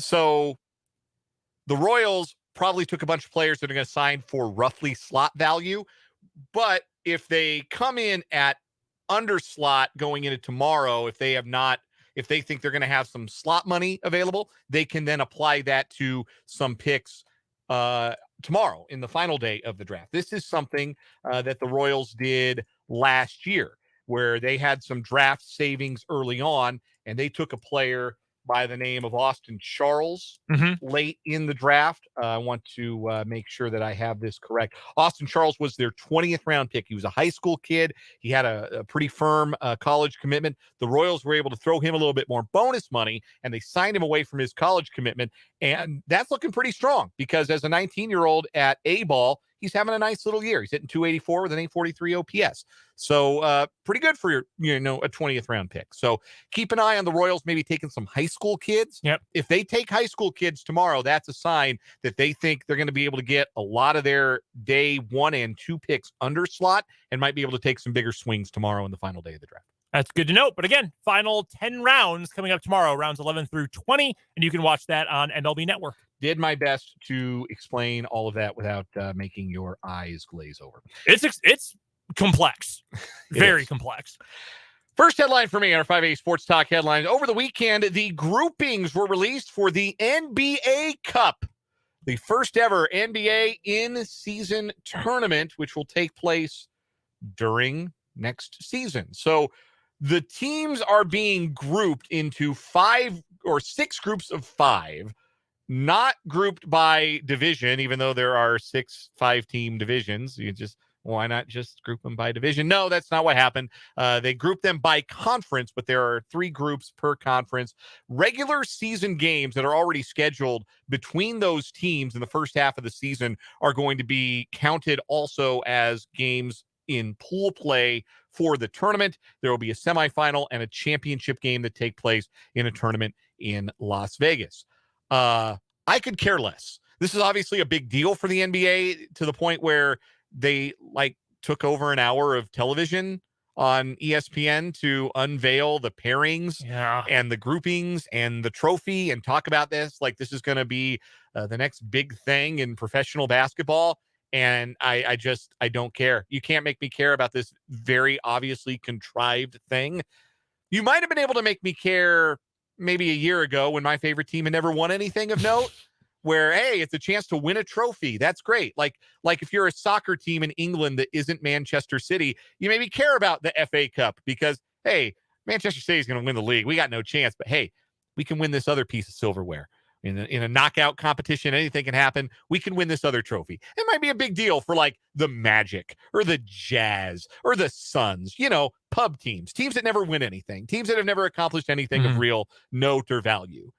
So the Royals probably took a bunch of players that are going to sign for roughly slot value. But if they come in at under slot going into tomorrow, if they think they're going to have some slot money available, they can then apply that to some picks tomorrow in the final day of the draft. This is something that the Royals did last year, where they had some draft savings early on, and they took a player by the name of Austin Charles late in the draft. I want to make sure that I have this correct. Austin Charles was their 20th round pick. He was a high school kid. He had a pretty firm college commitment. The Royals were able to throw him a little bit more bonus money, and they signed him away from his college commitment. And that's looking pretty strong because as a 19-year-old at A-ball, he's having a nice little year. He's hitting 284 with an 843 OPS. So pretty good for a 20th round pick. So keep an eye on the Royals, maybe taking some high school kids. Yep. If they take high school kids tomorrow, that's a sign that they think they're going to be able to get a lot of their day 1 and 2 picks under slot and might be able to take some bigger swings tomorrow in the final day of the draft. That's good to know. But again, final 10 rounds coming up tomorrow, rounds 11 through 20, and you can watch that on MLB Network. Did my best to explain all of that without making your eyes glaze over. It's complex. Very complex. First headline for me on our 5A Sports Talk headlines. Over the weekend, the groupings were released for the NBA Cup, the first ever NBA in-season tournament, which will take place during next season. So the teams are being grouped into 5 or 6 groups of 5, not grouped by division, even though there are 6 5-team divisions. You just, why not just group them by division? No, that's not what happened. They group them by conference, but there are 3 groups per conference. Regular season games that are already scheduled between those teams in the first half of the season are going to be counted also as games in pool play for the tournament. There will be a semifinal and a championship game that take place in a tournament in Las Vegas. I could care less. This is obviously a big deal for the NBA to the point where they took over an hour of television on ESPN to unveil the pairings and the groupings and the trophy and talk about this. Like this is going to be the next big thing in professional basketball. And I don't care. You can't make me care about this very obviously contrived thing. You might have been able to make me care maybe a year ago when my favorite team had never won anything of note, where, hey, it's a chance to win a trophy. That's great. Like if you're a soccer team in England that isn't Manchester City, you maybe care about the FA Cup because, hey, Manchester City is going to win the league. We got no chance, but hey, we can win this other piece of silverware. In a knockout competition, anything can happen. We can win this other trophy. It might be a big deal for the Magic or the Jazz or the Suns, pub teams that never win anything, teams that have never accomplished anything of real note or value.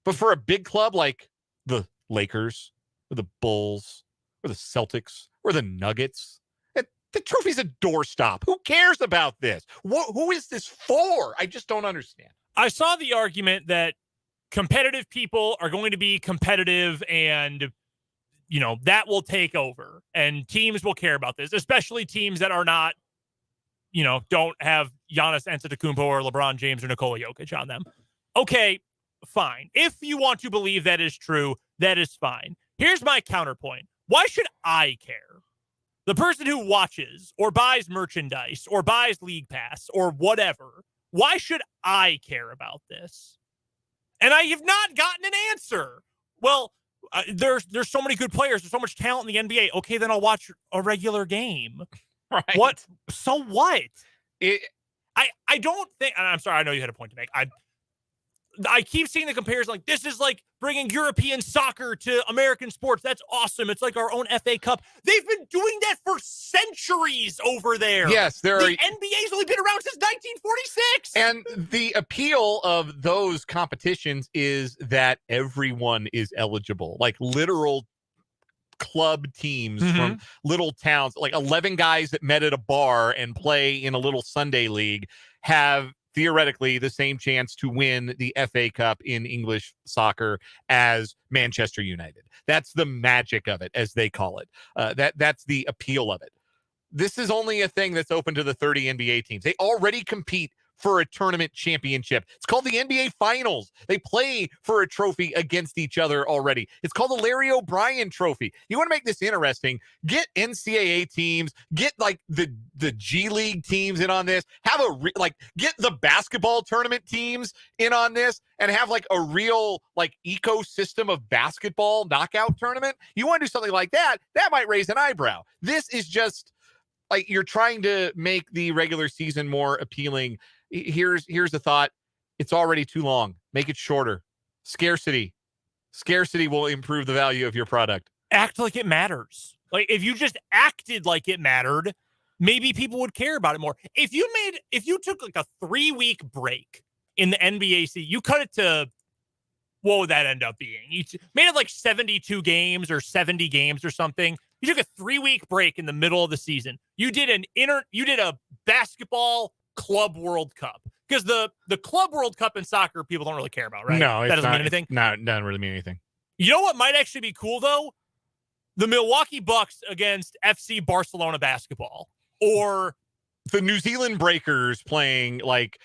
But for a big club like the Lakers or the Bulls or the Celtics or the Nuggets, the trophy's a doorstop. Who cares about this? Who is this for? I just don't understand. I saw the argument that competitive people are going to be competitive and, that will take over and teams will care about this, especially teams that are not, don't have Giannis Antetokounmpo or LeBron James or Nikola Jokic on them. Okay, fine. If you want to believe that is true, that is fine. Here's my counterpoint. Why should I care? The person who watches or buys merchandise or buys League Pass or whatever, why should I care about this? And I have not gotten an answer. Well, there's so many good players. There's so much talent in the NBA. Okay, then I'll watch a regular game. Right. What? So what? I don't think, and I'm sorry, I know you had a point to make. I keep seeing the comparison, this is like bringing European soccer to American sports. That's awesome. It's like our own FA Cup. They've been doing that for centuries over there. Yes, the NBA's only been around since 1946. And the appeal of those competitions is that everyone is eligible, like literal club teams from little towns, like 11 guys that met at a bar and play in a little Sunday league have theoretically the same chance to win the FA Cup in English soccer as Manchester United. That's the magic of it, as they call it. That's the appeal of it. This is only a thing that's open to the 30 NBA teams. They already compete for a tournament championship. It's called the NBA Finals. They play for a trophy against each other already. It's called the Larry O'Brien Trophy. You want to make this interesting, get NCAA teams, get the G League teams in on this, have get the basketball tournament teams in on this, and have a real ecosystem of basketball knockout tournament. You want to do something like that, that might raise an eyebrow. This is just you're trying to make the regular season more appealing. Here's the thought. It's already too long. Make it shorter. Scarcity will improve the value of your product. Act like it matters. Like, if you just acted like it mattered, maybe people would care about it more. If you took like a 3-week break in the NBA season, you cut it to, what would that end up being? You made it like 72 games or 70 games or something. You took a 3-week break in the middle of the season. You did a basketball club World Cup, because the club World Cup in soccer people don't really care about, right? No, that doesn't mean anything. No, it doesn't really mean anything. You know what might actually be cool though? The Milwaukee Bucks against FC Barcelona basketball, or the New Zealand Breakers playing like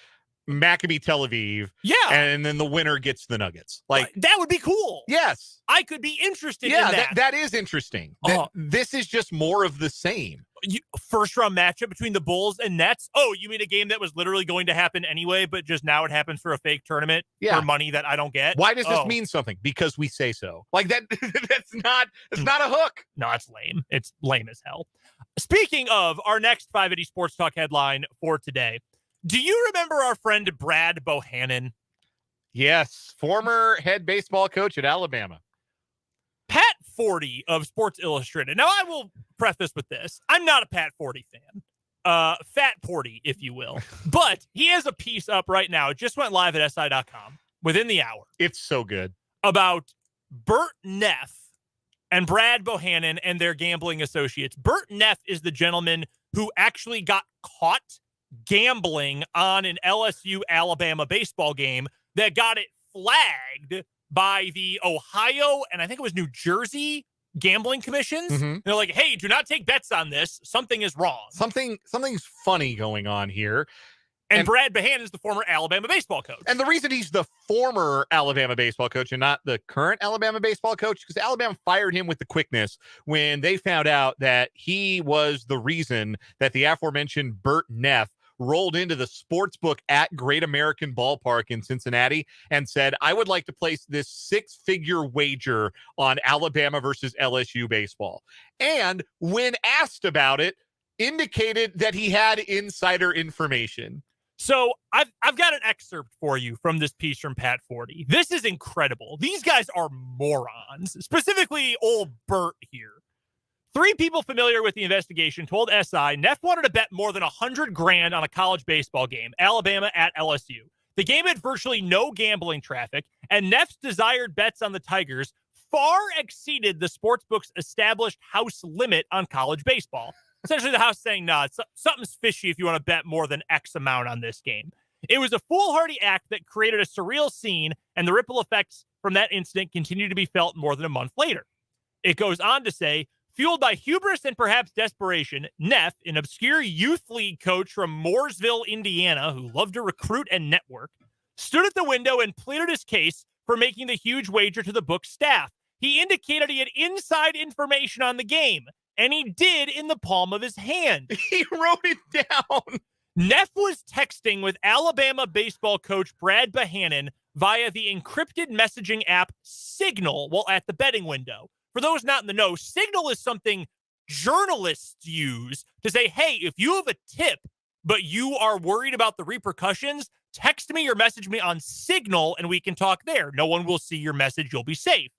Maccabi Tel Aviv. Yeah. And then the winner gets the Nuggets. Like, that would be cool. Yes. I could be interested in that. That is interesting. This is just more of the same. First round matchup between the Bulls and Nets. Oh, you mean a game that was literally going to happen anyway, but just now it happens for a fake tournament for money that I don't get? Why does this mean something? Because we say so. Like that. It's not a hook. No, it's lame. It's lame as hell. Speaking of, our next 580 Sports Talk headline for today. Do you remember our friend Brad Bohannon? Yes. Former head baseball coach at Alabama. Pat Forty of Sports Illustrated. Now, I will preface with this. I'm not a Pat Forty fan. Fat Forty, if you will. But he has a piece up right now. It just went live at SI.com within the hour. It's so good. About Burt Neff and Brad Bohannon and their gambling associates. Burt Neff is the gentleman who actually got caught gambling on an LSU Alabama baseball game that got it flagged by the Ohio and I think it was New Jersey gambling commissions. Mm-hmm. They're like, hey, do not take bets on this. Something is wrong. Something's funny going on here. And Brad Bohannon is the former Alabama baseball coach. And the reason he's the former Alabama baseball coach and not the current Alabama baseball coach, because Alabama fired him with the quickness when they found out that he was the reason that the aforementioned Burt Neff rolled into the sports book at Great American Ballpark in Cincinnati and said, I would like to place this 6-figure wager on Alabama versus LSU baseball. And when asked about it, indicated that he had insider information. So I've got an excerpt for you from this piece from Pat Forty. This is incredible. These guys are morons, specifically old Burt here. 3 people familiar with the investigation told SI Neff wanted to bet more than $100,000 on a college baseball game, Alabama at LSU. The game had virtually no gambling traffic, and Neff's desired bets on the Tigers far exceeded the sportsbook's established house limit on college baseball. Essentially, the house saying, nah, something's fishy if you want to bet more than X amount on this game. It was a foolhardy act that created a surreal scene, and the ripple effects from that incident continue to be felt more than a month later. It goes on to say, fueled by hubris and perhaps desperation, Neff, an obscure youth league coach from Mooresville, Indiana, who loved to recruit and network, stood at the window and pleaded his case for making the huge wager to the book's staff. He indicated he had inside information on the game, and he did in the palm of his hand. He wrote it down. Neff was texting with Alabama baseball coach Brad Bohannon via the encrypted messaging app Signal while at the betting window. For those not in the know, Signal is something journalists use to say, hey, if you have a tip, but you are worried about the repercussions, text me or message me on Signal and we can talk there. No one will see your message. You'll be safe.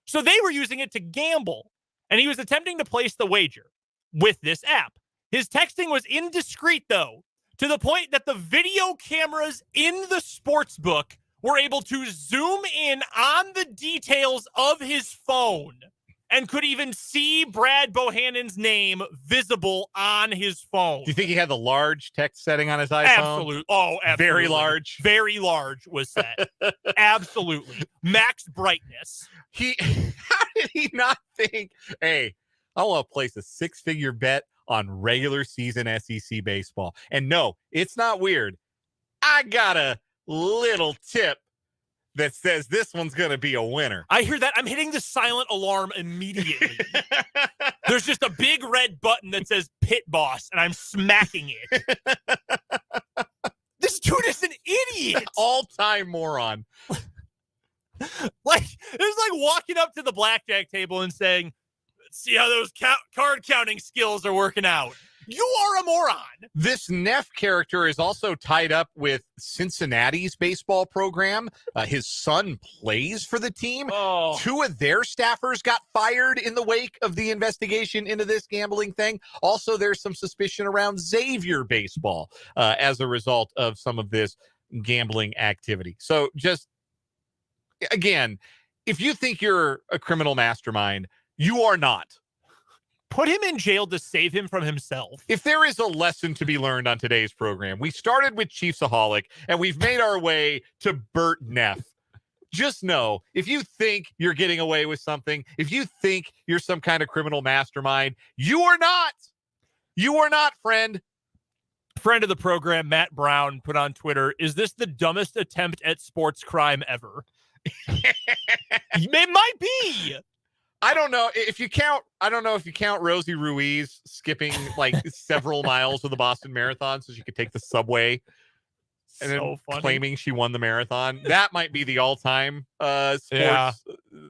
So they were using it to gamble, and he was attempting to place the wager with this app. His texting was indiscreet, though, to the point that the video cameras in the sports book were able to zoom in on the details of his phone and could even see Brad Bohannon's name visible on his phone. Do you think he had the large text setting on his iPhone? Absolutely. Oh, absolutely. Very large. Very large was set. Absolutely. Max brightness. How did he not think, hey, I want to place a 6-figure bet on regular season SEC baseball? And no, it's not weird. I got a little tip that says this one's going to be a winner. I hear that. I'm hitting the silent alarm immediately. There's just a big red button that says Pit Boss, and I'm smacking it. This dude is an idiot. All-time moron. Like, it was like walking up to the blackjack table and saying, let's see how those card counting skills are working out. You are a moron. This Neff character is also tied up with Cincinnati's baseball program. His son plays for the team. Oh. 2 of their staffers got fired in the wake of the investigation into this gambling thing. Also, there's some suspicion around Xavier baseball as a result of some of this gambling activity. So just, again, if you think you're a criminal mastermind, you are not. Put him in jail to save him from himself. If there is a lesson to be learned on today's program, we started with Chiefsaholic and we've made our way to Bert Neff. Just know, if you think you're getting away with something, if you think you're some kind of criminal mastermind, you are not. You are not, friend. Friend of the program, Matt Brown, put on Twitter, is this the dumbest attempt at sports crime ever? It might be. I don't know if you count Rosie Ruiz skipping like several miles of the Boston Marathon so she could take the subway and then claiming she won the marathon. That might be the all-time sports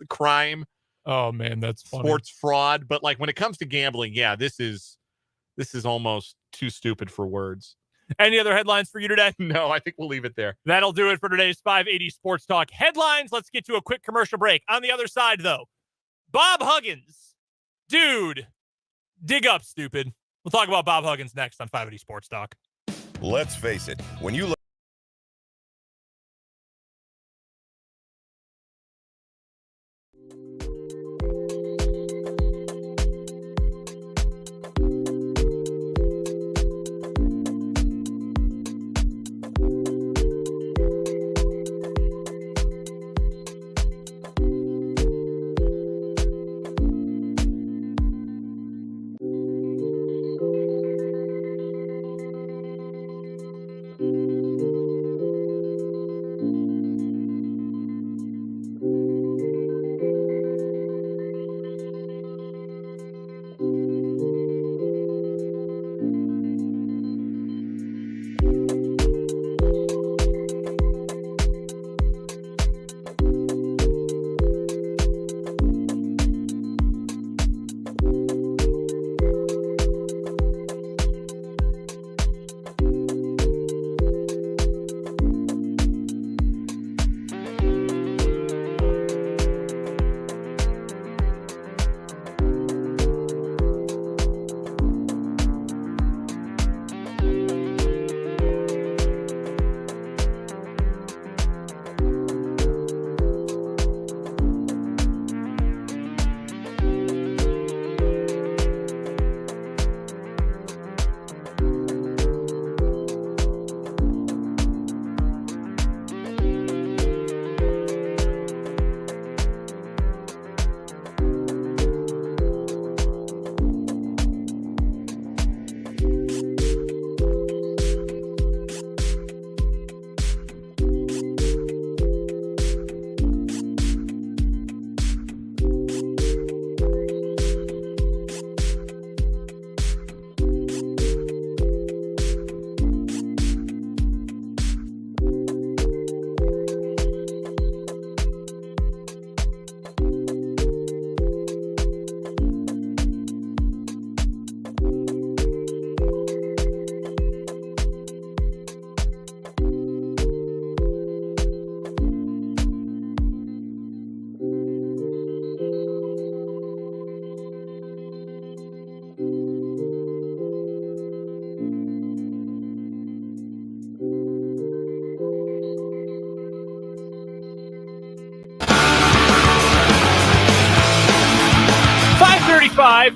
crime. Oh man, that's funny. Sports fraud. But like when it comes to gambling, yeah, this is almost too stupid for words. Any other headlines for you today? No, I think we'll leave it there. That'll do it for today's 580 Sports Talk headlines. Let's get to a quick commercial break. On the other side, though, Bob Huggins. Dude, dig up, stupid. We'll talk about Bob Huggins next on 580 Sports Talk. Let's face it, when you look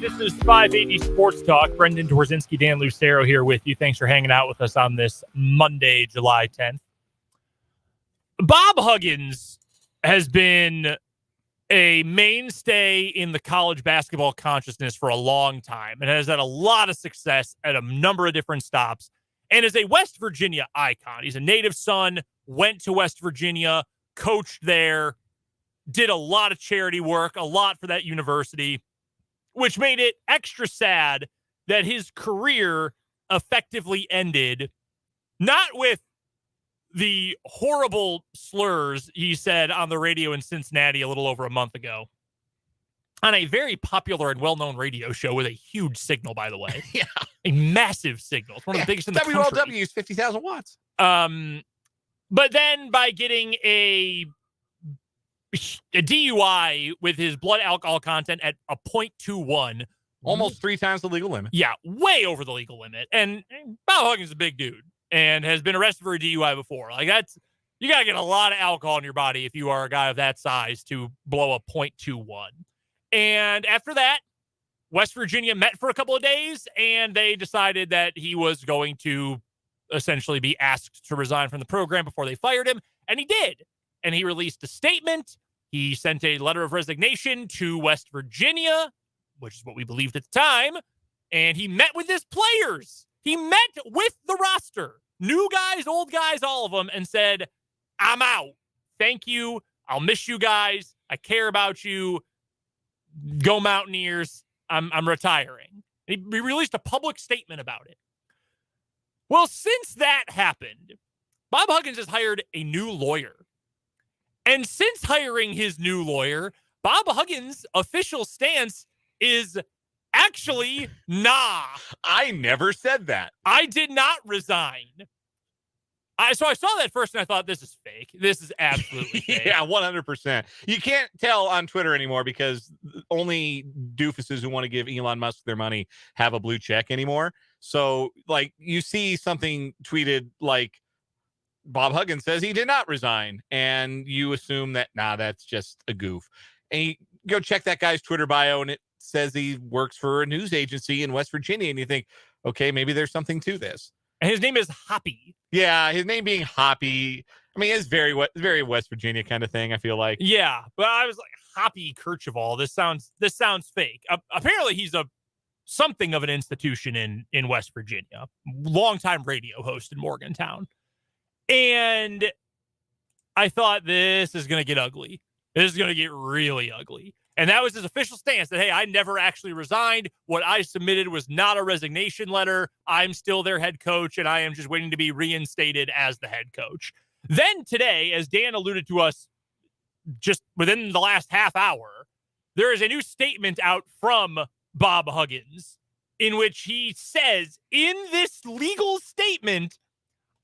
This is 580 Sports Talk. Brendan Dworzinski, Dan Lucero here with you. Thanks for hanging out with us on this Monday, July 10th. Bob Huggins has been a mainstay in the college basketball consciousness for a long time and has had a lot of success at a number of different stops and is a West Virginia icon. He's a native son, went to West Virginia, coached there, did a lot of charity work, a lot for that university, which made it extra sad that his career effectively ended, not with the horrible slurs he said on the radio in Cincinnati a little over a month ago. on a very popular and well-known radio show with a huge signal, by the way. Yeah. A massive signal. It's one of the biggest in the country. WLW is 50,000 watts. But then by getting a DUI with his blood alcohol content at a 0.21. Almost 3 times the legal limit. Yeah, way over the legal limit. And Bob Huggins is a big dude and has been arrested for a DUI before. Like, that's, you got to get a lot of alcohol in your body if you are a guy of that size to blow a 0.21. And after that, West Virginia met for a couple of days, and they decided that he was going to essentially be asked to resign from the program before they fired him. And he did. And he released a statement. He sent a letter of resignation to West Virginia, which is what we believed at the time. And he met with his players. He met with the roster. New guys, old guys, all of them, and said, I'm out. Thank you. I'll miss you guys. I care about you. Go Mountaineers. I'm retiring. He released a public statement about it. Well, since that happened, Bob Huggins has hired a new lawyer. And since hiring his new lawyer, Bob Huggins' official stance is actually, nah. I never said that. I did not resign. So I saw that first and I thought, this is fake. This is absolutely fake. Yeah, 100%. You can't tell on Twitter anymore because only doofuses who want to give Elon Musk their money have a blue check anymore. So, like, you see something tweeted like Bob Huggins says he did not resign, and you assume that, nah, that's just a goof. And you go check that guy's Twitter bio, and it says he works for a news agency in West Virginia, and you think, okay, maybe there's something to this. And his name is Hoppy. Yeah, his name being Hoppy. I mean, it's very West Virginia kind of thing, I feel like. Yeah, but I was like, Hoppy Kercheval. This sounds fake. Apparently, he's something of an institution in West Virginia. Longtime radio host in Morgantown. And I thought, this is going to get ugly. This is going to get really ugly. And that was his official stance that, hey, I never actually resigned. What I submitted was not a resignation letter. I'm still their head coach, and I am just waiting to be reinstated as the head coach. Then today, as Dan alluded to us just within the last half hour, there is a new statement out from Bob Huggins in which he says, in this legal statement,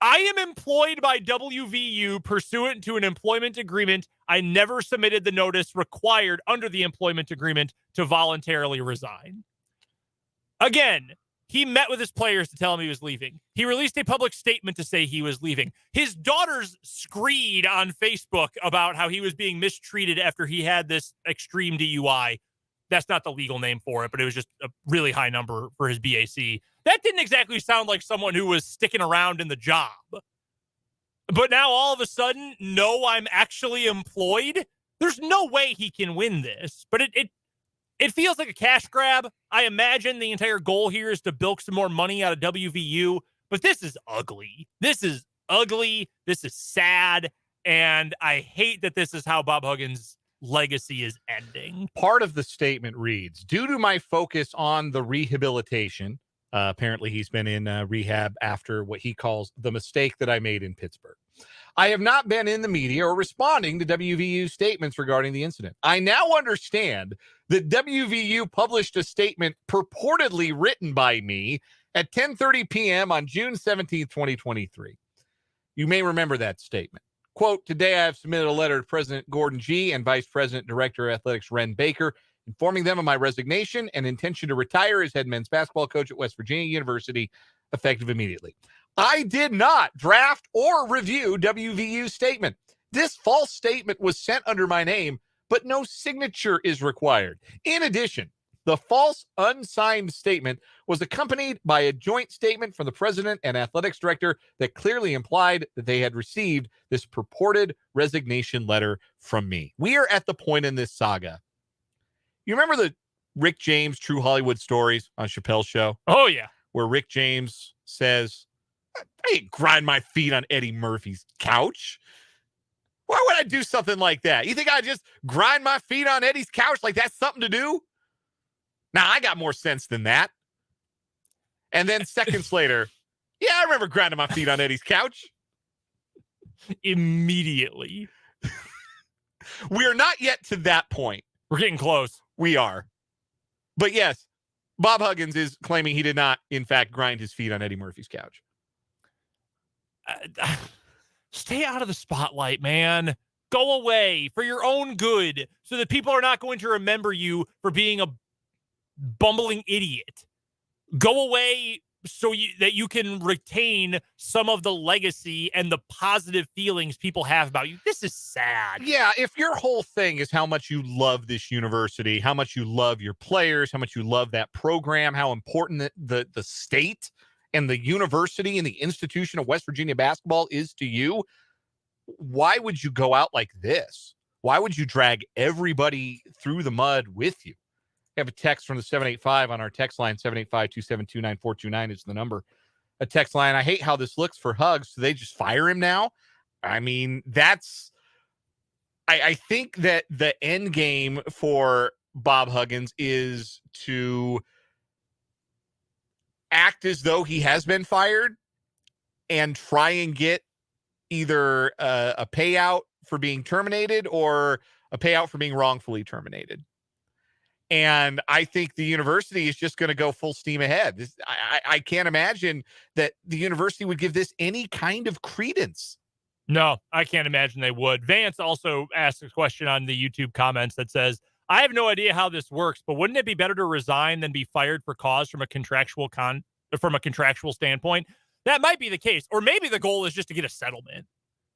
I am employed by WVU pursuant to an employment agreement. I never submitted the notice required under the employment agreement to voluntarily resign. Again, he met with his players to tell him he was leaving. He released a public statement to say he was leaving. His daughters screed on Facebook about how he was being mistreated after he had this extreme DUI. That's not the legal name for it, but it was just a really high number for his BAC. That didn't exactly sound like someone who was sticking around in the job. But now all of a sudden, no, I'm actually employed. There's no way he can win this. But it feels like a cash grab. I imagine the entire goal here is to bilk some more money out of WVU. But this is ugly. This is ugly. This is sad. And I hate that this is how Bob Huggins' legacy is ending. Part of the statement reads, due to my focus on the rehabilitation, apparently he's been in rehab after what he calls the mistake that I made in Pittsburgh. I have not been in the media or responding to WVU statements regarding the incident. I now understand that WVU published a statement purportedly written by me at 10:30 p.m. on June 17th, 2023. You may remember that statement. Quote, today I have submitted a letter to President Gordon G. and Vice President Director of Athletics Ren Baker, informing them of my resignation and intention to retire as head men's basketball coach at West Virginia University, effective immediately. I did not draft or review WVU's statement. This false statement was sent under my name, but no signature is required. In addition, the false unsigned statement was accompanied by a joint statement from the president and athletics director that clearly implied that they had received this purported resignation letter from me. We are at the point in this saga. You remember the Rick James True Hollywood Stories on Chappelle's show? Oh, yeah. Where Rick James says, I didn't grind my feet on Eddie Murphy's couch. Why would I do something like that? You think I just grind my feet on Eddie's couch like that's something to do? Now, I got more sense than that. And then seconds later, yeah, I remember grinding my feet on Eddie's couch. Immediately. We are not yet to that point. We're getting close. We are. But yes, Bob Huggins is claiming he did not, in fact, grind his feet on Eddie Murphy's couch. Stay out of the spotlight, man. Go away for your own good so that people are not going to remember you for being a bumbling idiot. Go away so that you can retain some of the legacy and the positive feelings people have about you. This is sad. Yeah, if your whole thing is how much you love this university, how much you love your players, how much you love that program, how important the state and the university and the institution of West Virginia basketball is to you, why would you go out like this? Why would you drag everybody through the mud with you? We have a text from the 785 on our text line. 785-272-9429 is the number. A text line. I hate how this looks for Hugs. So they just fire him now? I mean, I think that the end game for Bob Huggins is to act as though he has been fired and try and get either a payout for being terminated or a payout for being wrongfully terminated. And I think the university is just going to go full steam ahead. I can't imagine that the university would give this any kind of credence. No, I can't imagine they would. Vance also asked a question on the YouTube comments that says, I have no idea how this works, but wouldn't it be better to resign than be fired for cause from a contractual standpoint? That might be the case. Or maybe the goal is just to get a settlement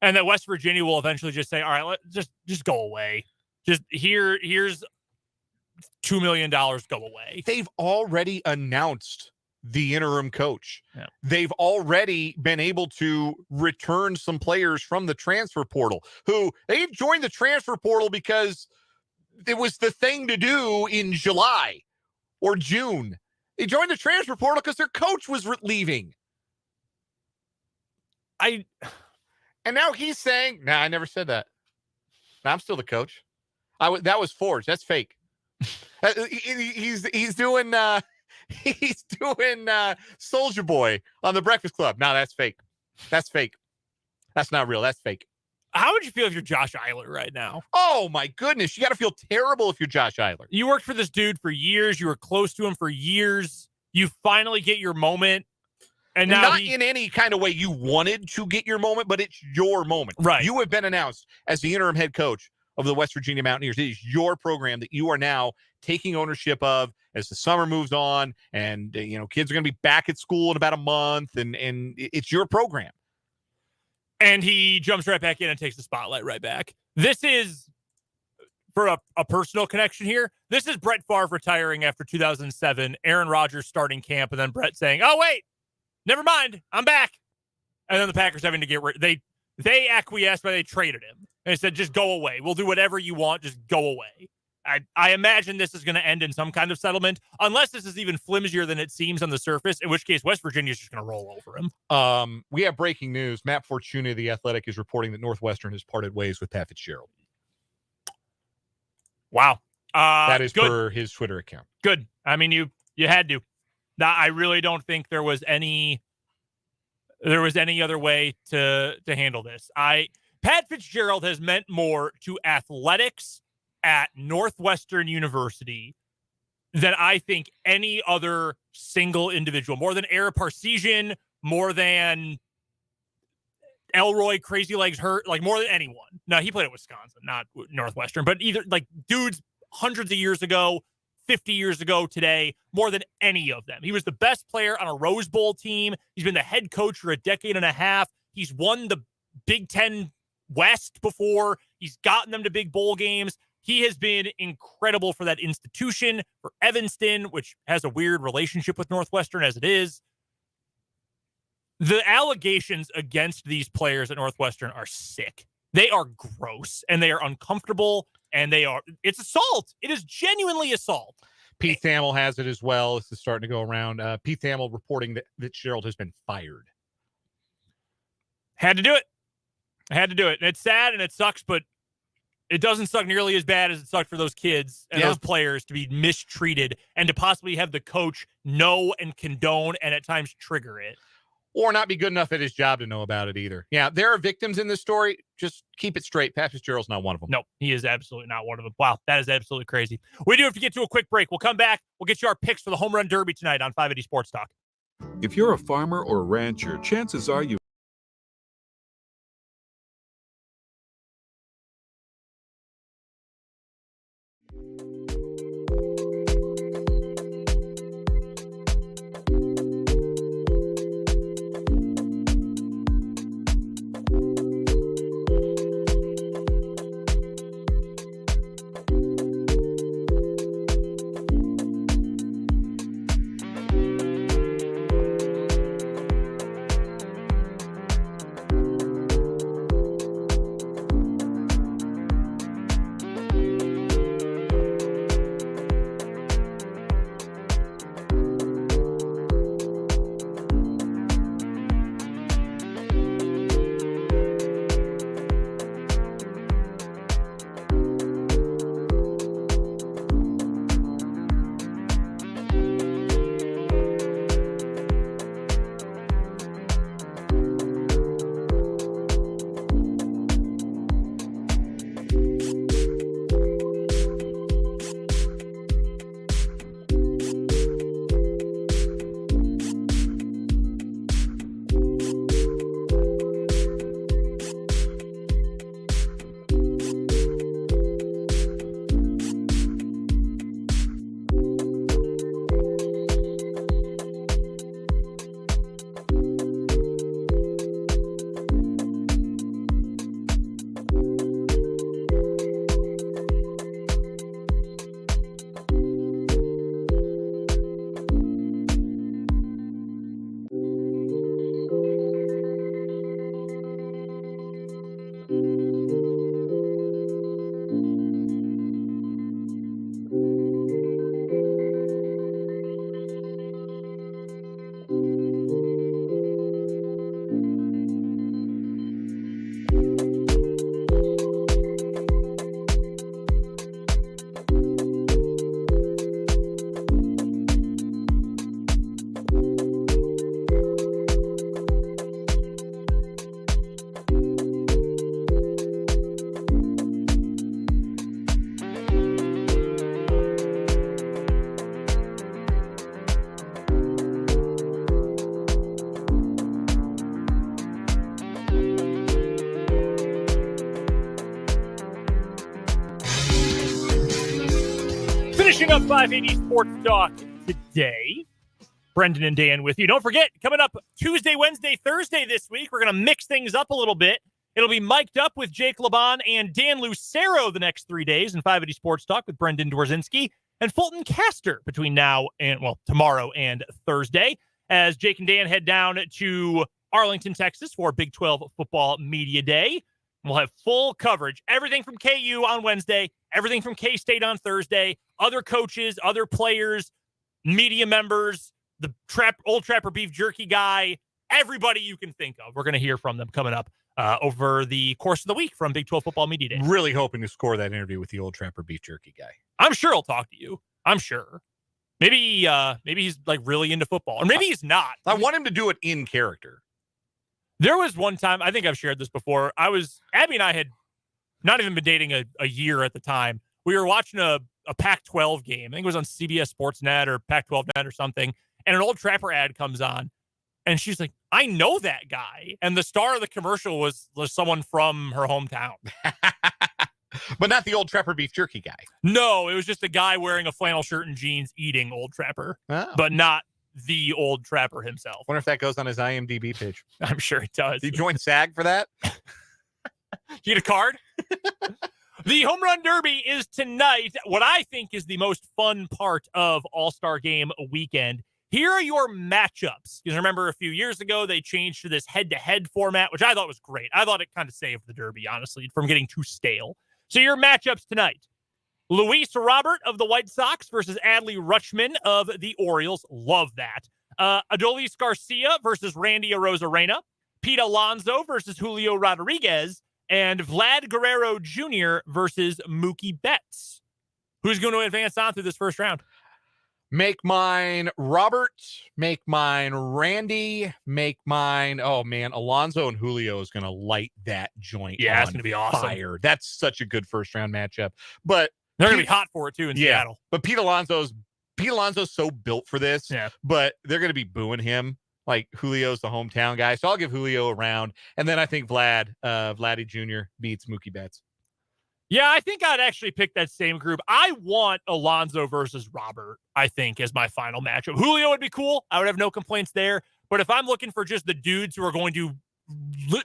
and that West Virginia will eventually just say, all right, just go away. Just here's $2 million, go away. They've already announced the interim coach. Yeah. They've already been able to return some players from the transfer portal who they joined the transfer portal because it was the thing to do in July or June. They joined the transfer portal because their coach was leaving. And now he's saying, nah, I never said that. Nah, I'm still the coach. That was forged. That's fake. He's doing Soulja Boy on the Breakfast Club. No, that's fake. That's fake. That's not real. That's fake. How would you feel if you're Josh Eiler right now? Oh my goodness, you got to feel terrible if you're Josh Eiler. You worked for this dude for years. You were close to him for years. You finally get your moment, and now not in any kind of way you wanted to get your moment, but it's your moment. Right. You have been announced as the interim head coach of the West Virginia Mountaineers. It is your program that you are now taking ownership of as the summer moves on, and kids are going to be back at school in about a month, and it's your program. And he jumps right back in and takes the spotlight right back. This is, for a personal connection here, this is Brett Favre retiring after 2007, Aaron Rodgers starting camp, and then Brett saying, oh, wait, never mind, I'm back. And then the Packers having to get rid. They acquiesced, but they traded him. And they said, just go away. We'll do whatever you want. Just go away. I imagine this is going to end in some kind of settlement, unless this is even flimsier than it seems on the surface, in which case West Virginia is just going to roll over him. We have breaking news. Matt Fortuna of The Athletic is reporting that Northwestern has parted ways with Pat Fitzgerald. Wow. That is good. per his Twitter account. Good. I mean, you had to. I really don't think there was any other way to handle this. Pat Fitzgerald has meant more to athletics at Northwestern University than I think any other single individual, more than Ara Parseghian, more than Elroy, Crazy Legs Hurt, like more than anyone. No, he played at Wisconsin, not Northwestern, but either like dudes hundreds of years ago, 50 years ago today, more than any of them. He was the best player on a Rose Bowl team. He's been the head coach for a decade and a half. He's won the Big Ten West before. He's gotten them to big bowl games. He has been incredible for that institution, for Evanston, which has a weird relationship with Northwestern as it is. The allegations against these players at Northwestern are sick. They are gross, and they are uncomfortable, and it's assault. It is genuinely assault. Pete Thamel has it as well. This is starting to go around. Pete Thamel reporting that Fitzgerald has been fired. Had to do it. I had to do it. And it's sad and it sucks, but it doesn't suck nearly as bad as it sucked for those kids and those players to be mistreated and to possibly have the coach know and condone and at times trigger it. or not be good enough at his job to know about it either. Yeah, there are victims in this story. Just keep it straight. Pat Fitzgerald's not one of them. No, he is absolutely not one of them. Wow, that is absolutely crazy. We do have to get to a quick break. We'll come back. We'll get you our picks for the Home Run Derby tonight on 580 Sports Talk. If you're a farmer or rancher, chances are you Finishing up 580 Sports Talk today. Brendan and Dan with you. Don't forget, coming up Tuesday, Wednesday, Thursday this week, we're going to mix things up a little bit. It'll be mic'd up with Jake Laban and Dan Lucero the next 3 days in 580 Sports Talk with Brendan Dworzynski and Fulton Castor between now and, well, tomorrow and Thursday, as Jake and Dan head down to Arlington, Texas for Big 12 Football Media Day. We'll have full coverage, everything from KU on Wednesday, everything from K-State on Thursday, other coaches, other players, media members, the old Trapper Beef Jerky guy, everybody you can think of. We're going to hear from them coming up over the course of the week from Big 12 Football Media Day. Really hoping to score that interview with the old Trapper Beef Jerky guy. I'm sure he'll talk to you. I'm sure. Maybe he's like really into football, or maybe he's not. I want him to do it in character. There was one time, I think I've shared this before. Abby and I had not even been dating a year at the time. We were watching a Pac-12 game. I think it was on CBS Sportsnet or Pac-12 Net or something. And an old Trapper ad comes on. And she's like, I know that guy. And the star of the commercial was someone from her hometown. But not the old Trapper Beef Jerky guy. No, it was just a guy wearing a flannel shirt and jeans eating Old Trapper. Oh. But not the Old Trapper himself. Wonder if that goes on his IMDb page. I'm sure it does. Did he join SAG for that? You get a card? The Home Run Derby is tonight. What I think is the most fun part of All-Star Game weekend. Here are your matchups. Because remember, a few years ago, they changed to this head-to-head format, which I thought was great. I thought it kind of saved the Derby, honestly, from getting too stale. So your matchups tonight. Luis Robert of the White Sox versus Adley Rutschman of the Orioles. Love that. Adolis Garcia versus Randy Arozarena. Pete Alonso versus Julio Rodriguez. And Vlad Guerrero Jr. versus Mookie Betts. Who's going to advance on through this first round? Make mine Robert. Make mine Randy. Make mine. Oh man, Alonso and Julio is going to light that joint. Yeah, it's going to be awesome. Fire. That's such a good first round matchup. But they're going to be hot for it too in Seattle. But Pete Alonso's so built for this. Yeah. But they're going to be booing him. Like Julio's the hometown guy, so I'll give Julio a round, and then I think Vladdy Jr. beats Mookie Betts. Yeah, I think I'd actually pick that same group. I want Alonso versus Robert, I think, as my final matchup. Julio would be cool. I would have no complaints there. But if I'm looking for just the dudes who are going to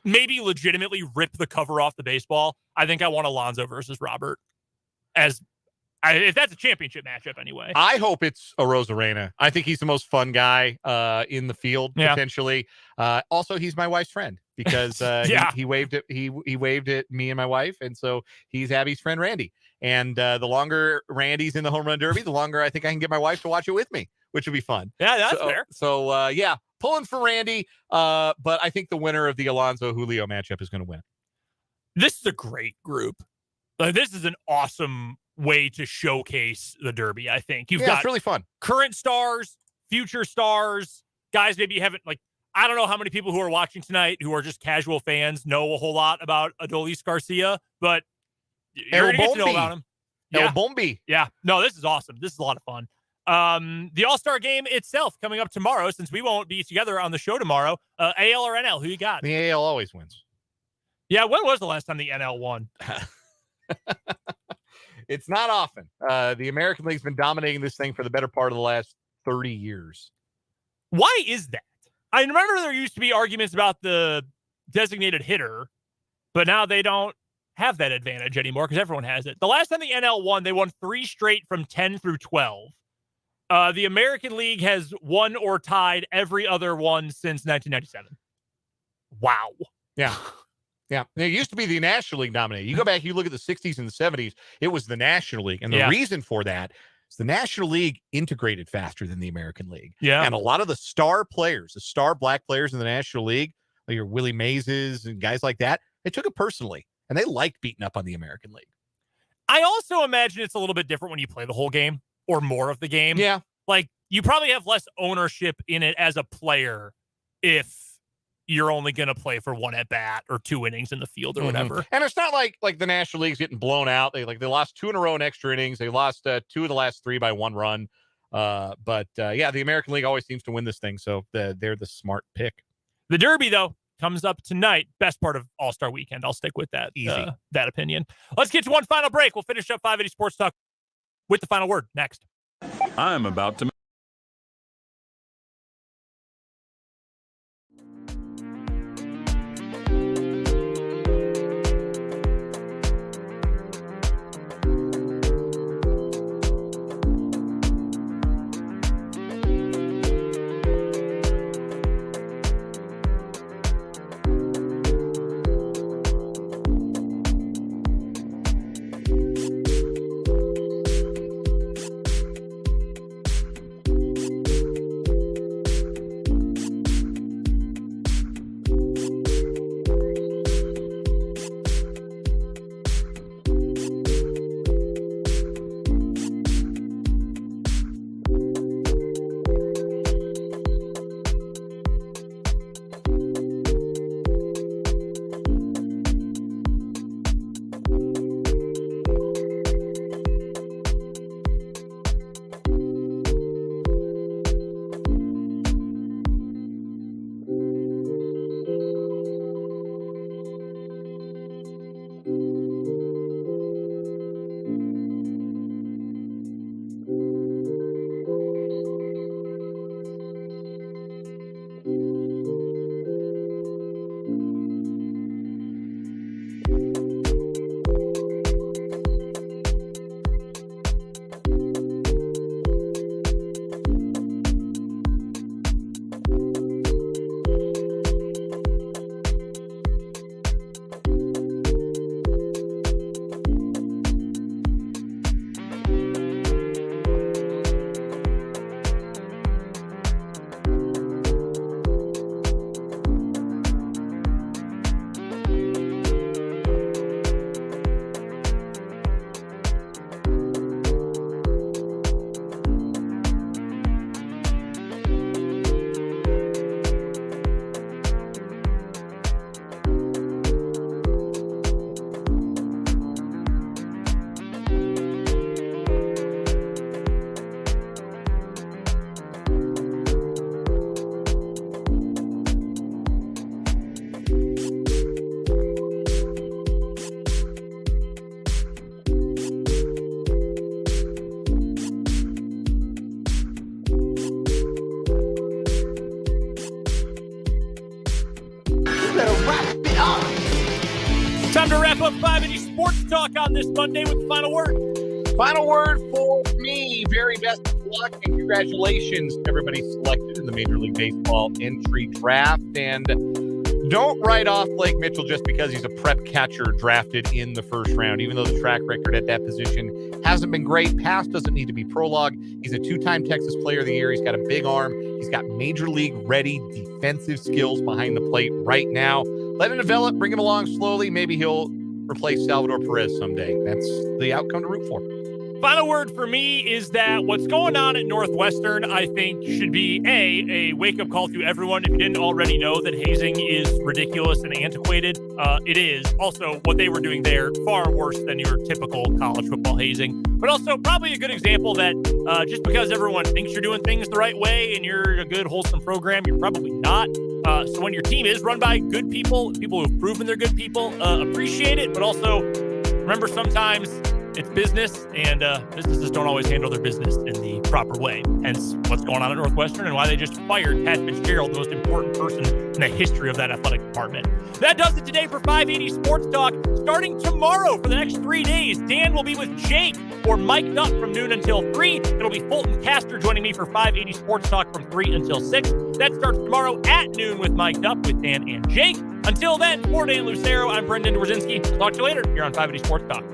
maybe legitimately rip the cover off the baseball, I think I want Alonso versus Robert if that's a championship matchup anyway. I hope it's a Rosarena. I think he's the most fun guy in the field, potentially. Also, he's my wife's friend because he waved it. He waved at me and my wife, and so he's Abby's friend Randy. And the longer Randy's in the home run derby, the longer I think I can get my wife to watch it with me, which would be fun. Yeah, that's fair. So yeah, pulling for Randy. But I think the winner of the Alonso Julio matchup is going to win. This is a great group. This is an awesome way to showcase the Derby. I think you've got it's really fun. Current stars, future stars, guys maybe you haven't I don't know how many people who are watching tonight who are just casual fans know a whole lot about Adolis Garcia, but you're going to get to know about him. El Bombi. Yeah. No, this is awesome. This is a lot of fun. The All-Star game itself coming up tomorrow, since we won't be together on the show tomorrow. AL or NL? Who you got? The AL always wins. Yeah. When was the last time the NL won? It's not often. The American League's been dominating this thing for the better part of the last 30 years. Why is that? I remember there used to be arguments about the designated hitter, but now they don't have that advantage anymore because everyone has it. The last time the NL won, they won 3 straight from 10 through 12. The American League has won or tied every other one since 1997. Wow. Yeah. Yeah, it used to be the National League dominated. You go back, you look at the 60s and the 70s, it was the National League. And the reason for that is the National League integrated faster than the American League. Yeah. And a lot of the star players, the star black players in the National League, like your Willie Mazes and guys like that, they took it personally. And they liked beating up on the American League. I also imagine it's a little bit different when you play the whole game or more of the game. Yeah. Like, you probably have less ownership in it as a player if you're only going to play for 1 at bat or 2 innings in the field or whatever. And it's not like the National League's getting blown out. They lost 2 in a row in extra innings. They lost 2 of the last 3 by 1 run. But the American League always seems to win this thing. So they're the smart pick. The Derby, though, comes up tonight. Best part of All-Star Weekend. I'll stick with that. That opinion. Let's get to one final break. We'll finish up 580 Sports Talk with the final word next. I'm about to Time to wrap up 580 Sports Talk on this Monday with the final word. Final word for me. Very best of luck and congratulations to everybody selected in the Major League Baseball entry draft. And don't write off Blake Mitchell just because he's a prep catcher drafted in the first round. Even though the track record at that position hasn't been great, past doesn't need to be prologue. He's a 2-time Texas Player of the Year. He's got a big arm. He's got Major League ready defensive skills behind the plate right now. Let him develop, bring him along slowly. Maybe he'll replace Salvador Perez someday. That's the outcome to root for. Final word for me is that what's going on at Northwestern, I think, should be a wake-up call to everyone. If you didn't already know that hazing is ridiculous and antiquated, it is. Also, what they were doing there, far worse than your typical college football hazing. But also probably a good example that just because everyone thinks you're doing things the right way and you're a good, wholesome program, you're probably not. So when your team is run by good people who have proven they're good people, appreciate it. But also remember, sometimes it's business, and businesses don't always handle their business in the proper way. Hence, what's going on at Northwestern and why they just fired Pat Fitzgerald, the most important person in the history of that athletic department. That does it today for 580 Sports Talk. Starting tomorrow for the next 3 days, Dan will be with Jake or Mike Duck from noon until 3. It'll be Fulton Castor joining me for 580 Sports Talk from 3 until 6. That starts tomorrow at noon with Mike Duck, with Dan and Jake. Until then, for Dan Lucero, I'm Brendan Dworzinski. Talk to you later here on 580 Sports Talk.